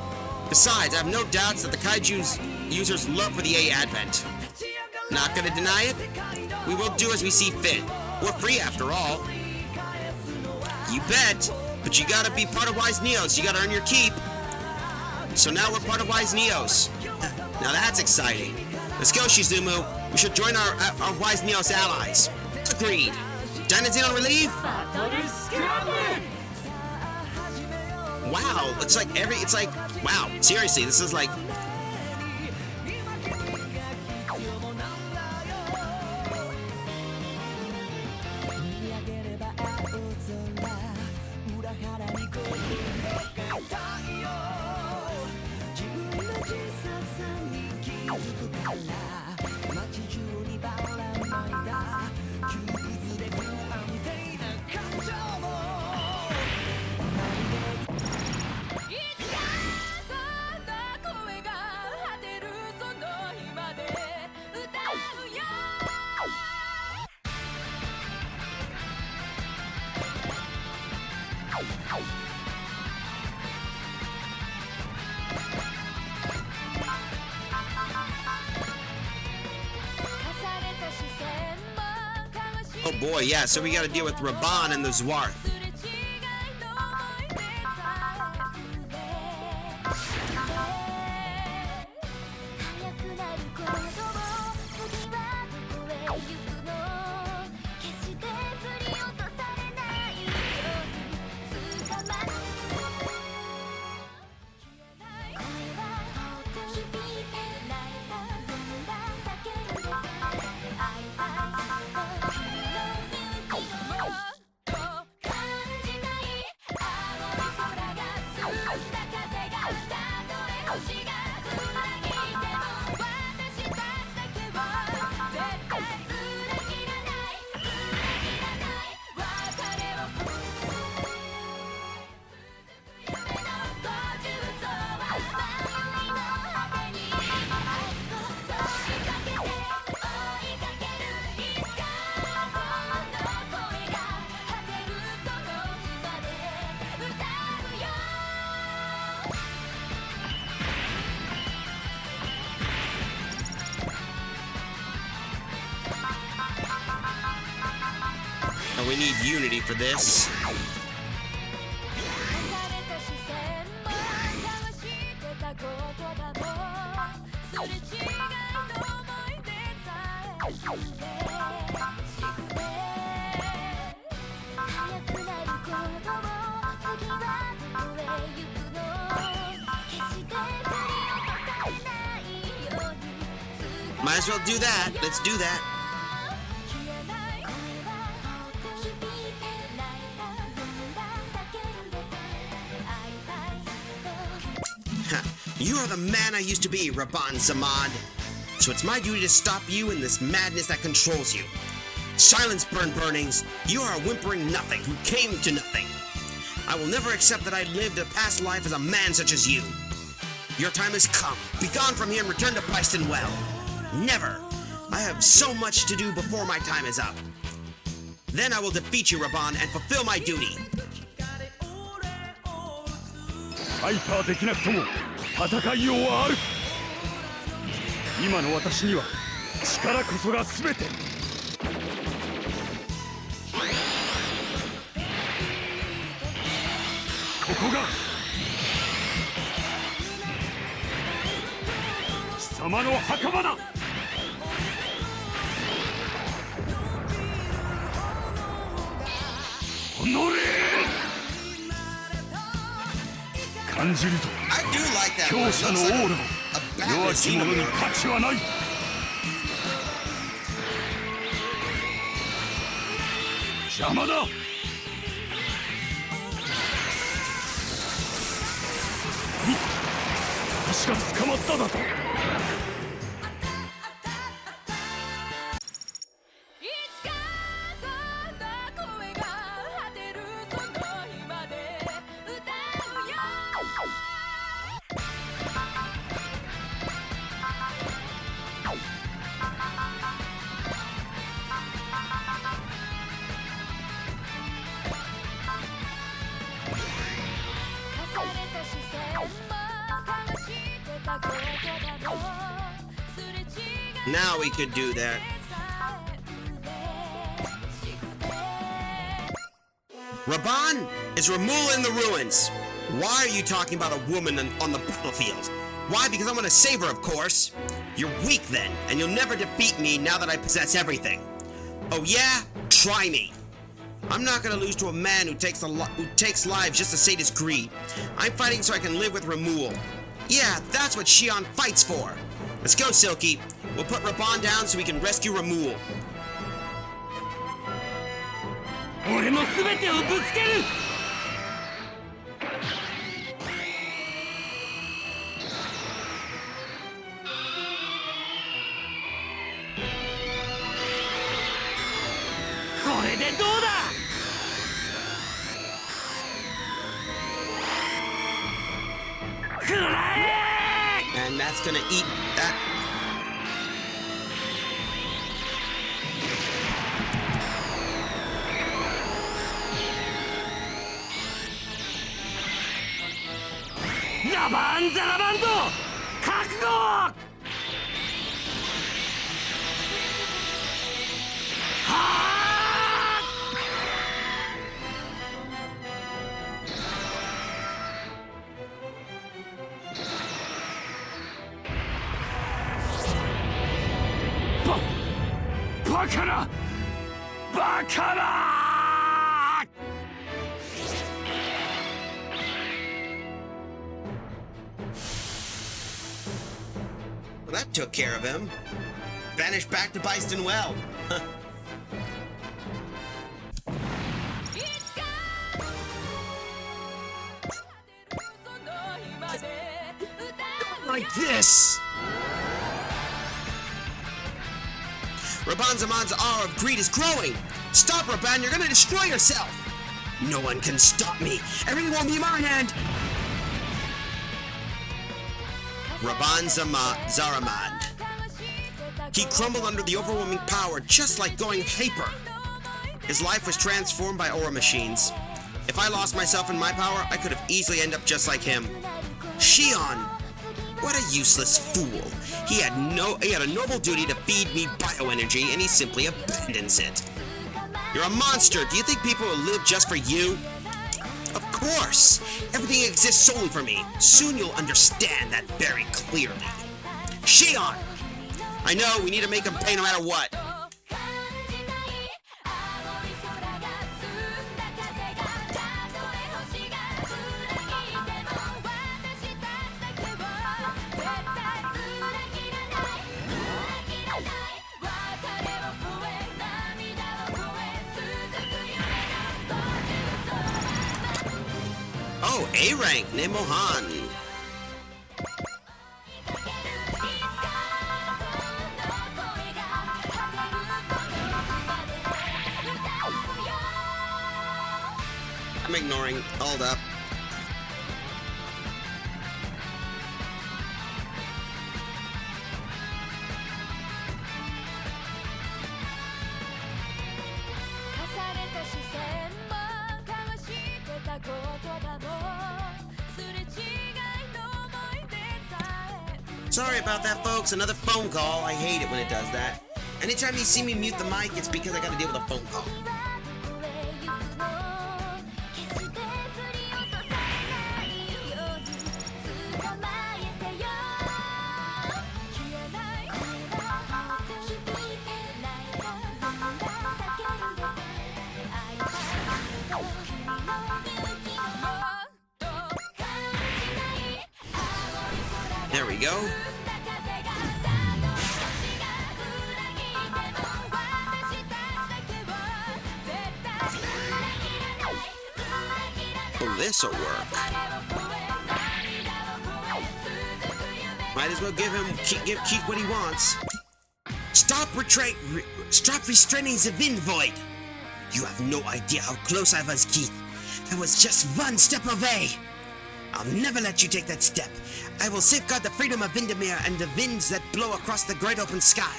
[SPEAKER 3] Besides, I have no doubts that the kaiju's users love for the A Advent. Not gonna deny it? We will do as we see fit. We're free after all. You bet. But you gotta be part of Wise Neos. You gotta earn your keep. So now we're part of Wise Neos. Now that's exciting. Let's go, Shizumu. We should join our Wise Neos allies. Agreed. Dynazenon Relieve? Wow, wow, seriously, this is like... Oh boy, yeah, so we gotta deal with Raban and the Zwarth. We need unity for this. Might as well do that. Let's do that. You are the man I used to be, Rabban Zamad. So it's my duty to stop you in this madness that controls you. Silence, Burnings. You are a whimpering nothing who came to nothing. I will never accept that I lived a past life as a man such as you. Your time has come. Be gone from here and return to Pyston Well. Never. I have so much to do before my time is up. Then I will defeat you, Rabban, and fulfill my duty.
[SPEAKER 11] ファイターできなくとも戦いようはある。今の私には力こそが全て。ここが貴様の墓場だ。おのれ感じるぞ。強者のオーラを弱き者に価値はない。邪魔だ。私が捕まっただと。
[SPEAKER 3] Now we could do that. Rabban is Ramul in the ruins. Why are you talking about a woman on the battlefield? Why? Because I want to save her, of course. You're weak then, and you'll never defeat me now that I possess everything. Oh yeah? Try me. I'm not gonna lose to a man who takes lives just to sate his greed. I'm fighting so I can live with Ramul. Yeah, that's what Shion fights for. Let's go, Silky. We'll put Rabban down so we can rescue Ramul.
[SPEAKER 11] 俺の全てをぶつける。これでどうだ。くらえ。
[SPEAKER 3] And that's gonna eat that.
[SPEAKER 11] Rabban Zarabando! 覚悟！はあ！バカな！バカな！
[SPEAKER 3] Well, that took care of him. Vanished back to Pyston Well. like this! Rabanzaman's aura of greed is growing! Stop, Raban, you're gonna destroy yourself! No one can stop me! Everything will be in my hand! Zaramand. He crumbled under the overwhelming power, just like going hyper. His life was transformed by aura machines. If I lost myself in my power, I could have easily ended up just like him. Shion! What a useless fool. He had a noble duty to feed me bioenergy, and he simply abandons it. You're a monster. Do you think people will live just for you? Of course. Everything exists solely for me. Soon you'll understand that very clearly. Shion! I know, we need to make him pay no matter what. Oh, A rank, Nemohan. I'm ignoring. Hold up. Sorry about that, folks. Another phone call. I hate it when it does that. Anytime you see me mute the mic, it's because I gotta deal with a phone call. There we go. Oh, this'll work. Might as well give him keep what he wants. Stop restraining the wind void. You have no idea how close I was, Keith. I was just one step away. I'll never let you take that step. I will safeguard the freedom of Windermere and the winds that blow across the great open sky.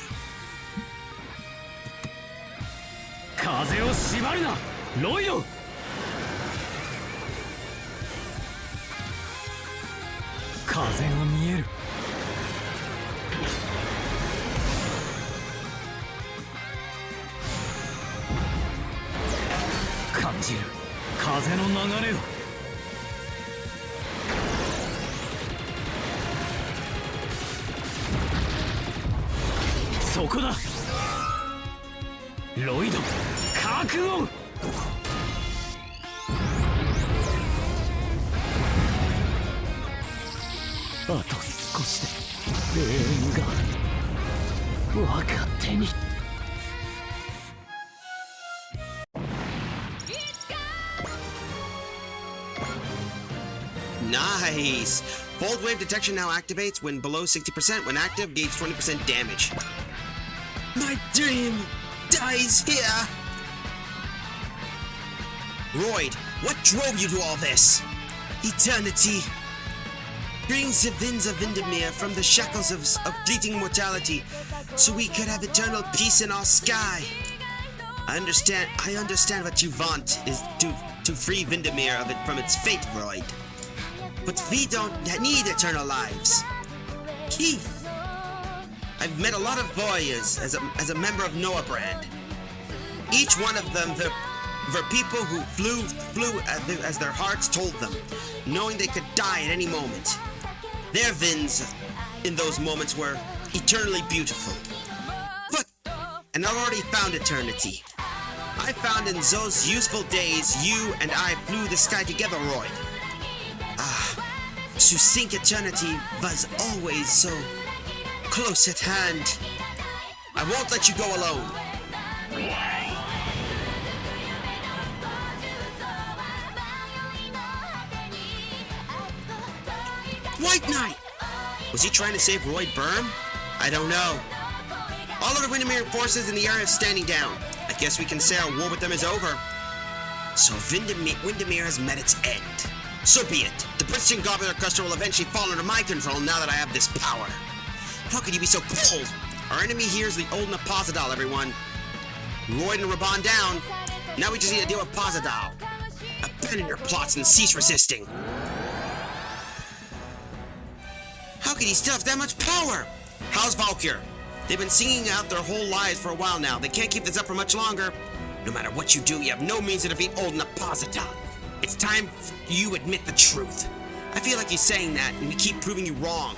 [SPEAKER 11] 風を縛るな、ロイド。風が見える。感じる風の流れを。そこだ。ロイド、覚悟。あと少しで永遠が我が手に。
[SPEAKER 3] Nice! Bold wave detection now activates when below 60%. When active, gauge 20% damage. My dream dies here! Royd, what drove you to all this? Eternity. Freeing the winds of Windermere from the shackles of fleeting mortality, so we could have eternal peace in our sky. I understand what you want is to free Windermere from its fate, Royd. But we don't need eternal lives. Keith, I've met a lot of warriors as a member of Noah Brand. Each one of them were people who flew as their hearts told them, knowing they could die at any moment. Their vins in those moments were eternally beautiful. And I've already found eternity. I found in those useful days you and I flew the sky together, Royd. To seek eternity was always so close at hand. I won't let you go alone. White Knight! Was he trying to save Roy Burm? I don't know. All of the Windermere forces in the area are standing down. I guess we can say our war with them is over. So Windermere has met its end. So be it. The Princeton Gobbler Cluster will eventually fall under my control now that I have this power. How could you be so cold? Our enemy here is the old Naposadal, everyone. Royd and Raban down. Now we just need to deal with Posadal. Abandon your plots and cease resisting. How could he still have that much power? How's Valkyr? They've been singing out their whole lives for a while now. They can't keep this up for much longer. No matter what you do, you have no means to defeat old Naposadal. It's time you admit the truth. I feel like you're saying that, and we keep proving you wrong.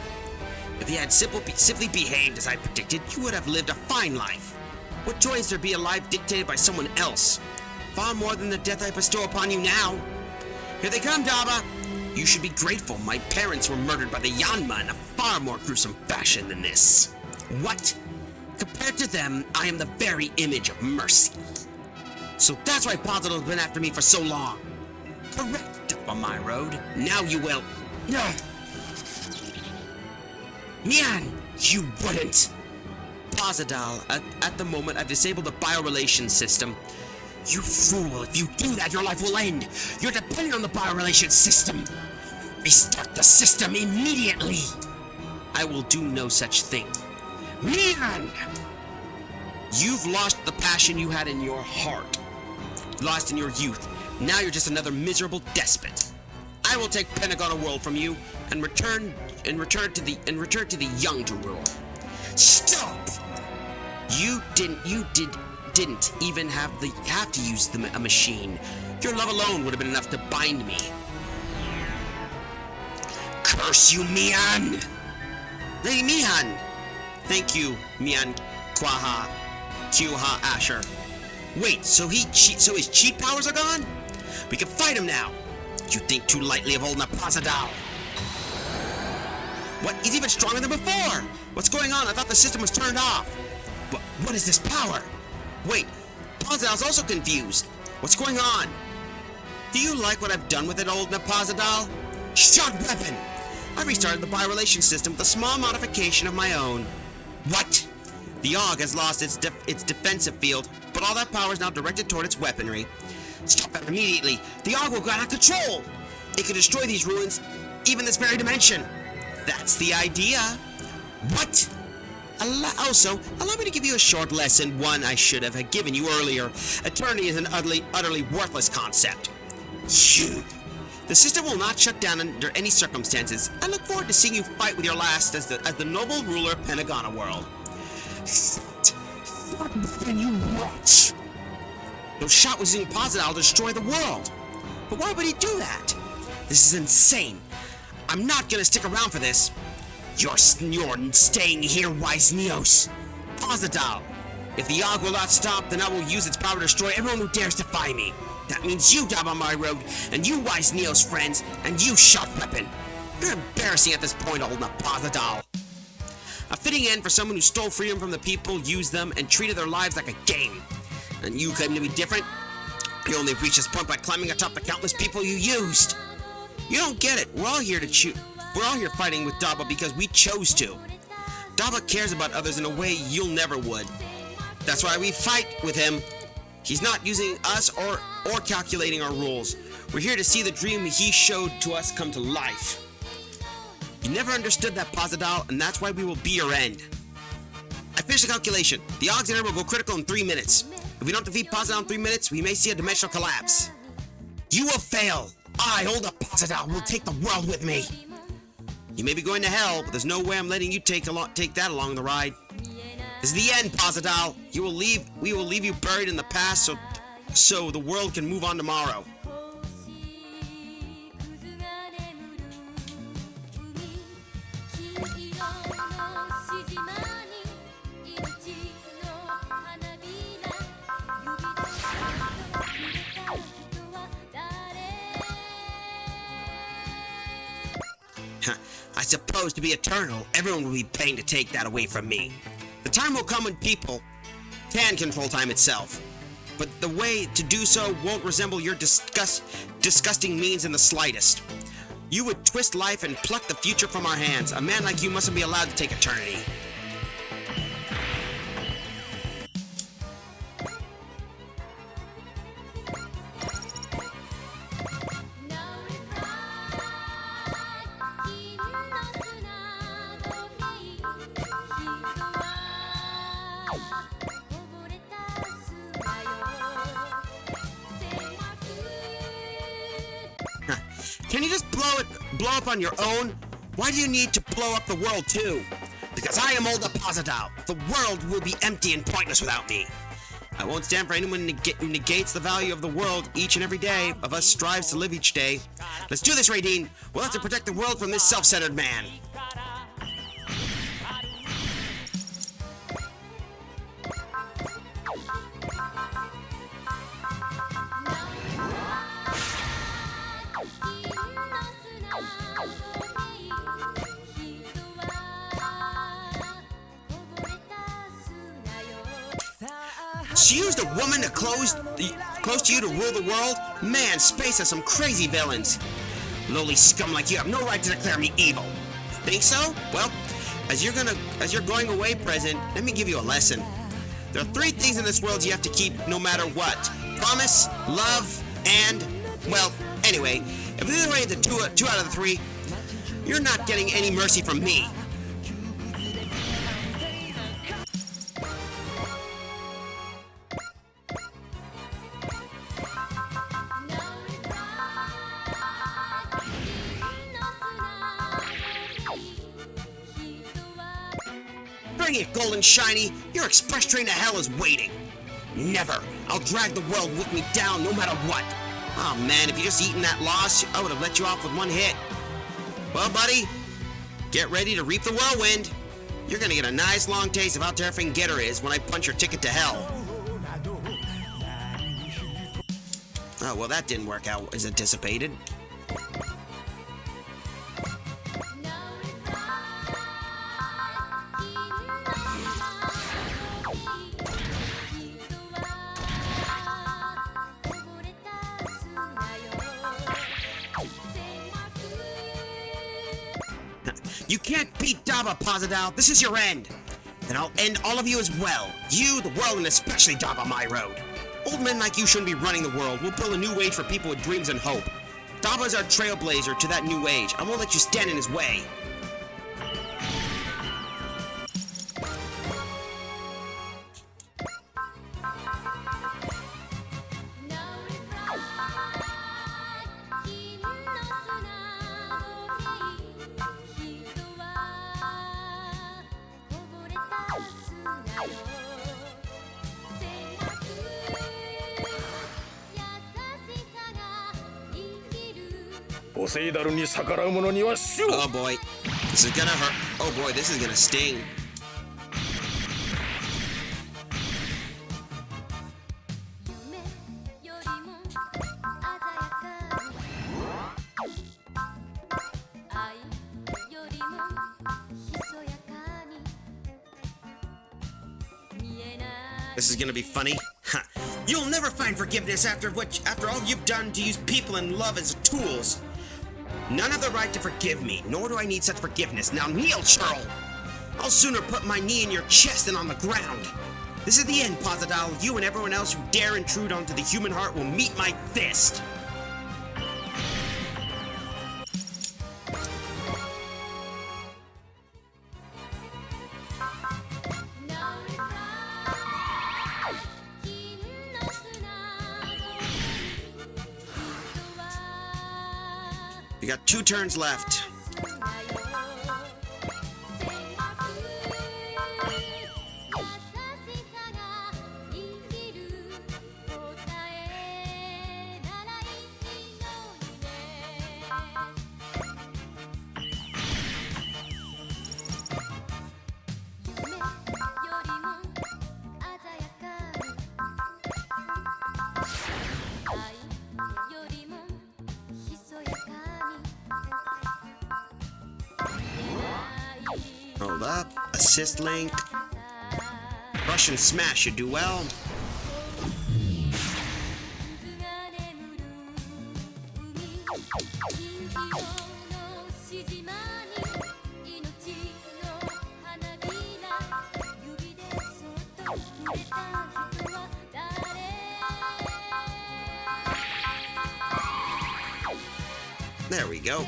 [SPEAKER 3] If you had simply behaved as I predicted, you would have lived a fine life. What joy is there to be alive dictated by someone else? Far more than the death I bestow upon you now. Here they come, Daba. You should be grateful my parents were murdered by the Yanma in a far more gruesome fashion than this. What? Compared to them, I am the very image of mercy. So that's why Posadal has been after me for so long. Correct, on my road. Now you will. No. Mian, you wouldn't. Posadal, at the moment, I've disabled the biorelations system. You fool, if you do that, your life will end. You're dependent on the biorelations system. Restart the system immediately. I will do no such thing. Mian! You've lost the passion you had in your heart. Lost in your youth. Now you're just another miserable despot. I will take Pentagon World from you and return to the young to rule. Stop! You didn't even have to use a machine. Your love alone would have been enough to bind me. Curse you, Mian! Lady Mian! Thank you, Mian Kwaha Kyuha Asher. Wait, so his cheat powers are gone? We can fight him now. You think too lightly of old Naposadal. What? He's even stronger than before. What's going on? I thought the system was turned off. What is this power? Wait, Posadal's also confused. What's going on? Do you like what I've done with it, old Naposadal? Shot weapon! I restarted the biorelation system with a small modification of my own. What? The AUG has lost its defensive field, but all that power is now directed toward its weaponry. Stop that immediately. The AUG will go out of control. It can destroy these ruins, even this very dimension. That's the idea. What? Also, allow me to give you a short lesson, one I should have given you earlier. Eternity is an utterly worthless concept. Phew. The system will not shut down under any circumstances. I look forward to seeing you fight with your last as the noble ruler of Pentagona World. What then, you wretch? No shot was using Posadal to destroy the world. But why would he do that? This is insane. I'm not gonna stick around for this. You're staying here, wise Neos. Posadal. If the AUG will not stop, then I will use its power to destroy everyone who dares defy me. That means you, Dab on my road, and you, wise Neos friends, and you, Shot Weapon. You're embarrassing at this point, old Naposadal. A fitting end for someone who stole freedom from the people, used them, and treated their lives like a game. And you claim to be different? You only reached this point by climbing atop the countless people you used. You don't get it. We're all here fighting with Daba because we chose to. Daba cares about others in a way you'll never would. That's why we fight with him. He's not using us or calculating our rules. We're here to see the dream he showed to us come to life. You never understood that, Posadal, and that's why we will be your end. I finished the calculation. The Auxiliary will go critical in 3 minutes. If we don't defeat Posadal in 3 minutes, we may see a dimensional collapse. You will fail. I, old Posadal, will take the world with me. You may be going to hell, but there's no way I'm letting you take that along the ride. This is the end, Posadal. We will leave you buried in the past so the world can move on tomorrow. I suppose to be eternal, everyone will be paying to take that away from me. The time will come when people can control time itself, but the way to do so won't resemble your disgusting means in the slightest. You would twist life and pluck the future from our hands. A man like you mustn't be allowed to take eternity. Can you just blow up on your own? Why do you need to blow up the world too? Because I am Old Appositao. The world will be empty and pointless without me. I won't stand for anyone who negates the value of the world each and every day of us strives to live each day. Let's do this, Raideen. We'll have to protect the world from this self-centered man. She used a woman close to you to rule the world? Man, space has some crazy villains. Lowly scum like you have no right to declare me evil. Think so? Well, as you're going away, President, let me give you a lesson. There are 3 things in this world you have to keep no matter what. Promise, love, and, well, anyway, if this is already the 2 out of the 3, you're not getting any mercy from me. Bring it, Golden Shiny! Your express train to hell is waiting! Never! I'll drag the world with me down no matter what! Oh man, if you just eaten that loss, I would have let you off with 1 hit. Well, buddy, get ready to reap the whirlwind! You're gonna get a nice long taste of how terrifying Getter is when I punch your ticket to hell. Oh, well that didn't work out as anticipated. You can't beat Daba, Appositao. This is your end. Then I'll end all of you as well. You, the world, and especially Daba, my road. Old men like you shouldn't be running the world. We'll build a new age for people with dreams and hope. Daba's our trailblazer to that new age. I won't let you stand in his way.
[SPEAKER 11] Oh
[SPEAKER 3] boy, this is gonna hurt. Oh boy, this is gonna sting. This is gonna be funny. Ha. You'll never find forgiveness after all you've done to use people and love as tools. None have the right to forgive me, nor do I need such forgiveness. Now kneel, churl! I'll sooner put my knee in your chest than on the ground. This is the end, Appositao. You and everyone else who dare intrude onto the human heart will meet my fist. You got 2 turns left. Hold up. Assist link. Russian smash should do well. There we go.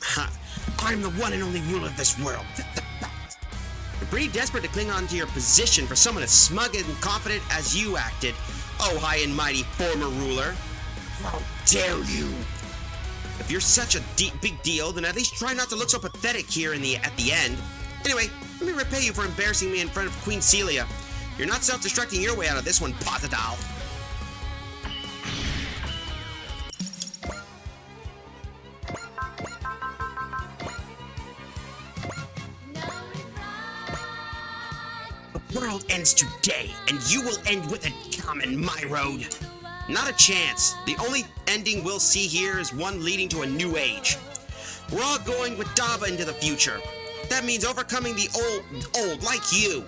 [SPEAKER 3] Ha. I'm the one and only ruler of this world. You're pretty desperate to cling on to your position for someone as smug and confident as you acted. Oh, high and mighty former ruler. How dare you! If you're such a big deal, then at least try not to look so pathetic here at the end. Anyway, let me repay you for embarrassing me in front of Queen Celia. You're not self-destructing your way out of this one, Potadal. The world ends today, and you will end with it, common my road. Not a chance. The only ending we'll see here is one leading to a new age. We're all going with Dava into the future. That means overcoming the old like you.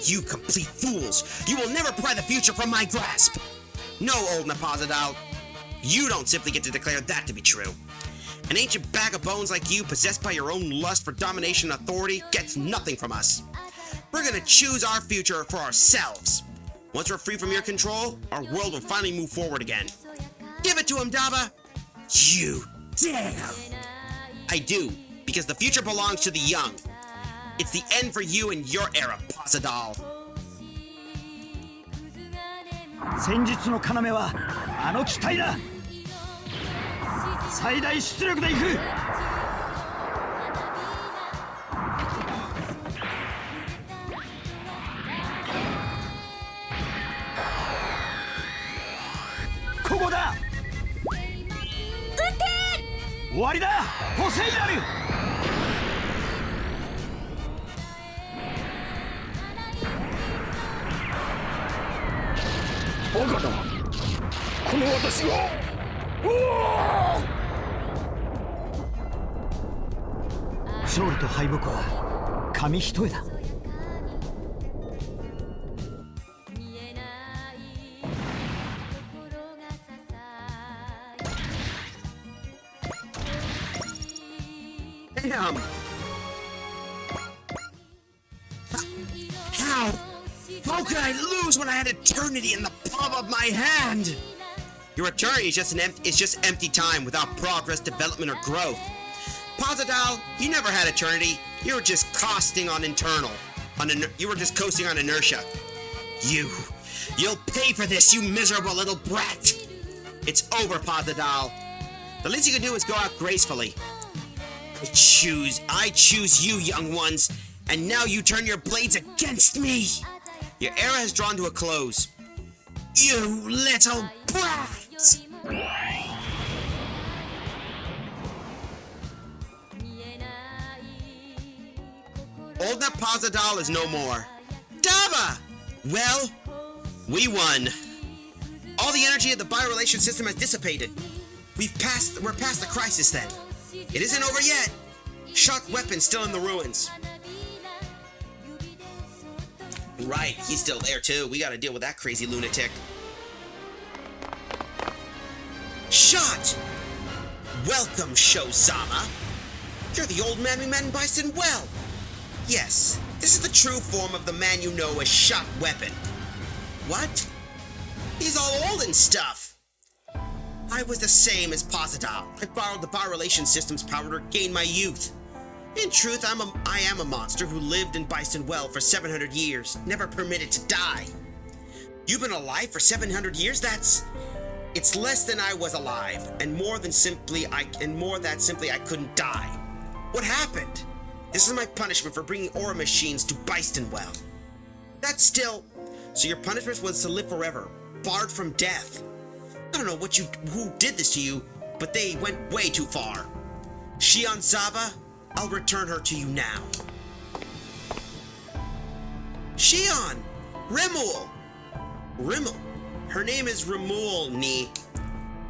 [SPEAKER 3] You complete fools. You will never pry the future from my grasp. No, old Napazadal. You don't simply get to declare that to be true. An ancient bag of bones like you, possessed by your own lust for domination and authority, gets nothing from us. We're gonna choose our future for ourselves. Once we're free from your control, our world will finally move forward again. Give it to him, Dava! You dare! I do, because the future belongs to the young. It's the end for you and your era, Pasadal.
[SPEAKER 11] 戦術の要はあの機体だ。最大出力でいく。ここだ。終わりだ。ポセイラル。バカだ。この私が。勝利と敗北は紙一重だ。
[SPEAKER 3] Damn! How? How could I lose when I had eternity in the palm of my hand? Your eternity is just empty time without progress, development, or growth. Pasadal, you never had eternity. You were just coasting on inertia. You'll pay for this, you miserable little brat. It's over, Pasadal. The least you can do is go out gracefully. I choose you, young ones, and now you turn your blades against me. Your era has drawn to a close. You little brat! Old Napazadal is no more. Dava! Well, we won. All the energy of the biorelation system has dissipated. We're past the crisis then. It isn't over yet. Shock weapon still in the ruins. Right, he's still there too. We gotta deal with that crazy lunatic. Shot! Welcome, Shozama. You're the old man we met in Bison Well. Yes, this is the true form of the man you know as Shot Weapon. What? He's all old and stuff. I was the same as Pasadal. I borrowed the biorelation system's power to gain my youth. In truth, I am a monster who lived in Bison Well for 700 years, never permitted to die. You've been alive for 700 years? It's less than I was alive, and more that simply I couldn't die. What happened? This is my punishment for bringing aura machines to Bison Well. That's still... So your punishment was to live forever, barred from death. I don't know who did this to you, but they went way too far. Shion Zaba, I'll return her to you now. Shion! Rimul! Her name is Rimul, Ni.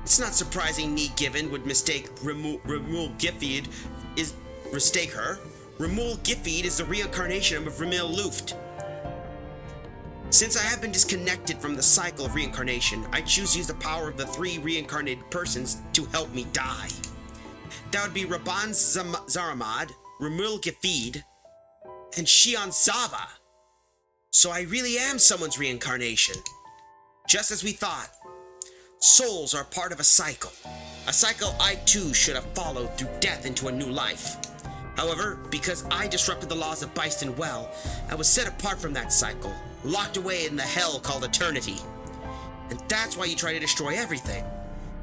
[SPEAKER 3] It's not surprising Ni Given would mistake Rimul Gifid mistake her. Rimul Gifid is the reincarnation of Rimil Luft. Since I have been disconnected from the cycle of reincarnation, I choose to use the power of the 3 reincarnated persons to help me die. That would be Raban Zaramad, Ramul Gifid, and Shion Zaba. So I really am someone's reincarnation. Just as we thought. Souls are part of a cycle. A cycle I too should have followed through death into a new life. However, because I disrupted the laws of Byston Well, I was set apart from that cycle, locked away in the hell called eternity. And that's why you try to destroy everything.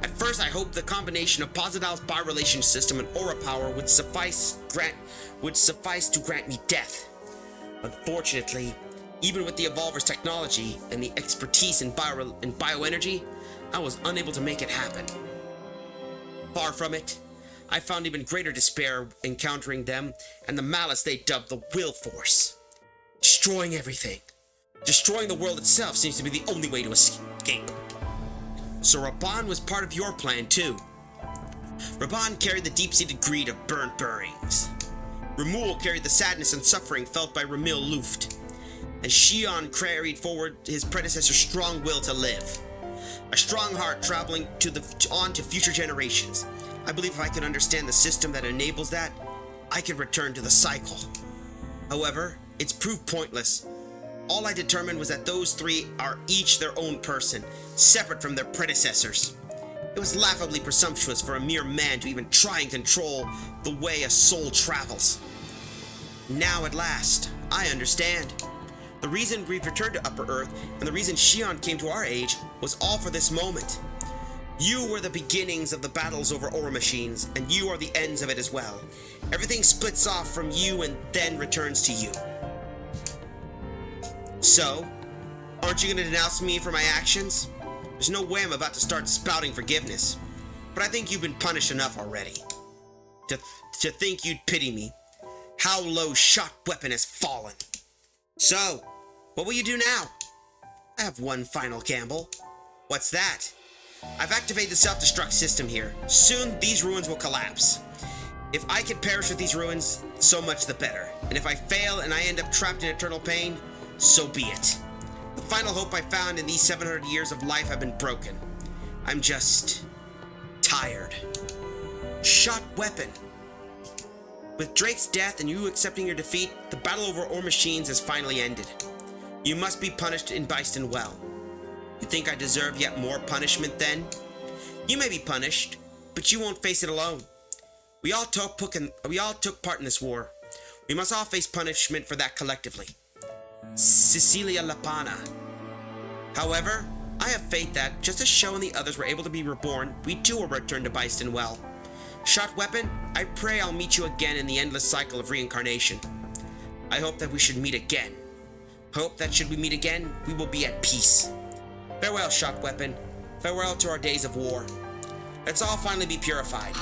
[SPEAKER 3] At first, I hoped the combination of Posital's bi-relation system and aura power would suffice to grant me death. Unfortunately, even with the Evolver's technology and the expertise in bioenergy, I was unable to make it happen. Far from it, I found even greater despair encountering them and the malice they dubbed the Will Force. Destroying everything. Destroying the world itself seems to be the only way to escape. So Raban was part of your plan too. Raban carried the deep-seated greed of burnt bearings. Ramul carried the sadness and suffering felt by Ramil Luft. And Shion carried forward his predecessor's strong will to live. A strong heart traveling on to future generations. I believe if I could understand the system that enables that, I could return to the cycle. However, it's proved pointless. All I determined was that those three are each their own person, separate from their predecessors. It was laughably presumptuous for a mere man to even try and control the way a soul travels. Now at last, I understand. The reason we've returned to Upper Earth and the reason Shion came to our age was all for this moment. You were the beginnings of the battles over aura machines, and you are the ends of it as well. Everything splits off from you and then returns to you. So, aren't you going to denounce me for my actions? There's no way I'm about to start spouting forgiveness, but I think you've been punished enough already. To think you'd pity me. How low shot weapon has fallen. So, what will you do now? I have one final gamble. What's that? I've activated the self-destruct system here. Soon, these ruins will collapse. If I can perish with these ruins, so much the better. And if I fail and I end up trapped in eternal pain, so be it. The final hope I found in these 700 years of life have been broken. I'm just tired. Shot weapon. With Drake's death and you accepting your defeat, the battle over ore machines has finally ended. You must be punished in Byston Well. You think I deserve yet more punishment then? You may be punished, but you won't face it alone. We all took part in this war. We must all face punishment for that collectively. Cecilia Lapana. However, I have faith that, just as Sho and the others were able to be reborn, we too will return to Byston Well. Shot weapon, I pray I'll meet you again in the endless cycle of reincarnation. I hope that we should meet again. Hope that should we meet again, we will be at peace. Farewell, shot weapon. Farewell to our days of war. Let's all finally be purified.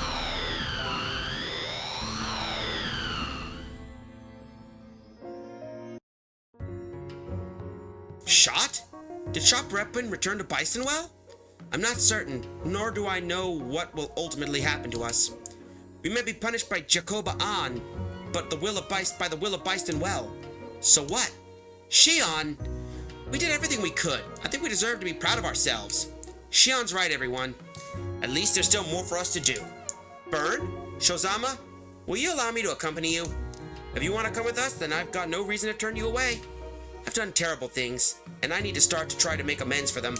[SPEAKER 3] Shot? Did Shop Weapon return to Byston Well? I'm not certain, nor do I know what will ultimately happen to us. We may be punished by Jacoba An, but by the will of Byston Well. So what? Shion? We did everything we could. I think we deserve to be proud of ourselves. Shion's right, everyone. At least there's still more for us to do. Burn? Shozama? Will you allow me to accompany you? If you want to come with us, then I've got no reason to turn you away. I've done terrible things, and I need to start to try to make amends for them.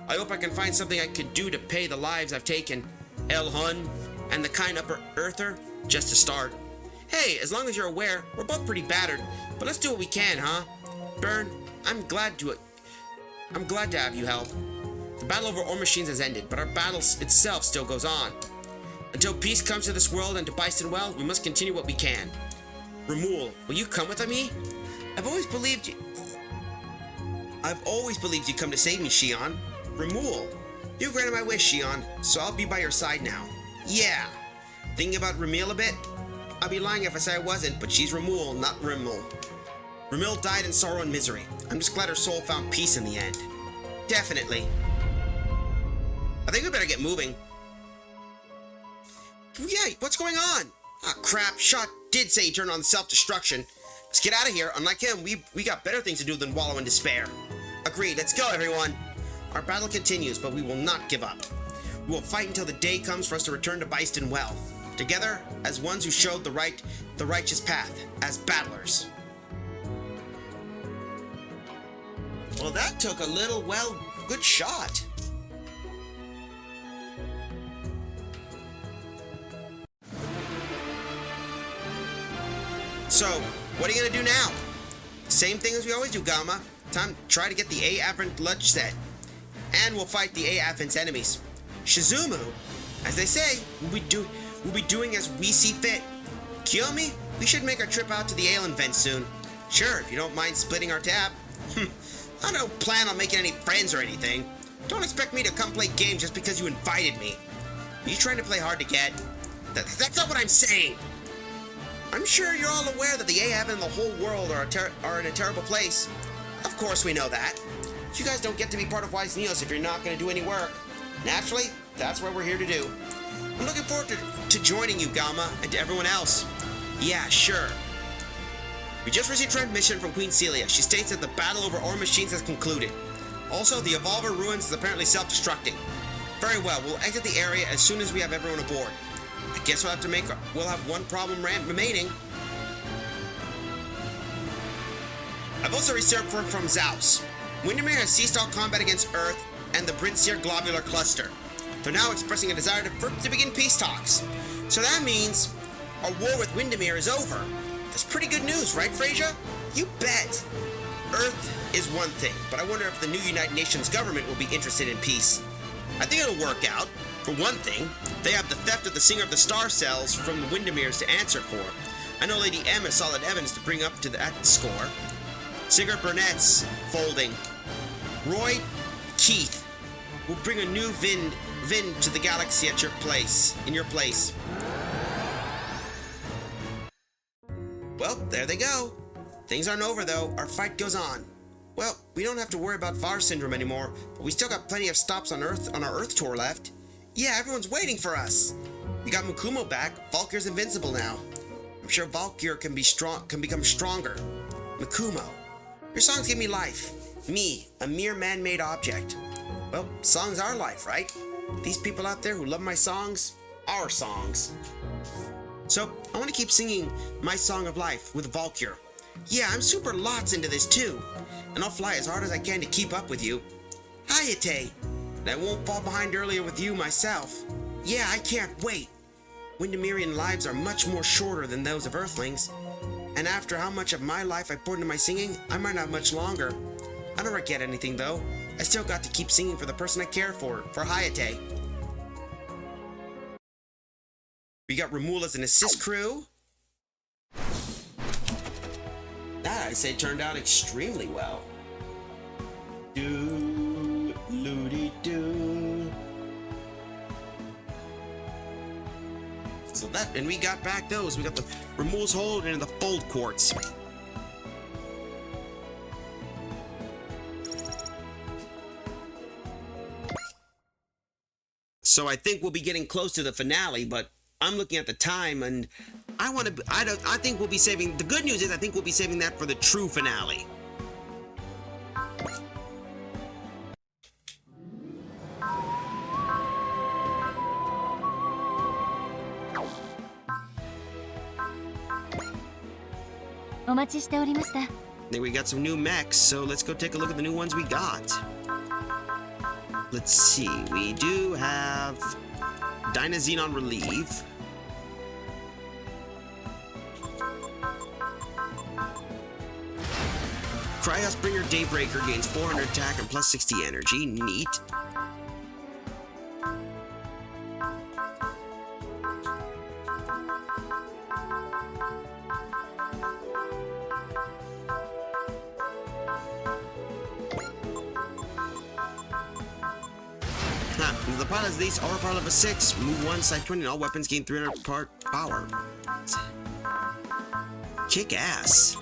[SPEAKER 3] I hope I can find something I could do to pay the lives I've taken. El Hun and the kind Upper Earther, just to start. Hey, as long as you're aware, we're both pretty battered, but let's do what we can, huh? Burn, I'm glad to have you help. The battle over ore machines has ended, but our battle itself still goes on. Until peace comes to this world and to Byston Well, we must continue what we can. Ramul, will you come with me? I've always believed you'd come to save me, Shion. Ramul, you granted my wish, Shion, so I'll be by your side now. Yeah. Thinking about Ramil a bit? I'd be lying if I say I wasn't, but she's Ramul, not Rimul. Ramil died in sorrow and misery. I'm just glad her soul found peace in the end. Definitely. I think we better get moving. Yeah, what's going on? Ah, crap. Shot did say he turned on self-destruction. Let's get out of here. Unlike him, we got better things to do than wallow in despair. Agreed. Let's go, everyone. Our battle continues, but we will not give up. We will fight until the day comes for us to return to Byston Well. Together, as ones who showed the righteous path, as battlers. Well, that took a little, good shot. So, what are you gonna do now? Same thing as we always do, Gamma. Time to try to get the A-Advent lunch set. And we'll fight the A-Advent's enemies. Shizumu, as they say, we'll be doing as we see fit. Kiyomi, we should make our trip out to the Aeon vent soon. Sure, if you don't mind splitting our tab. I don't plan on making any friends or anything. Don't expect me to come play games just because you invited me. Are you trying to play hard to get? That's not what I'm saying. I'm sure you're all aware that the A-Advent and the whole world are in a terrible place. Of course we know that. You guys don't get to be part of Wise Neos if you're not going to do any work. Naturally, that's what we're here to do. I'm looking forward to joining you, Gamma, and to everyone else. Yeah, sure. We just received transmission from Queen Celia. She states that the battle over ore machines has concluded. Also, the Evolver Ruins is apparently self-destructing. Very well, we'll exit the area as soon as we have everyone aboard. I guess we'll have one problem remaining. I've also received word from Zaus. Windermere has ceased all combat against Earth and the Brinseer Globular Cluster. They're now expressing a desire to begin peace talks. So that means our war with Windermere is over. That's pretty good news, right, Frasier? You bet. Earth is one thing, but I wonder if the new United Nations government will be interested in peace. I think it'll work out. For one thing, they have the theft of the Singer of the Star Cells from the Windermeres to answer for. I know Lady M has solid evidence to bring up to that score. Sigurd Burnett's folding. Roy Keith will bring a new Vin to the galaxy at in your place. Well, there they go. Things aren't over though, our fight goes on. Well, we don't have to worry about VAR syndrome anymore, but we still got plenty of stops on our Earth tour left. Yeah, everyone's waiting for us. We got Mukumo back, Valkyr's invincible now. I'm sure Valkyr can become stronger. Mukumo, your songs give me life. Me, a mere man-made object. Well, songs are life, right? These people out there who love my songs, our songs. So, I want to keep singing my song of life with Valkyr. Yeah, I'm super lots into this too, and I'll fly as hard as I can to keep up with you. Hayate! And I won't fall behind earlier with you myself. Yeah, I can't wait. Windermerian lives are much more shorter than those of Earthlings, and after how much of my life I poured into my singing, I might not much longer. I don't regret anything though. I still got to keep singing for the person I care for Hayate. We got Ramul as an assist crew. That, I say, turned out extremely well. Do-loody-doo. So that, and we got back those. We got the Ramul's Hold and the Fold Quartz. So I think we'll be getting close to the finale, but I'm looking at the time, and I think we'll be saving. The good news is I think we'll be saving that for the true finale. Then we got some new mechs, so let's go take a look at the new ones we got. Let's see, we do have Dynazenon Relieve. Cryosbringer Daybreaker gains 400 attack and plus 60 energy. Neat. The pilots of these are part of a 6. Move 1, side 20, and all weapons gain 300 part power. Kick ass.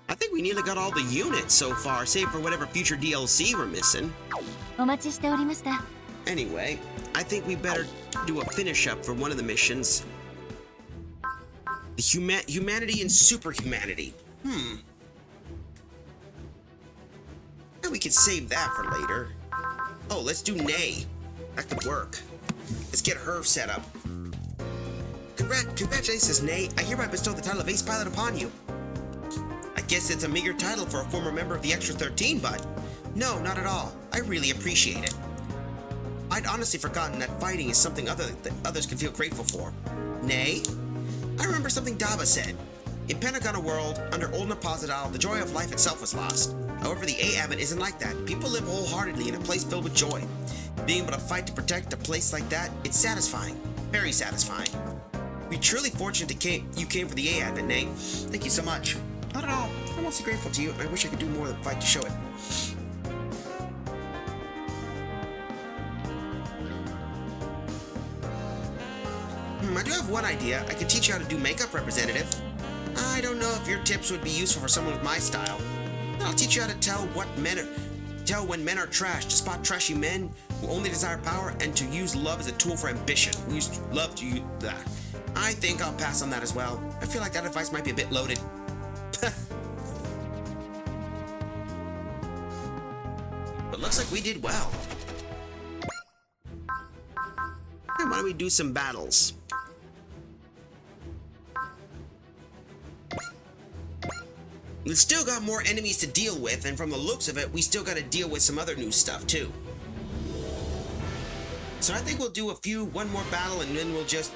[SPEAKER 3] I think we nearly got all the units so far, save for whatever future DLC we're missing. Anyway, I think we better do a finish up for one of the missions. The humanity and superhumanity. We could save that for later. Oh, let's do Nay. That could work. Let's get her set up. Congratulations, Nay. I hereby bestow the title of Ace Pilot upon you. I guess it's a meager title for a former member of the Extra 13, but no, not at all. I really appreciate it. I'd honestly forgotten that fighting is something that others can feel grateful for. Nay, I remember something Daba said. In Pentagona world, under Old Naposidal, the joy of life itself was lost. However, the A Abbot isn't like that. People live wholeheartedly in a place filled with joy. Being able to fight to protect a place like that, it's satisfying. Very satisfying. We're truly fortunate you came for the A Abbot, Nay. Thank you so much. Not at all. I'm mostly grateful to you, and I wish I could do more than fight to show it. I do have one idea. I could teach you how to do makeup, Representative. I don't know if your tips would be useful for someone with my style. I'll teach you how to tell when men are trash, to spot trashy men who only desire power, and to use love as a tool for ambition. We use love to use that. I think I'll pass on that as well. I feel like that advice might be a bit loaded. But looks like we did well. Hey, why don't we do some battles? We've still got more enemies to deal with, and from the looks of it, we still got to deal with some other new stuff too. So I think we'll do one more battle, and then we'll just...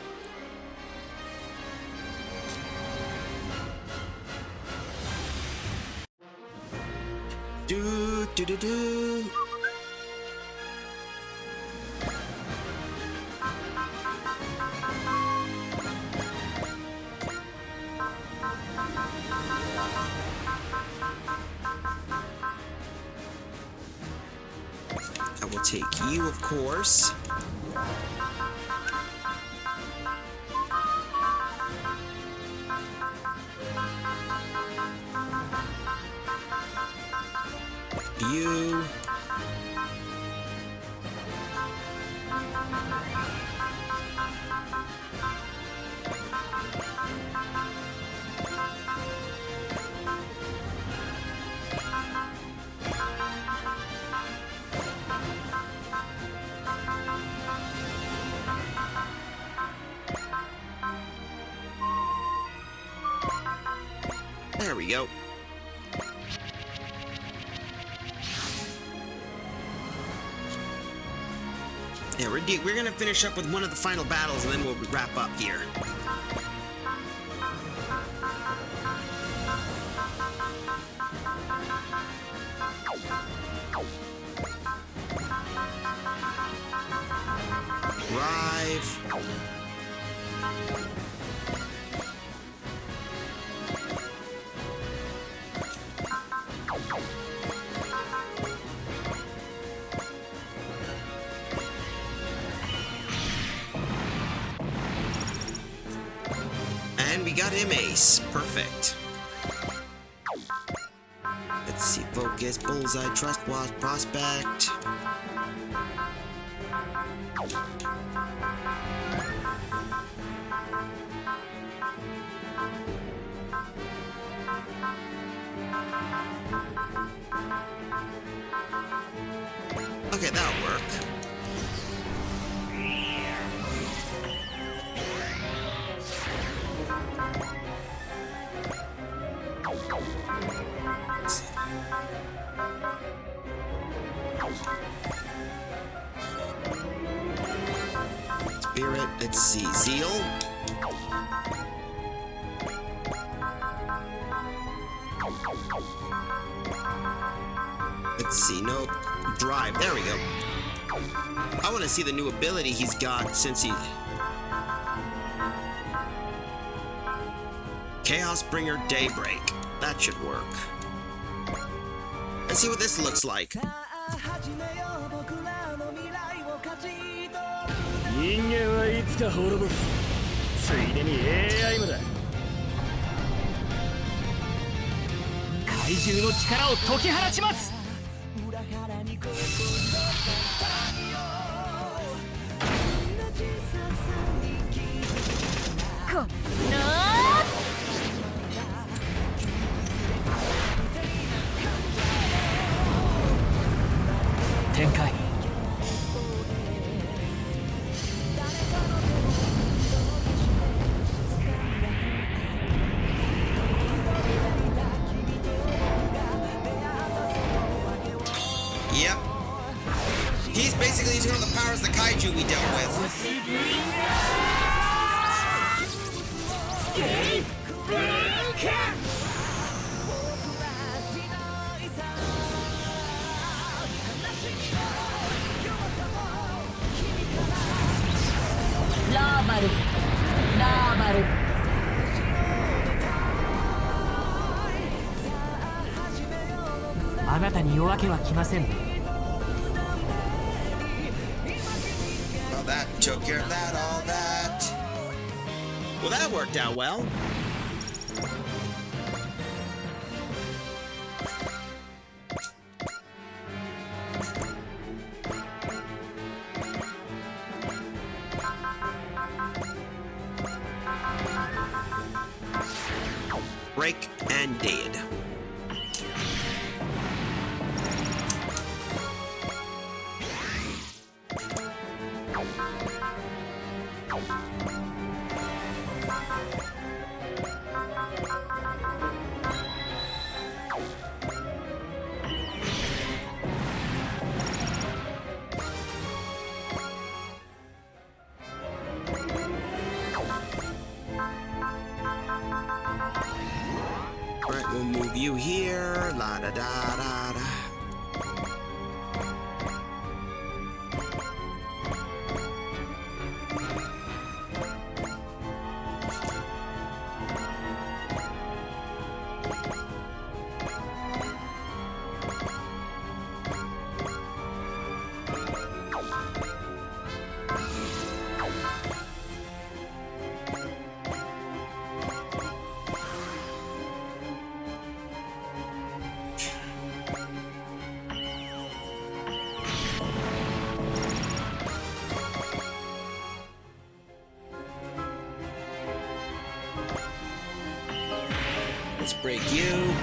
[SPEAKER 3] Do. I will take you, of course. You. There we go. Yeah, we're gonna finish up with one of the final battles, and then we'll wrap up here. Drive. And we got him ace. Perfect. Let's see. Focus, bullseye, trust, wasp, prospect. Okay, that'll work. Spirit, let's see, Zeal. Let's see, nope. Drive, there we go. I want to see the new ability he's got since he... Chaos Bringer Daybreak. That should work. Let's see what this looks like.
[SPEAKER 11] 人間はいつか滅ぼす。ついでに AI もだ。怪獣の力を解き放ちます。この展開。
[SPEAKER 3] Yep. He's basically using all the powers the you we dealt with. Well, that took care of that, all that. Well, that worked out well. Break and dead. Alright, we'll move you here. La da da da da. Let's break you.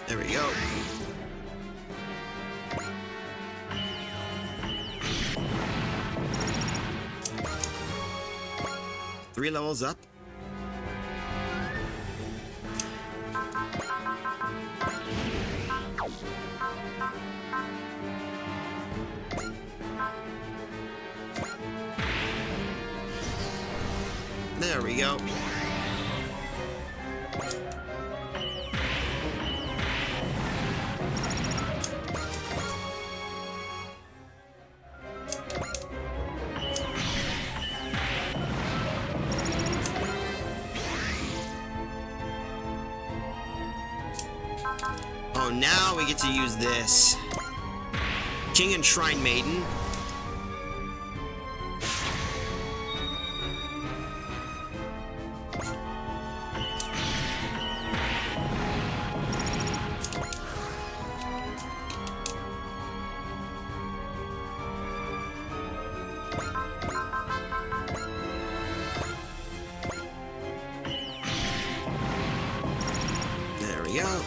[SPEAKER 3] There we go. Three levels up. There we go. Oh, now we get to use this. King and Shrine Maiden. There we go.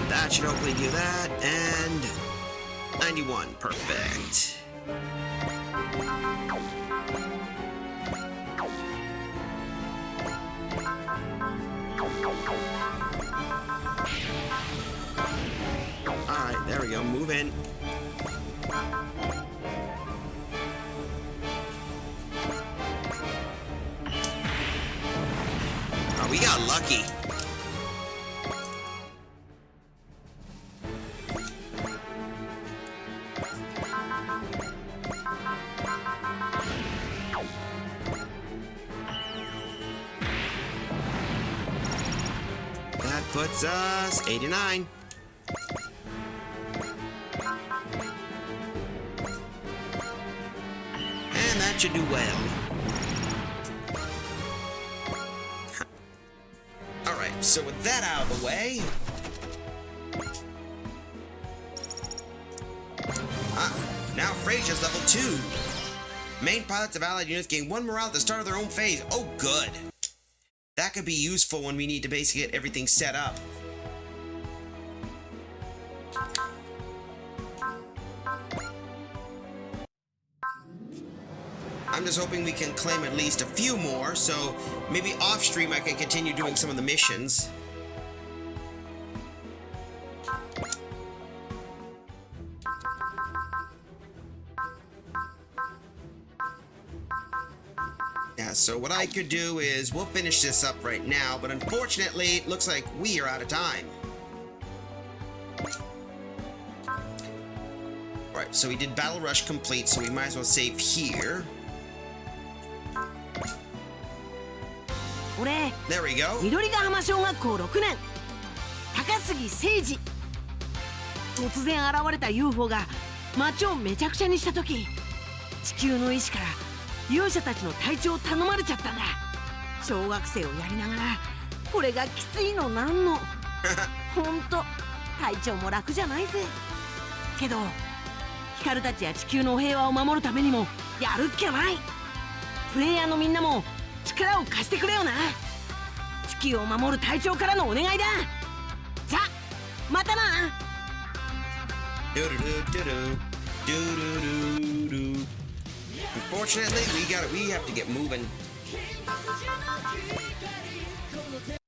[SPEAKER 3] That should hopefully do that, and 91, perfect. Alright, there we go, move in. Oh, we got lucky. That puts us 89. And that should do well. Alright, so with that out of the way, Now Frasia's level 2. Main pilots of allied units gain 1 morale at the start of their own phase. Oh, good. That could be useful when we need to basically get everything set up. I'm just hoping we can claim at least a few more, so maybe off stream I can continue doing some of the missions. Yeah, so what I could do is we'll finish this up right now, but unfortunately it looks like we are out of time. Alright, so we did Battle Rush complete, so we might as well save here. There we go.
[SPEAKER 13] 緑ヶ浜小学校6年高杉誠二。突然現れた UFO が街をめちゃくちゃにした時、地球の医師から勇者たちの隊長を頼まれちゃったんだ。小学生をやりながらこれがきついのなんの。ほんと隊長も楽じゃないぜ。けどヒカルたちや地球の平和を守るためにもやるっきゃない。プレイヤーのみんなも力を貸してくれよな。地球を守る隊長からのお願いだ。じゃまたな。
[SPEAKER 3] Unfortunately, we have to get moving.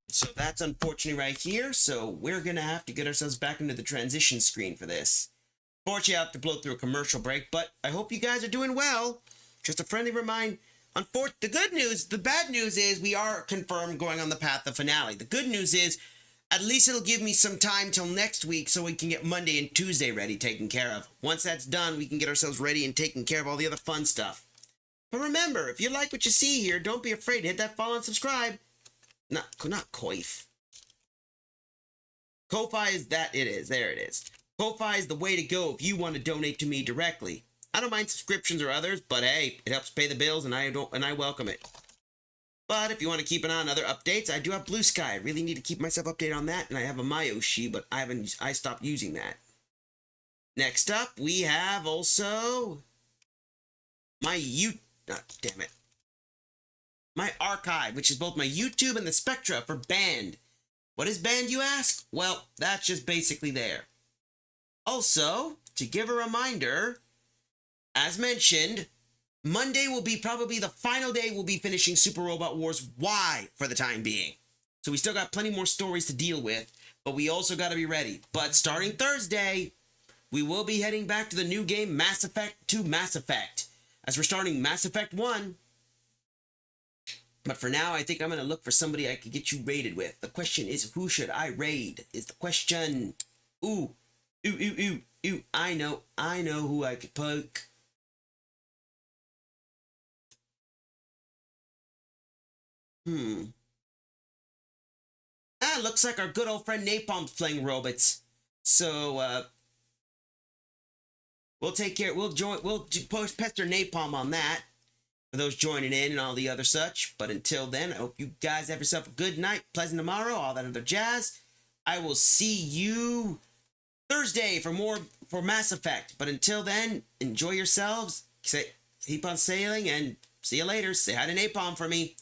[SPEAKER 3] So that's unfortunate right here, so we're gonna have to get ourselves back into the transition screen for this. Fortunately, I have to blow through a commercial break, but I hope you guys are doing well. Just a friendly reminder. The bad news is we are confirmed going on the path of finale. The good news is at least it'll give me some time till next week so we can get Monday and Tuesday ready, taken care of. Once that's done, we can get ourselves ready and taking care of all the other fun stuff. But remember, if you like what you see here, don't be afraid to hit that follow and subscribe. Not Koif. Ko-Fi is that it is. There it is. Ko-Fi is the way to go if you want to donate to me directly. I don't mind subscriptions or others, but hey, it helps pay the bills and I welcome it. But if you want to keep an eye on other updates, I do have Blue Sky. I really need to keep myself updated on that, and I have a Mayoshi, but I stopped using that. Next up, we have also my my archive, which is both my YouTube and the Spectra for Band. What is Band, you ask? Well, that's just basically there. Also, to give a reminder, as mentioned, Monday will be probably the final day we'll be finishing Super Robot Wars Y for the time being. So we still got plenty more stories to deal with, but we also got to be ready. But starting Thursday, we will be heading back to the new game Mass Effect 2 Mass Effect, as we're starting Mass Effect 1. But for now, I think I'm going to look for somebody I could get you raided with. The question is, who should I raid? Is the question. Ooh. I know who I could poke. Looks like our good old friend Napalm's playing robots. So, we'll take care. We'll pester Napalm on that. For those joining in and all the other such. But until then, I hope you guys have yourself a good night, pleasant tomorrow, all that other jazz. I will see you Thursday for Mass Effect. But until then, enjoy yourselves. Keep on sailing and see you later. Say hi to Napalm for me.